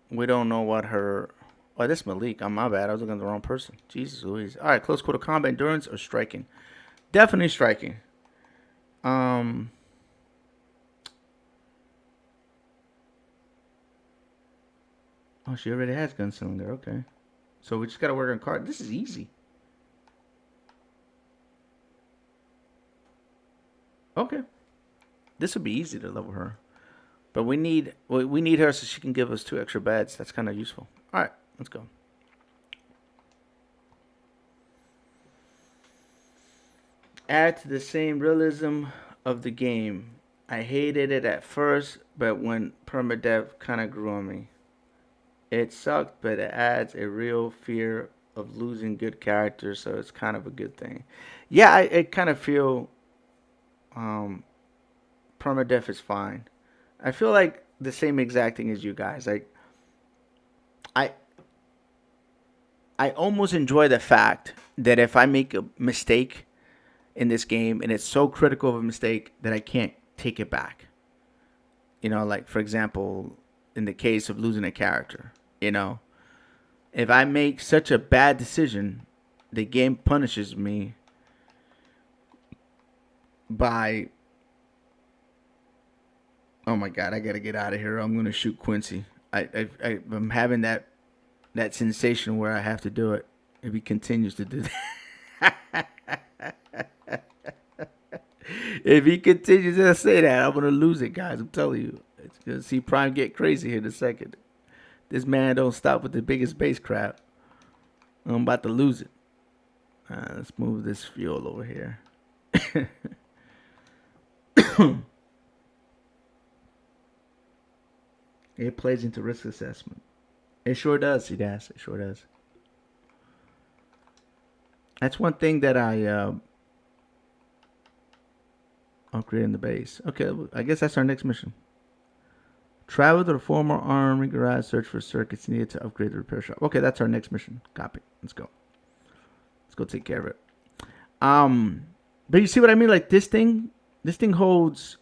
know what her. Oh, this Malik. Oh, my bad. I was looking at the wrong person. Jesus Louise. All right, close quarter combat, endurance, or striking? Definitely striking. Oh, she already has gunslinger. Okay, so we just gotta work on card. This is easy. Okay, this would be easy to level her, but we need her so she can give us 2 extra beds. That's kind of useful. All right, let's go. Add to the same realism of the game. I hated it at first, but when permadeath kind of grew on me. It sucked, but it adds a real fear of losing good characters, so it's kind of a good thing. Yeah, I kind of feel permadeath is fine. I feel like the same exact thing as you guys. Like, I almost enjoy the fact that if I make a mistake in this game and it's so critical of a mistake that I can't take it back. You know, like for example, in the case of losing a character, you know, if I make such a bad decision, the game punishes me by, oh my God, I gotta get out of here. I'm gonna shoot Quincy. I'm having that sensation where I have to do it if he continues to do that. If he continues to say that, I'm gonna lose it, guys. I'm telling you. It's gonna see Prime get crazy here in a second. This man don't stop with the biggest base crap. I'm about to lose it. Let's move this fuel over here. It plays into risk assessment. It sure does, C-Das. It sure does. That's one thing that I upgrading the base. Okay, I guess that's our next mission. Travel to the former army garage, search for circuits needed to upgrade the repair shop. Okay, that's our next mission. Copy. Let's go. Let's go take care of it. But you see what I mean? Like this thing holds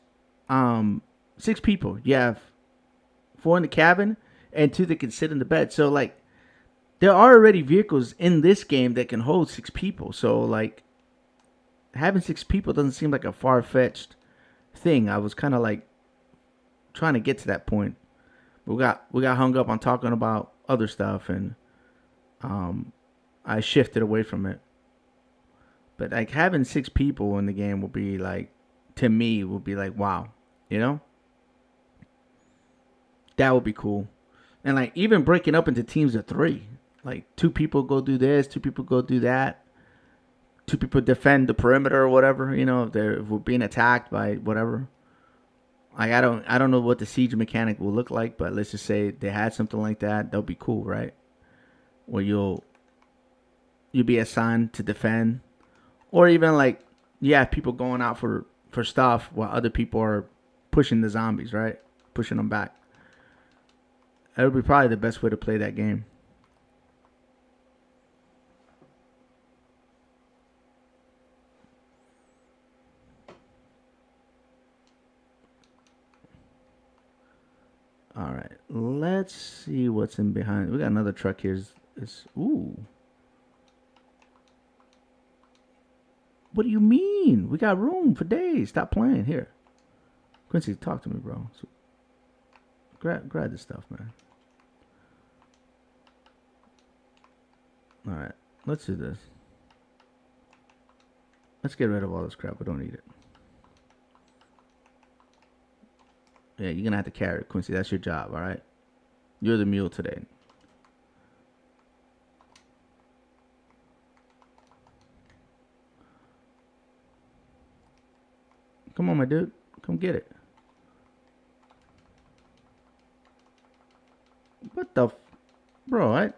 6 people. You have 4 in the cabin and 2 that can sit in the bed. So like there are already vehicles in this game that can hold 6 people. So like having 6 people doesn't seem like a far-fetched thing. I was kind of like trying to get to that point. We got hung up on talking about other stuff, and I shifted away from it. But like having 6 people in the game will be like, to me, will be like, wow, you know? That would be cool. And like even breaking up into teams of 3, like 2 people go do this, 2 people go do that. 2 people defend the perimeter or whatever, you know, if we're being attacked by whatever. Like I don't know what the siege mechanic will look like, but let's just say they had something like that. That'll be cool, right? Where you'll be assigned to defend, or even like people going out for stuff while other people are pushing the zombies, right? Pushing them back. That would be probably the best way to play that game. All right, let's see what's in behind. We got another truck here. Ooh. What do you mean? We got room for days. Stop playing. Here. Quincy, talk to me, bro. So, grab this stuff, man. All right, let's do this. Let's get rid of all this crap. We don't need it. Yeah, you're going to have to carry it, Quincy. That's your job, all right? You're the mule today. Come on, my dude. Come get it. What the... Bro,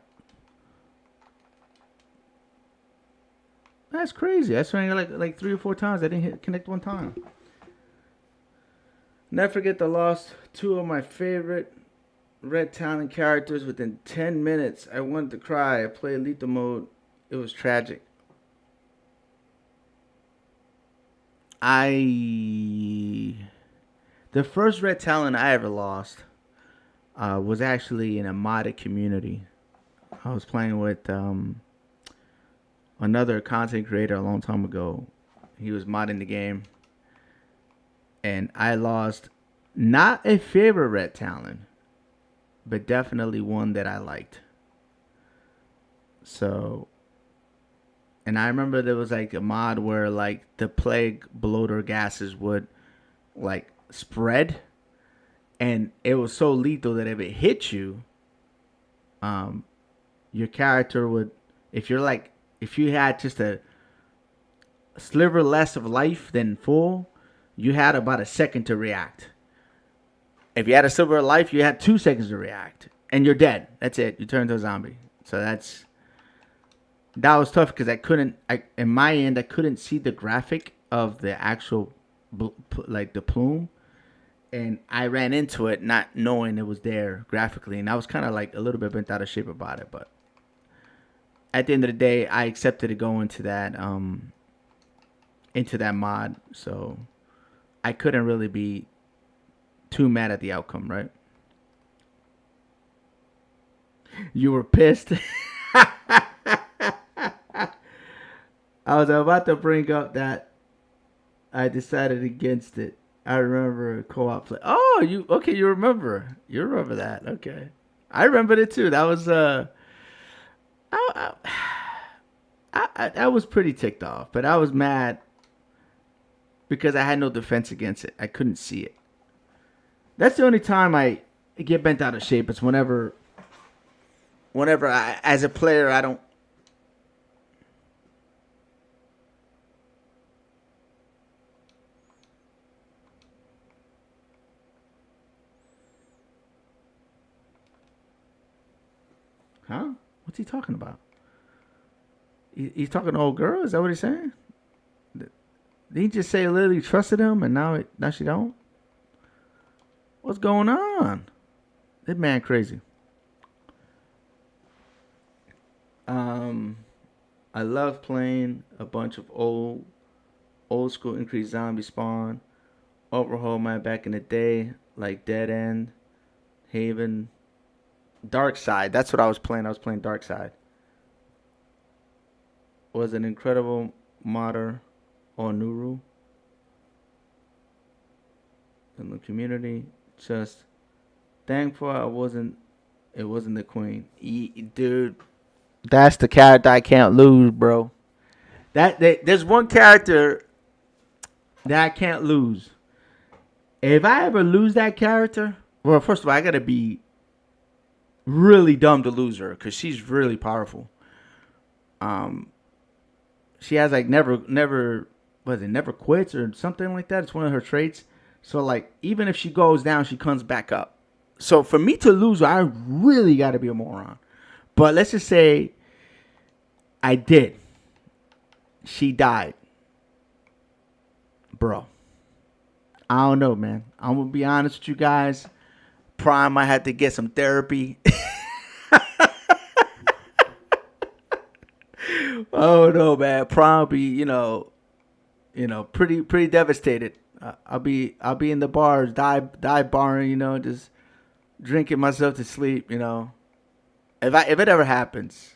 That's crazy. I swung like 3 or 4 times. I didn't connect one time. Never forget the lost 2 of my favorite Red Talon characters within 10 minutes. I wanted to cry. I played lethal mode. It was tragic. The first Red Talon I ever lost was actually in a modded community. I was playing with another content creator a long time ago. He was modding the game, and I lost not a favorite red talent, but definitely one that I liked. So, and I remember there was like a mod where like the plague bloater gases would like spread, and it was so lethal that if it hit you, your character would, if you had just a sliver less of life than full, you had about a second to react. If you had a sliver of life, you had 2 seconds to react, and you're dead. That's it. You turn into a zombie. So that was tough because in my end, I couldn't see the graphic of the actual, like the plume, and I ran into it not knowing it was there graphically, and I was kind of like a little bit bent out of shape about it. But at the end of the day, I accepted to go into that mod, so I couldn't really be too mad at the outcome, right? You were pissed. I was about to bring up that I decided against it. I remember co-op play. Oh, you remember? You remember that? Okay, I remembered it too. That was I was pretty ticked off, but I was mad because I had no defense against it. I couldn't see it. That's the only time I get bent out of shape. It's whenever I, as a player, I don't. Huh? What's he talking about? He's talking to old girl? Is that what he's saying? Did he just say Lily trusted him and now she don't? What's going on? That man crazy. I love playing a bunch of old school increased zombie spawn. Overhaul my back in the day, like Dead End, Haven, Dark Side. That's what I was playing. I was playing Dark Side. Was an incredible modder on Nuru. In the community, just thankful it wasn't the queen. Dude, that's the character I can't lose, bro. There's one character that I can't lose. If I ever lose that character, well, first of all, I gotta be really dumb to lose her because she's really powerful. She has like never quits or something like that. It's one of her traits. So like even if she goes down, she comes back up. So for me to lose her, I really got to be a moron. But let's just say I did. She died. Bro. I don't know, man. I'm going to be honest with you guys. Prime, I had to get some therapy. Oh no, man. Prime be, pretty devastated. I'll be in the bars, dive barring, just drinking myself to sleep, If it ever happens,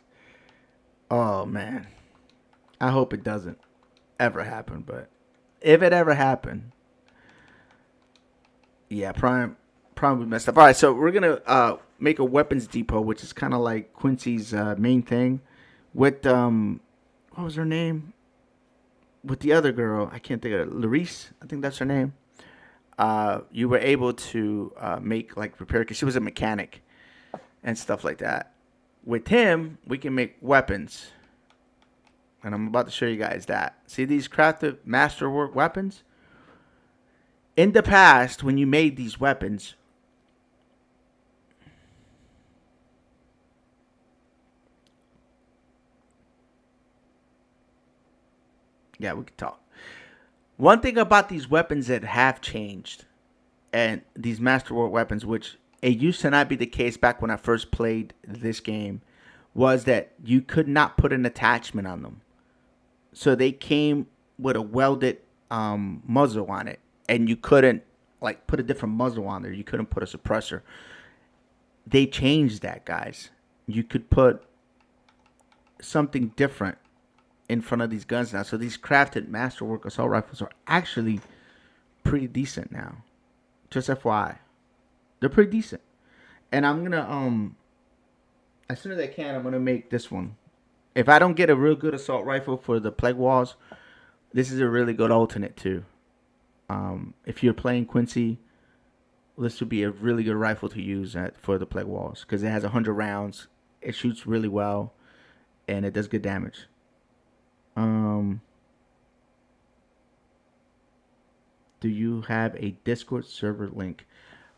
oh man, I hope it doesn't ever happen. But if it ever happened, yeah, Prime would be messed up. All right, so we're gonna make a weapons depot, which is kind of like Quincy's main thing. With what was her name? With the other girl, I can't think of it. Larice, I think that's her name. You were able to make like repair because she was a mechanic and stuff like that. With him, we can make weapons, and I'm about to show you guys that. See these crafted masterwork weapons? In the past, when you made these weapons, yeah, we can talk. One thing about these weapons that have changed, and these masterwork weapons, which it used to not be the case back when I first played this game, was that you could not put an attachment on them. So they came with a welded muzzle on it, and you couldn't like put a different muzzle on there. You couldn't put a suppressor. they changed that, guys. You could put something different in front of these guns now. So these crafted masterwork assault rifles are actually pretty decent now. Just FYI. They're pretty decent. And I'm gonna as soon as I can, I'm gonna make this one. If I don't get a real good assault rifle for the Plague Walls, this is a really good alternate too. If you're playing Quincy, this would be a really good rifle to use for the Plague Walls because it has 100 rounds. It shoots really well, and it does good damage. Do you have a Discord server link?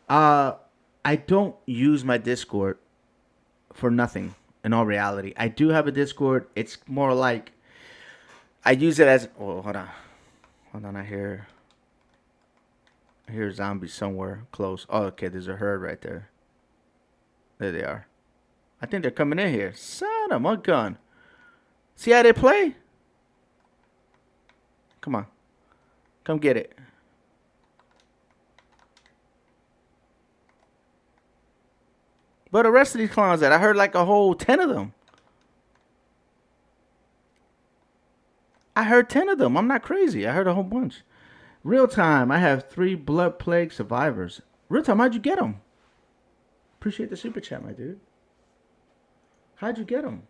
I don't use my Discord for nothing. In all reality, I do have a Discord. It's more like I use it as. Oh, hold on. I hear zombies somewhere close. Oh, okay. There's a herd right there. There they are. I think they're coming in here. Son of a gun. See how they play? Come on. Come get it. But the rest of these clowns I heard like a whole 10 of them. I heard 10 of them. I'm not crazy. I heard a whole bunch. Real time. I have 3 blood plague survivors. Real time, how'd you get them? Appreciate the super chat, my dude. How'd you get them?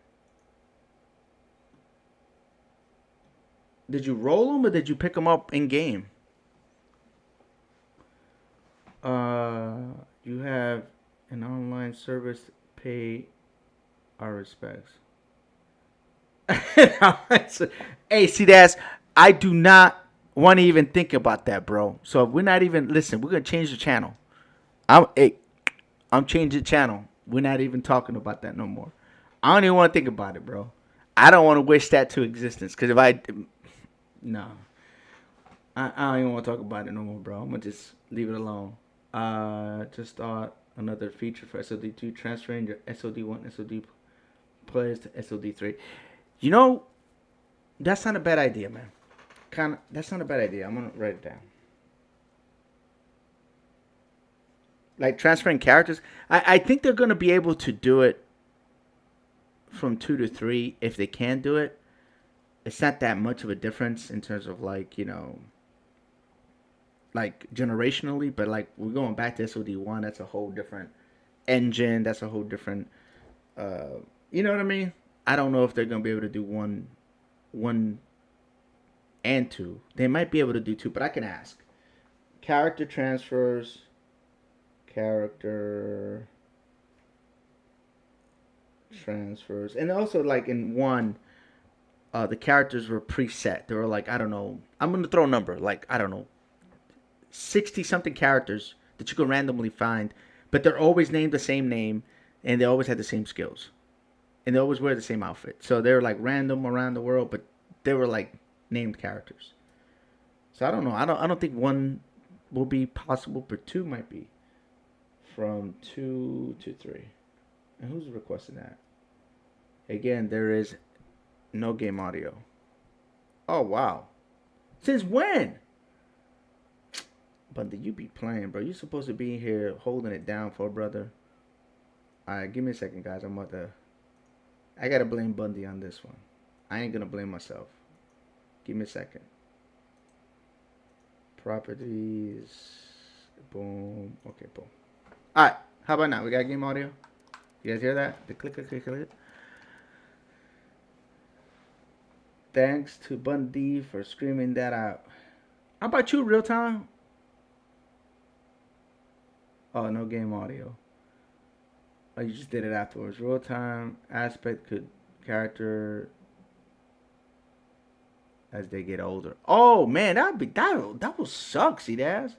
Did you roll them or did you pick them up in game? You have an online service. Pay our respects. Hey, see, I do not want to even think about that, bro. So if we're not even listen, we're gonna change the channel. I'm changing the channel. We're not even talking about that no more. I don't even want to think about it, bro. I don't want to wish that to existence. Because if I don't even want to talk about it no more, bro. I'm gonna just leave it alone. Just thought another feature for SOD2, transferring your SOD1 SOD players to SOD3. You know, that's not a bad idea, man. That's not a bad idea. I'm gonna write it down. Like transferring characters, I think they're gonna be able to do it from 2 to 3 if they can do it. It's not that much of a difference in terms of like, you know, like generationally, but like we're going back to SOD1. That's a whole different engine. That's a whole different, you know what I mean? I don't know if they're gonna be able to do one and 2. They might be able to do 2, but I can ask. Character transfers. And also like in 1, the characters were preset. They were like, I don't know, I'm gonna throw a number, like I don't know, 60 something characters that you can randomly find, but they're always named the same name and they always had the same skills and they always wear the same outfit. So they're like random around the world, but they were like named characters. So I don't know. I don't think 1 will be possible, but 2 might be. From 2 to 3. And who's requesting that? Again, there is no game audio. Oh, wow. Since when? Bundy, you be playing, bro. You supposed to be here holding it down for a brother. Alright, give me a second, guys. I gotta blame Bundy on this one. I ain't gonna blame myself. Give me a second. Properties. Boom. Okay, boom. Alright, how about now? We got game audio? You guys hear that? The click. Thanks to Bundy for screaming that out. How about you, real time? Oh, no game audio. Oh, you just did it afterwards. Real time aspect could character as they get older. Oh man, that will suck, see that?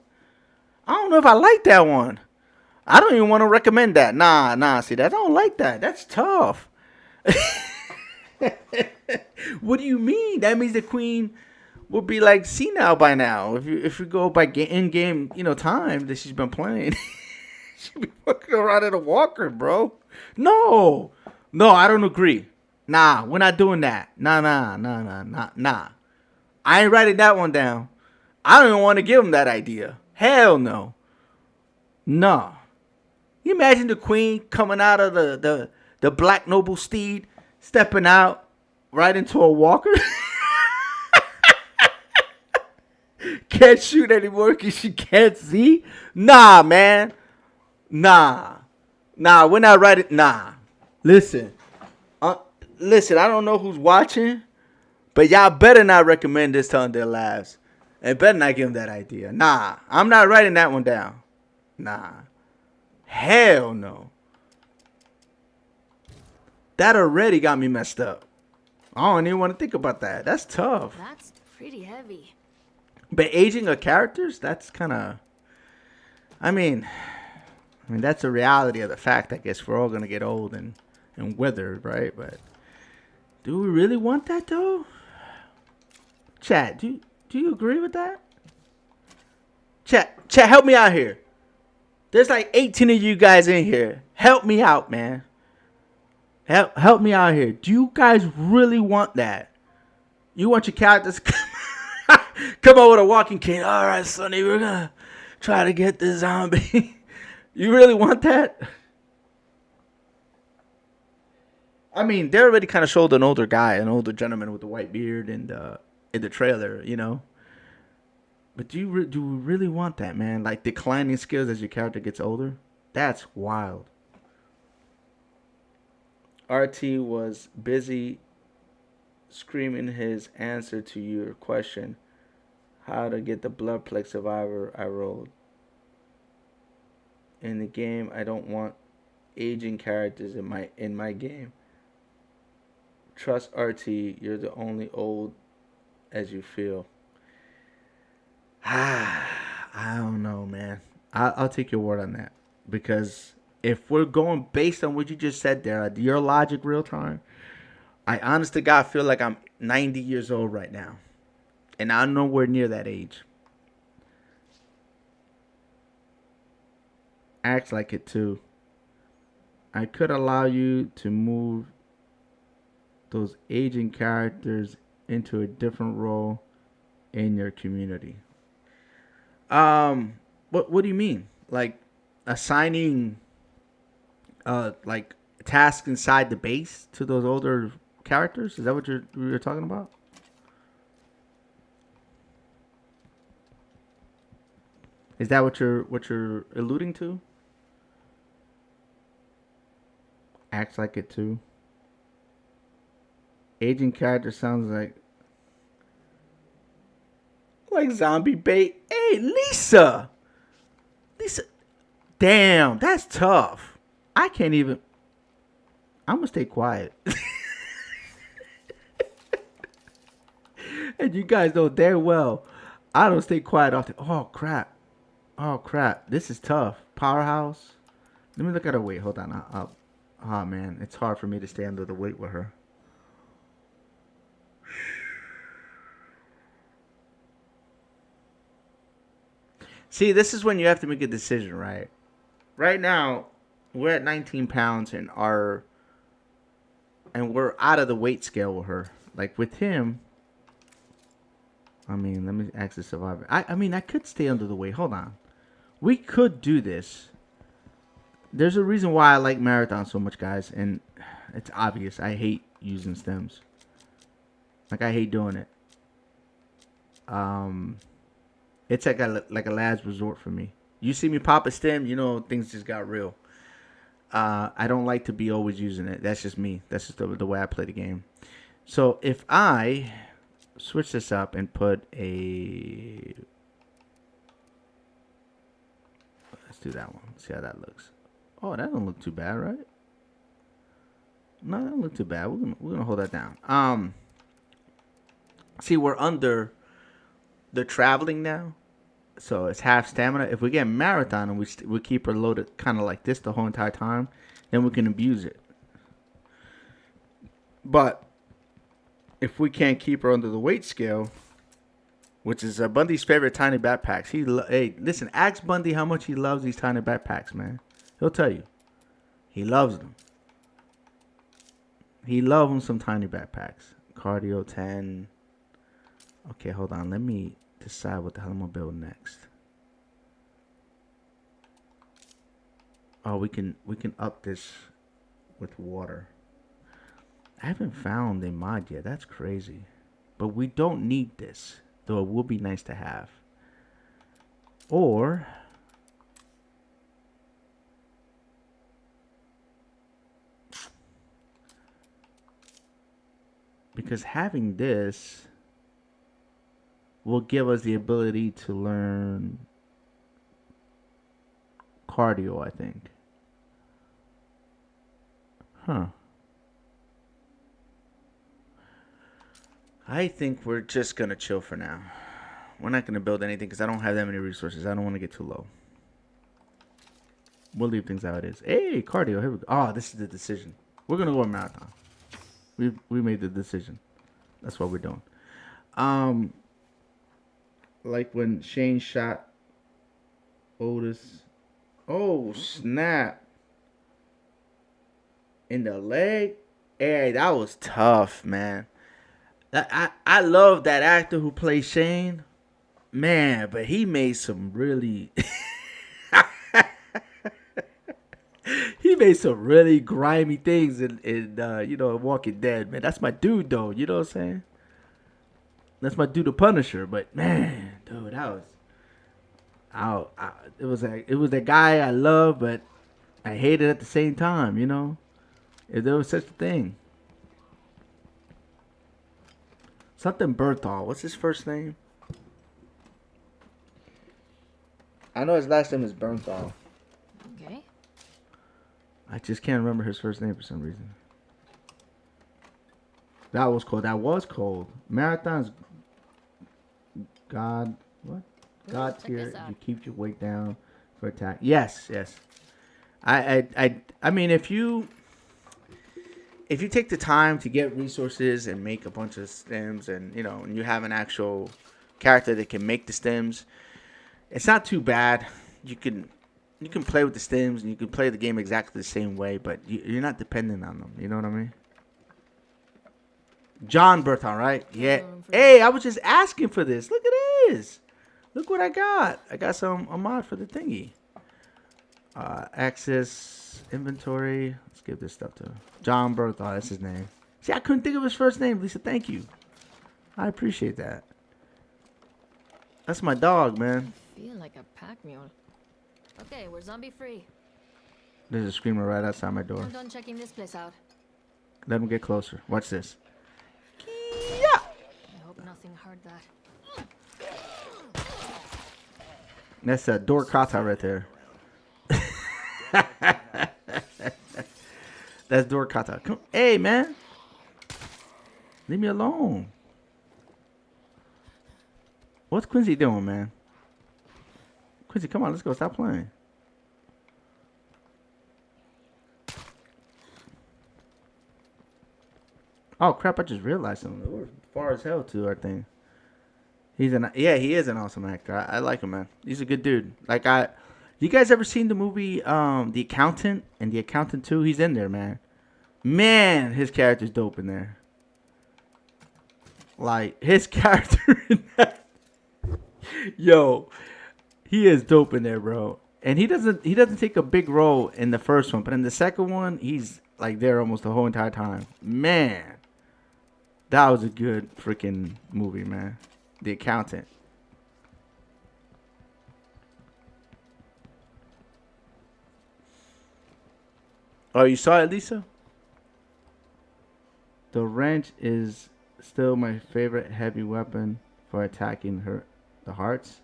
I don't know if I like that one. I don't even want to recommend that. Nah, see that? I don't like that. That's tough. What do you mean? That means the queen will be like senile by now. If you go by in-game, time that she's been playing. She'll be walking around in a walker, bro. No, I don't agree. Nah, we're not doing that. Nah. I ain't writing that one down. I don't even want to give him that idea. Hell no. No. You imagine the queen coming out of the black noble steed, stepping out right into a walker. Can't shoot anymore because she can't see. Nah, man. Nah, we're not right. Nah, listen, listen. I don't know who's watching, but y'all better not recommend this to End Their Lives, and better not give them that idea. Nah, I'm not writing that one down. Nah, hell no. That already got me messed up. I don't even want to think about that. That's tough.
That's pretty heavy.
But aging of characters, that's kind of. I mean, that's a reality of the fact. I guess we're all gonna get old and withered, right? But do we really want that though? Chat, do you agree with that? Chat, help me out here. There's like 18 of you guys in here. Help me out, man. Help me out here. Do you guys really want that? You want your characters come over with a walking cane? All right, Sonny, we're gonna try to get this zombie. You really want that? I mean, they already kind of showed an older guy, an older gentleman with a white beard in the trailer, you know. But do we really want that, man? Like declining skills as your character gets older? That's wild. RT was busy screaming his answer to your question, how to get the Bloodplague Survivor I rolled. In the game, I don't want aging characters in my game. Trust RT, you're the only old as you feel. I don't know, man. I'll take your word on that. Because if we're going based on what you just said there, your logic real time, I honest to God feel like I'm 90 years old right now. And I'm nowhere near that age. Acts like it too. I could allow you to move those aging characters into a different role in your community. What do you mean? Like assigning like tasks inside the base to those older characters? Is that what you're talking about? Is that what you're alluding to? Acts like it too. Aging character sounds like zombie bait. Hey, Lisa, damn, that's tough. I can't even. I'm gonna stay quiet. And you guys know damn well I don't stay quiet often. Oh crap, this is tough. Powerhouse. Let me look at her weight. Hold on. Oh man, it's hard for me to stay under the weight with her. See, this is when you have to make a decision, right? Right now, we're at 19 pounds and we're out of the weight scale with her. Like with him, I mean, let me ask the survivor. I mean, I could stay under the weight. Hold on. We could do this. There's a reason why I like marathon so much, guys, and it's obvious. I hate using stems. Like I hate doing it. It's like a last resort for me. You see me pop a stem, you know things just got real. I don't like to be always using it. That's just me. That's just the way I play the game. So if I switch this up and put a... Let's do that one. See how that looks. Oh, that don't look too bad, right? No, that don't look too bad. We're gonna hold that down. See, we're under the traveling now, so it's half stamina. If we get marathon and we keep her loaded kind of like this the whole entire time, then we can abuse it. But if we can't keep her under the weight scale, which is Bundy's favorite tiny backpacks. Hey, listen, ask Bundy how much he loves these tiny backpacks, man. He'll tell you. He loves them. He loves them some tiny backpacks. Cardio 10. Okay, hold on. Let me decide what the hell I'm going to build next. Oh, we can up this with water. I haven't found a mod yet. That's crazy. But we don't need this, though it would be nice to have. Or because having this will give us the ability to learn cardio, I think. Huh. I think we're just going to chill for now. We're not going to build anything because I don't have that many resources. I don't want to get too low. We'll leave things how it is. Hey, cardio. Here we go. Oh, this is the decision. We're going to go a marathon. We made the decision. That's what we're doing. Like when Shane shot Otis. Oh, snap. In the leg. Hey, that was tough, man. I love that actor who plays Shane. Man, but he made some really... he made some really grimy things in Walking Dead, man. That's my dude, though. You know what I'm saying? That's my dude, the Punisher. But man, dude, that was it was that guy I love, but I hated at the same time. You know, if there was such a thing. Something Berthal. What's his first name? I know his last name is Bernthal.
Okay.
I just can't remember his first name for some reason. That was cold. That was cold. Marathon's God. What? God tier. You keep your weight down for attack. Yes, yes. I mean, if you take the time to get resources and make a bunch of stems, and and you have an actual character that can make the stems, it's not too bad. You can play with the stems and you can play the game exactly the same way, but you're not dependent on them. You know what I mean? John Berthon, right? Yeah. Hey, I was just asking for this. Look at this. Look what I got. I got a mod for the thingy. Access inventory. Let's give this stuff to John Berthon. That's his name. See, I couldn't think of his first name. Lisa, thank you. I appreciate that. That's my dog, man.
I feel like a pack mule. Okay, we're zombie free.
There's a screamer right outside my door.
I'm done checking this place out.
Let him get closer. Watch this.
I hope nothing heard that.
That's a door kata right there. That's door kata. Come, hey, man. Leave me alone. What's Quincy doing, man? Quincy, come on, let's go. Stop playing. Oh crap! I just realized something. We're far as hell to our thing. He is an awesome actor. I like him, man. He's a good dude. You guys ever seen the movie The Accountant and The Accountant 2? He's in there, man. Man, his character's dope in there. Like his character in that. Yo, he is dope in there, bro. And he doesn't take a big role in the first one, but in the second one, he's like there almost the whole entire time. Man, that was a good freaking movie, man. The Accountant. Oh, you saw it, Lisa? The wrench is still my favorite heavy weapon for attacking the hearts.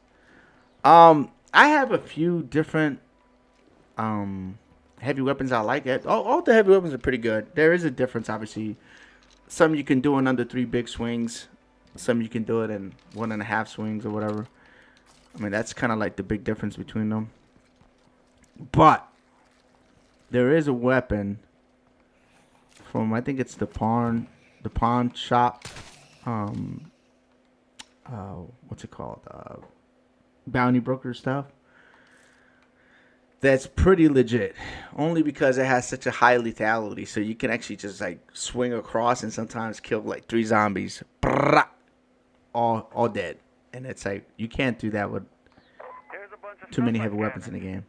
I have a few different heavy weapons I like. All the heavy weapons are pretty good. There is a difference, obviously. Some you can do in under 3 big swings. Some you can do it in 1.5 swings or whatever. I mean, that's kind of like the big difference between them. But there is a weapon from, I think it's the pawn shop. What's it called? Bounty broker stuff. That's pretty legit. Only because it has such a high lethality. So you can actually just like swing across and sometimes kill like 3 zombies. All dead. And it's like, you can't do that with too many heavy weapons in the game.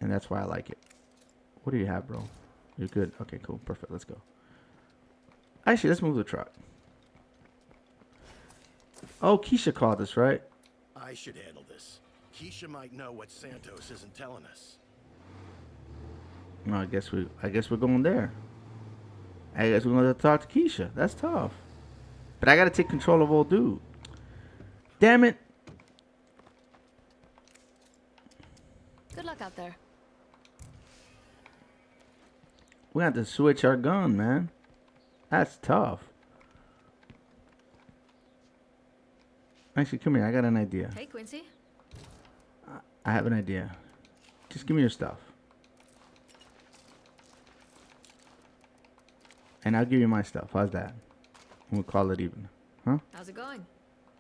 And that's why I like it. What do you have, bro? You're good. Okay, cool. Perfect. Let's go. Actually, let's move the truck. Oh, Keisha called us, right?
I should handle this. Keisha might know what Santos isn't telling us.
No, I guess we're going there. I guess we're going to talk to Keisha. That's tough. But I got to take control of old dude. Damn it.
Good luck out there.
We have to switch our gun, man. That's tough. Actually, come here. I got an idea.
Hey, Quincy.
I have an idea. Just give me your stuff. And I'll give you my stuff. How's that? We'll call it even. Huh?
How's it going?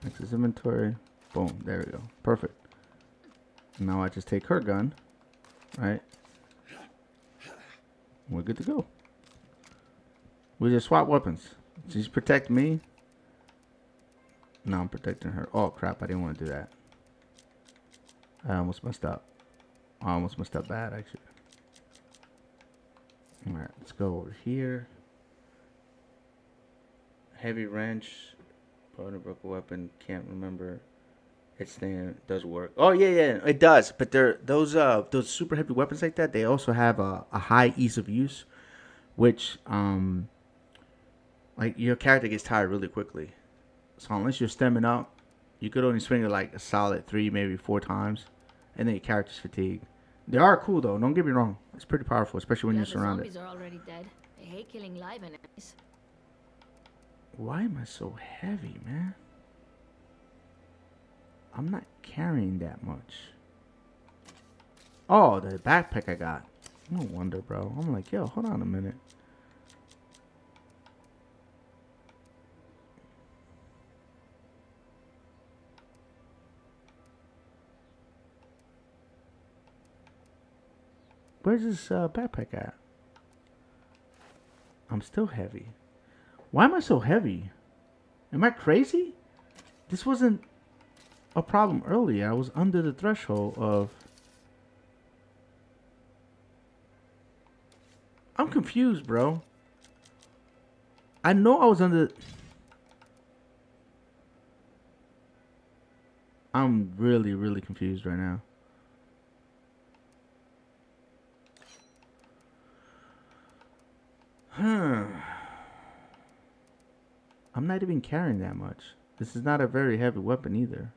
Access inventory. Boom. There we go. Perfect. Now I just take her gun. Right? We're good to go. We just swap weapons. She's protect me. No, I'm protecting her. Oh, crap. I didn't want to do that. I almost messed up. I almost messed up bad, actually. Alright, let's go over here. Heavy wrench. Partner broke a weapon. Can't remember its name. Does work. Oh, yeah, it does. But those super heavy weapons like that, they also have a high ease of use. Which, like, your character gets tired really quickly. So unless you're stemming up, you could only swing it like a solid 3, maybe 4 times. And then your character's fatigued. They are cool, though. Don't get me wrong. It's pretty powerful, especially when you're surrounded.
The zombies are already dead. They hate killing live enemies.
Why am I so heavy, man? I'm not carrying that much. Oh, the backpack I got. No wonder, bro. I'm like, yo, hold on a minute. Where's this backpack at? I'm still heavy. Why am I so heavy? Am I crazy? This wasn't a problem earlier. I was under the threshold of... I'm confused, bro. I know I was under... I'm really, really confused right now. I'm not even carrying that much. This is not a very heavy weapon either.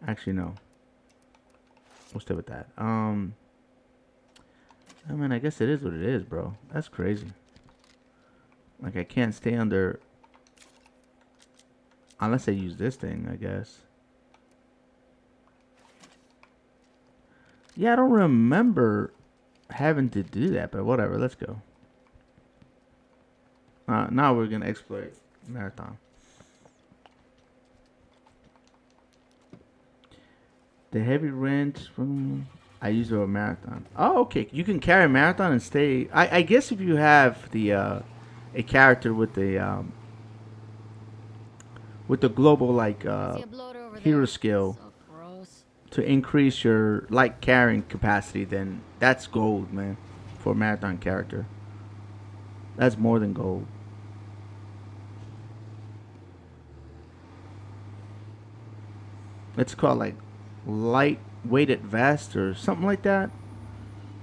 Actually, no. We'll stay with that. I mean, I guess it is what it is, bro. That's crazy. Like, I can't stay under... Unless I use this thing, I guess. Yeah, I don't remember having to do that, but whatever. Let's go. Now we're going to exploit Marathon. The heavy wrench from... I use a Marathon. Oh, okay. You can carry a Marathon and stay... I guess if you have the a character with the global, like, hero skill to increase your light carrying capacity, then that's gold, man, for a Marathon character. That's more than gold. It's called, like, light weighted vest or something like that.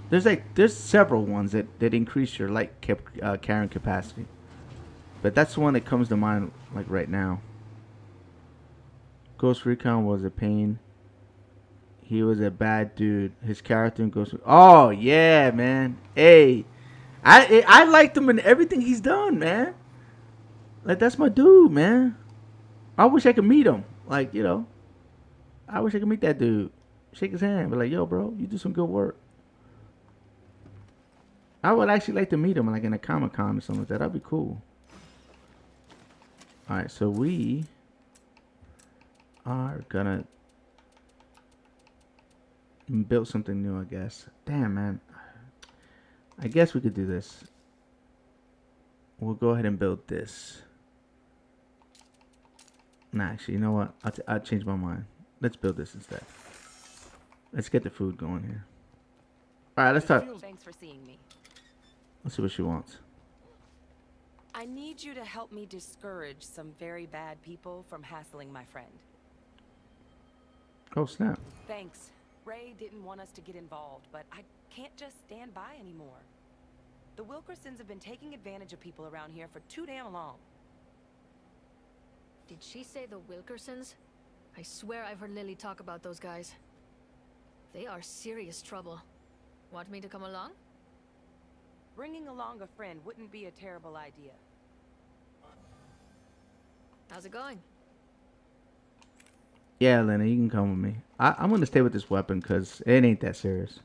There's several ones that increase your light carrying capacity, but that's the one that comes to mind, like, right now. Ghost Recon was a pain. He was a bad dude. His character in Ghost. Oh yeah, man. Hey, I liked him in everything he's done, man. Like, that's my dude, man. I wish I could meet him. Like, you know, I wish I could meet that dude. Shake his hand. Be like, yo, bro, you do some good work. I would actually like to meet him, like, in a Comic-Con or something like that. That'd be cool. All right, so we are gonna build something new, I guess. Damn, man. I guess we could do this. We'll go ahead and build this. Nah, actually, you know what? I'll change my mind. Let's build this instead. Let's get the food going here. All right, let's talk.
Thanks for seeing me.
Let's see what she wants.
I need you to help me discourage some very bad people from hassling my friend.
Oh, snap.
Thanks. Ray didn't want us to get involved, but I can't just stand by anymore. The Wilkersons have been taking advantage of people around here for too damn long.
Did she say the Wilkersons? I swear I've heard Lily talk about those guys. They are serious trouble. Want me to come along?
Bringing along a friend wouldn't be a terrible idea.
How's it going?
Yeah, Lenny, you can come with me. I'm going to stay with this weapon because it ain't that serious.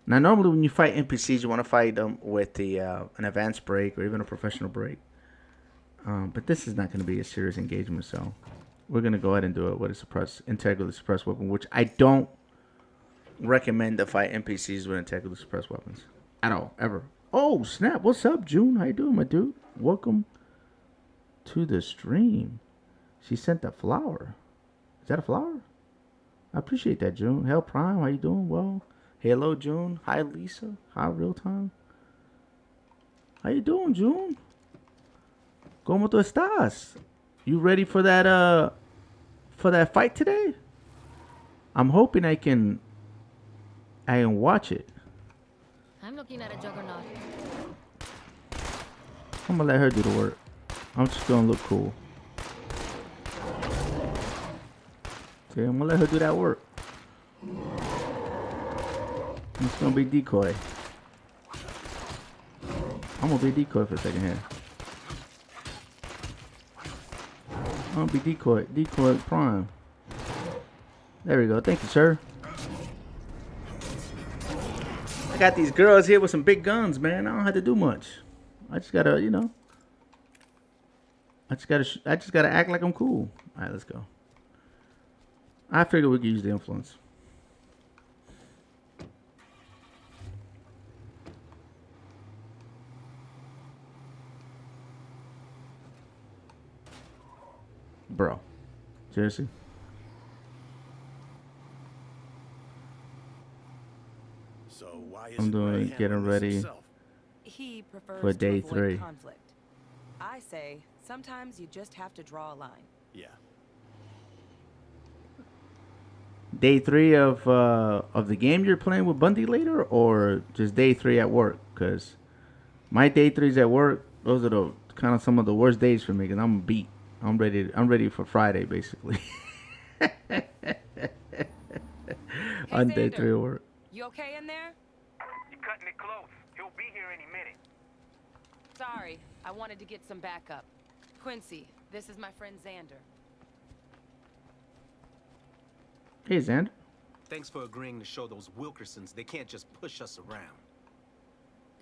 Now, normally when you fight NPCs, you want to fight them with the an advanced break or even a professional break. But this is not going to be a serious engagement, so we're going to go ahead and do it with a integrally suppressed weapon, which I don't recommend to fight NPCs with integrally suppressed weapons. At all, ever. Oh, snap. What's up, June? How you doing, my dude? Welcome to the stream. She sent a flower. Is that a flower? I appreciate that, June. Hell Prime, how you doing? Well, hello, June. Hi, Lisa. Hi, Real Time. How you doing, June? ¿Cómo tú estás? You ready for that fight today? I'm hoping I can watch it.
I'm looking at a juggernaut.
I'm gonna let her do the work. I'm just gonna look cool. Okay, I'm gonna let her do that work. It's gonna be decoy. I'm gonna be decoy for a second here. I'm gonna be decoy prime. There we go. Thank you, sir. I got these girls here with some big guns, man. I don't have to do much. I just gotta, you know. I just gotta act like I'm cool. All right, let's go. I figured we could use the influence. Bro, seriously?
So why
I'm doing getting ready
He prefers
for
to
day
avoid
3.
conflict. I say sometimes you just have to draw a line.
Yeah.
Day 3 of the game you're playing with Bundy later, or just day 3 at work? Cause my day 3s at work, those are the kind of some of the worst days for me. Cause I'm beat. I'm ready for Friday basically. On day 3 of work.
You okay in there?
You're cutting it close. He'll be here any minute.
Sorry, I wanted to get some backup. Quincy, this is my friend Xander.
Hey, Xander.
Thanks for agreeing to show those Wilkersons they can't just push us around.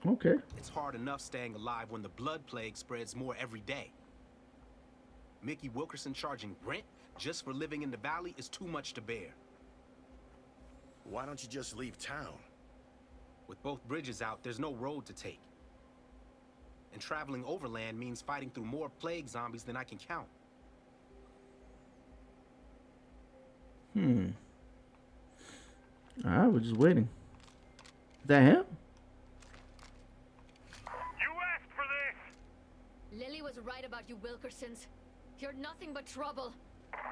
Okay.
It's hard enough staying alive when the blood plague spreads more every day. Mickey Wilkerson charging rent just for living in the valley is too much to bear.
Why don't you just leave town?
With both bridges out, there's no road to take. And traveling overland means fighting through more plague zombies than I can count.
Alright, we're just waiting. Is that him?
You asked for this!
Lily was right about you Wilkersons. You're nothing but trouble.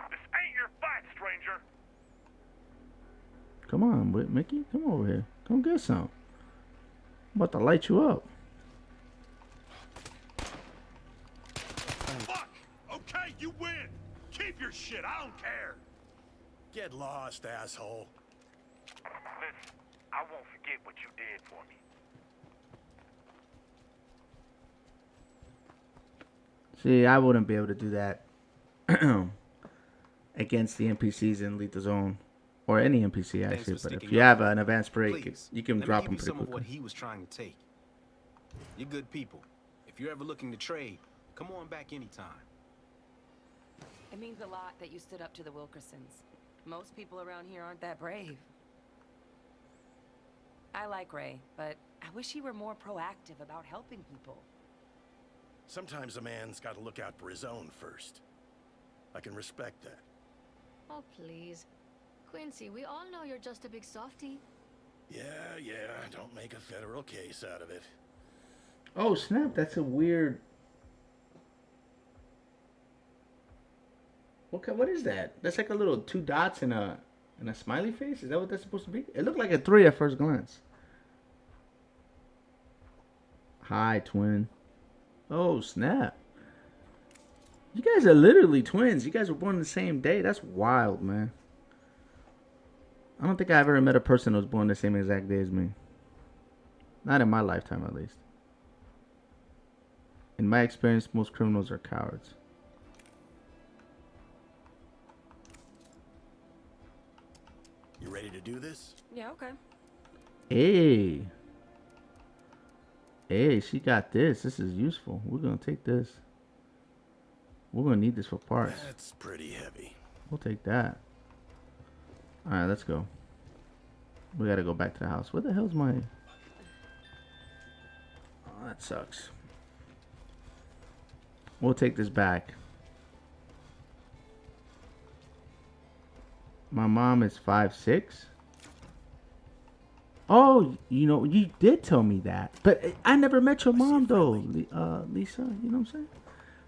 This ain't your fight, stranger!
Come on, Mickey. Come over here. Come get some. I'm about to light you up.
Fuck! Okay, you win! Keep your shit, I don't care! Get lost, asshole.
Listen, I won't forget what you did for me.
See, I wouldn't be able to do that against the NPCs in Lethal Zone. Or any NPC,
Thanks
actually.
for
But if
sticking
you
up
have
for
an advanced break,
Please,
you can
let
drop
me
them
give you
pretty
some of what
quickly.
he was trying to take. You're good people. If you're ever looking to trade, come on back anytime.
It means a lot that you stood up to the Wilkersons. Most people around here aren't that brave. I like Ray, but I wish he were more proactive about helping people.
Sometimes a man's got to look out for his own first. I can respect that.
Oh, please. Quincy, we all know you're just a big softie.
Yeah, don't make a federal case out of it.
Oh snap! That's a weird. What is that? That's like a little 2 dots and a smiley face. Is that what that's supposed to be? It looked like a 3 at first glance. Hi, twin. Oh snap! You guys are literally twins. You guys were born the same day. That's wild, man. I don't think I ever met a person who was born the same exact day as me. Not in my lifetime, at least. In my experience, most criminals are cowards.
You ready to do this?
Yeah, okay.
Hey. Hey, she got this. This is useful. We're going to take this. We're going to need this for parts.
That's pretty heavy.
We'll take that. Alright, let's go. We gotta go back to the house. Where the hell's my... Oh, that sucks. We'll take this back. My mom is 5'6". Oh, you know, you did tell me that. But I never met your mom, though, Lisa. You know what I'm saying?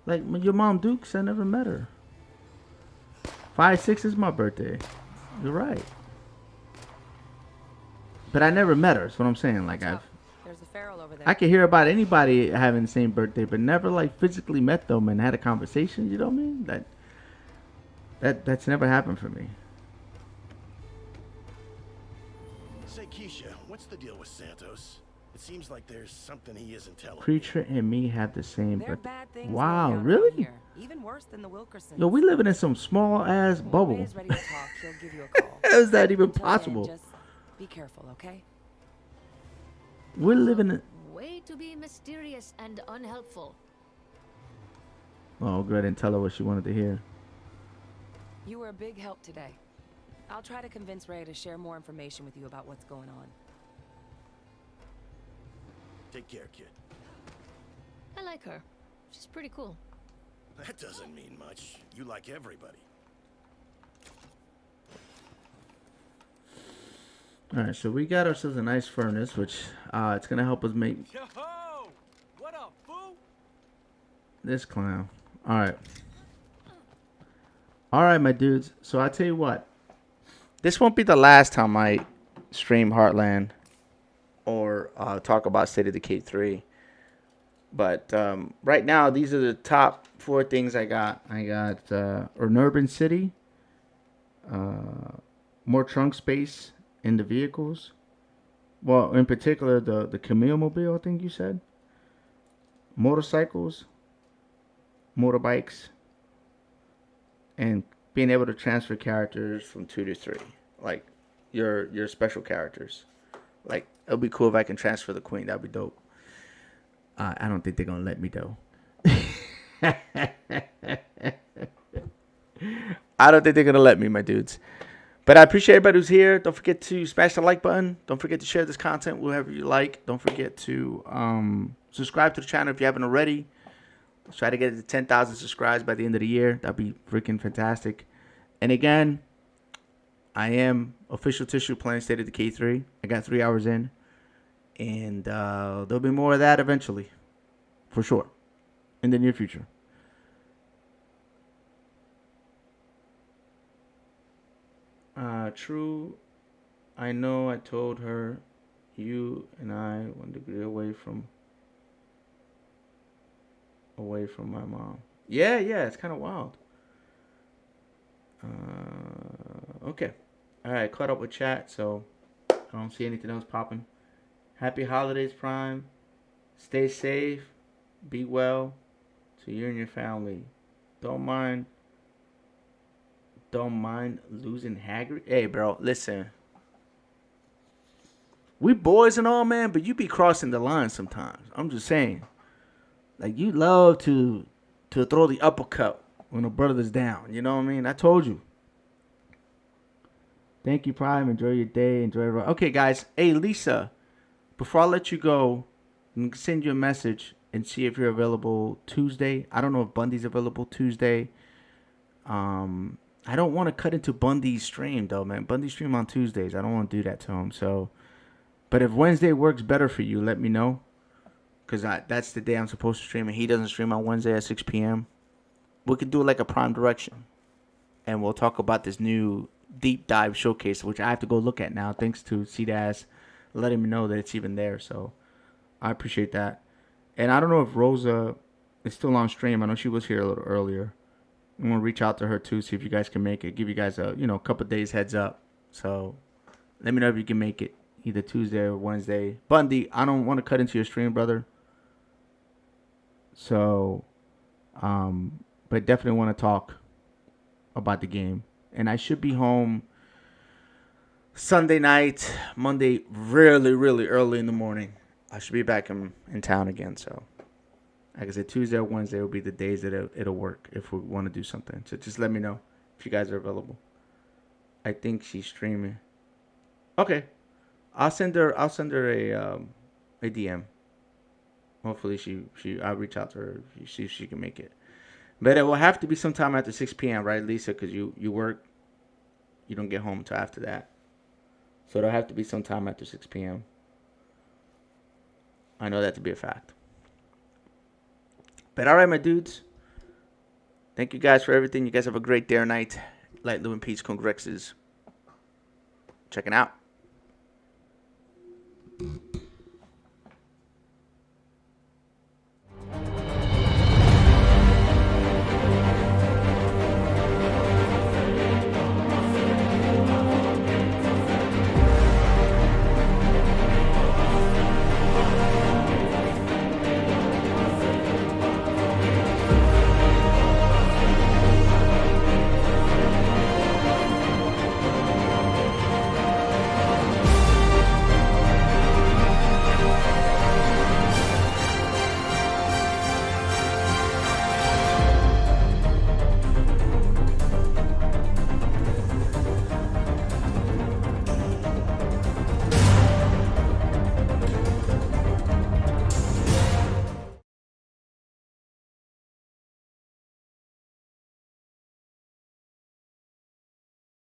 Like, your mom, Dukes, I never met her. 5'6" is my birthday. You're right. But I never met her. That's what I'm saying. Like,
There's a feral over there.
I can hear about anybody having the same birthday, but never like physically met them and had a conversation. You know what I mean? That's never happened for me.
Say, Keisha, what's the deal with Santos? It seems like there's something he isn't telling me.
Preacher and me have the same
There are
birthday.
bad things
Wow,
going on
really?
around here, even worse than the Wilkersons.
Yo, we living in some small ass
When
bubble.
Ray is ready to talk, he'll give you a call.
How is that even
Until then,
possible?
just be careful, okay?
We're living in...
Way to be mysterious and unhelpful.
Oh, good. I didn't tell her what she wanted to hear.
You were a big help today. I'll try to convince Ray to share more information with you about what's going on.
Take care, kid.
I like her. She's pretty cool.
That doesn't mean much. You like everybody.
Alright, so we got ourselves a nice furnace, which it's going to help us make...
Yo! What up, fool?
This clown. Alright. Alright, my dudes. So I tell you what. This won't be the last time I stream Heartland or talk about State of Decay 3. But right now, these are the top 4 things I got. I got an urban city. More trunk space in the vehicles. Well, in particular, the Camille Mobile, I think you said. Motorcycles. Motorbikes. And being able to transfer characters from 2 to 3. Like, your special characters. Like, it'll be cool if I can transfer the Queen. That'd be dope. I don't think they're going to let me, though. I don't think they're going to let me, my dudes. But I appreciate everybody who's here. Don't forget to smash the like button. Don't forget to share this content wherever you like. Don't forget to subscribe to the channel if you haven't already. Let's try to get it to 10,000 subscribers by the end of the year. That'd be freaking fantastic. And again, I am official tissue playing State of Decay 3. I got 3 hours in. And there'll be more of that eventually. For sure. In the near future. True. I know I told her you and I 1 degree away from my mom. Yeah, it's kind of wild. Okay. All right, caught up with chat, so I don't see anything else popping. Happy holidays, Prime. Stay safe. Be well. To you and your family. Don't mind losing Hagrid. Hey, bro, listen. We boys and all, man, but you be crossing the line sometimes. I'm just saying. Like, you love to throw the uppercut when a brother's down. You know what I mean? I told you. Thank you, Prime. Enjoy your day. Enjoy it. Okay, guys. Hey, Lisa, before I let you go, I'm going to send you a message and see if you're available Tuesday. I don't know if Bundy's available Tuesday. I don't want to cut into Bundy's stream, though, man. Bundy's stream on Tuesdays. I don't want to do that to him. So, but if Wednesday works better for you, let me know. Because that's the day I'm supposed to stream, and he doesn't stream on Wednesday at 6 p.m. We could do like a Prime Direction. And we'll talk about this new deep dive showcase, which I have to go look at now, thanks to CDAS letting me know that it's even there. So, I appreciate that. And I don't know if Rosa is still on stream. I know she was here a little earlier. I'm going to reach out to her, too, see if you guys can make it. Give you guys a, couple days heads up. So, let me know if you can make it either Tuesday or Wednesday. Bundy, I don't want to cut into your stream, brother. So, but definitely want to talk about the game. And I should be home Sunday night, Monday, really, really early in the morning. I should be back in town again, so. Like I said, Tuesday or Wednesday will be the days that it'll work if we want to do something. So just let me know if you guys are available. I think she's streaming. Okay, I'll send her a DM. Hopefully I'll reach out to her, see if she can make it. But it will have to be sometime after 6 p.m., right, Lisa? Because you work, you don't get home until after that. So it'll have to be sometime after 6 p.m. I know that to be a fact. But all right, my dudes. Thank you guys for everything. You guys have a great day or night. Light, Lou, and Peace, Congrexes. Checking out.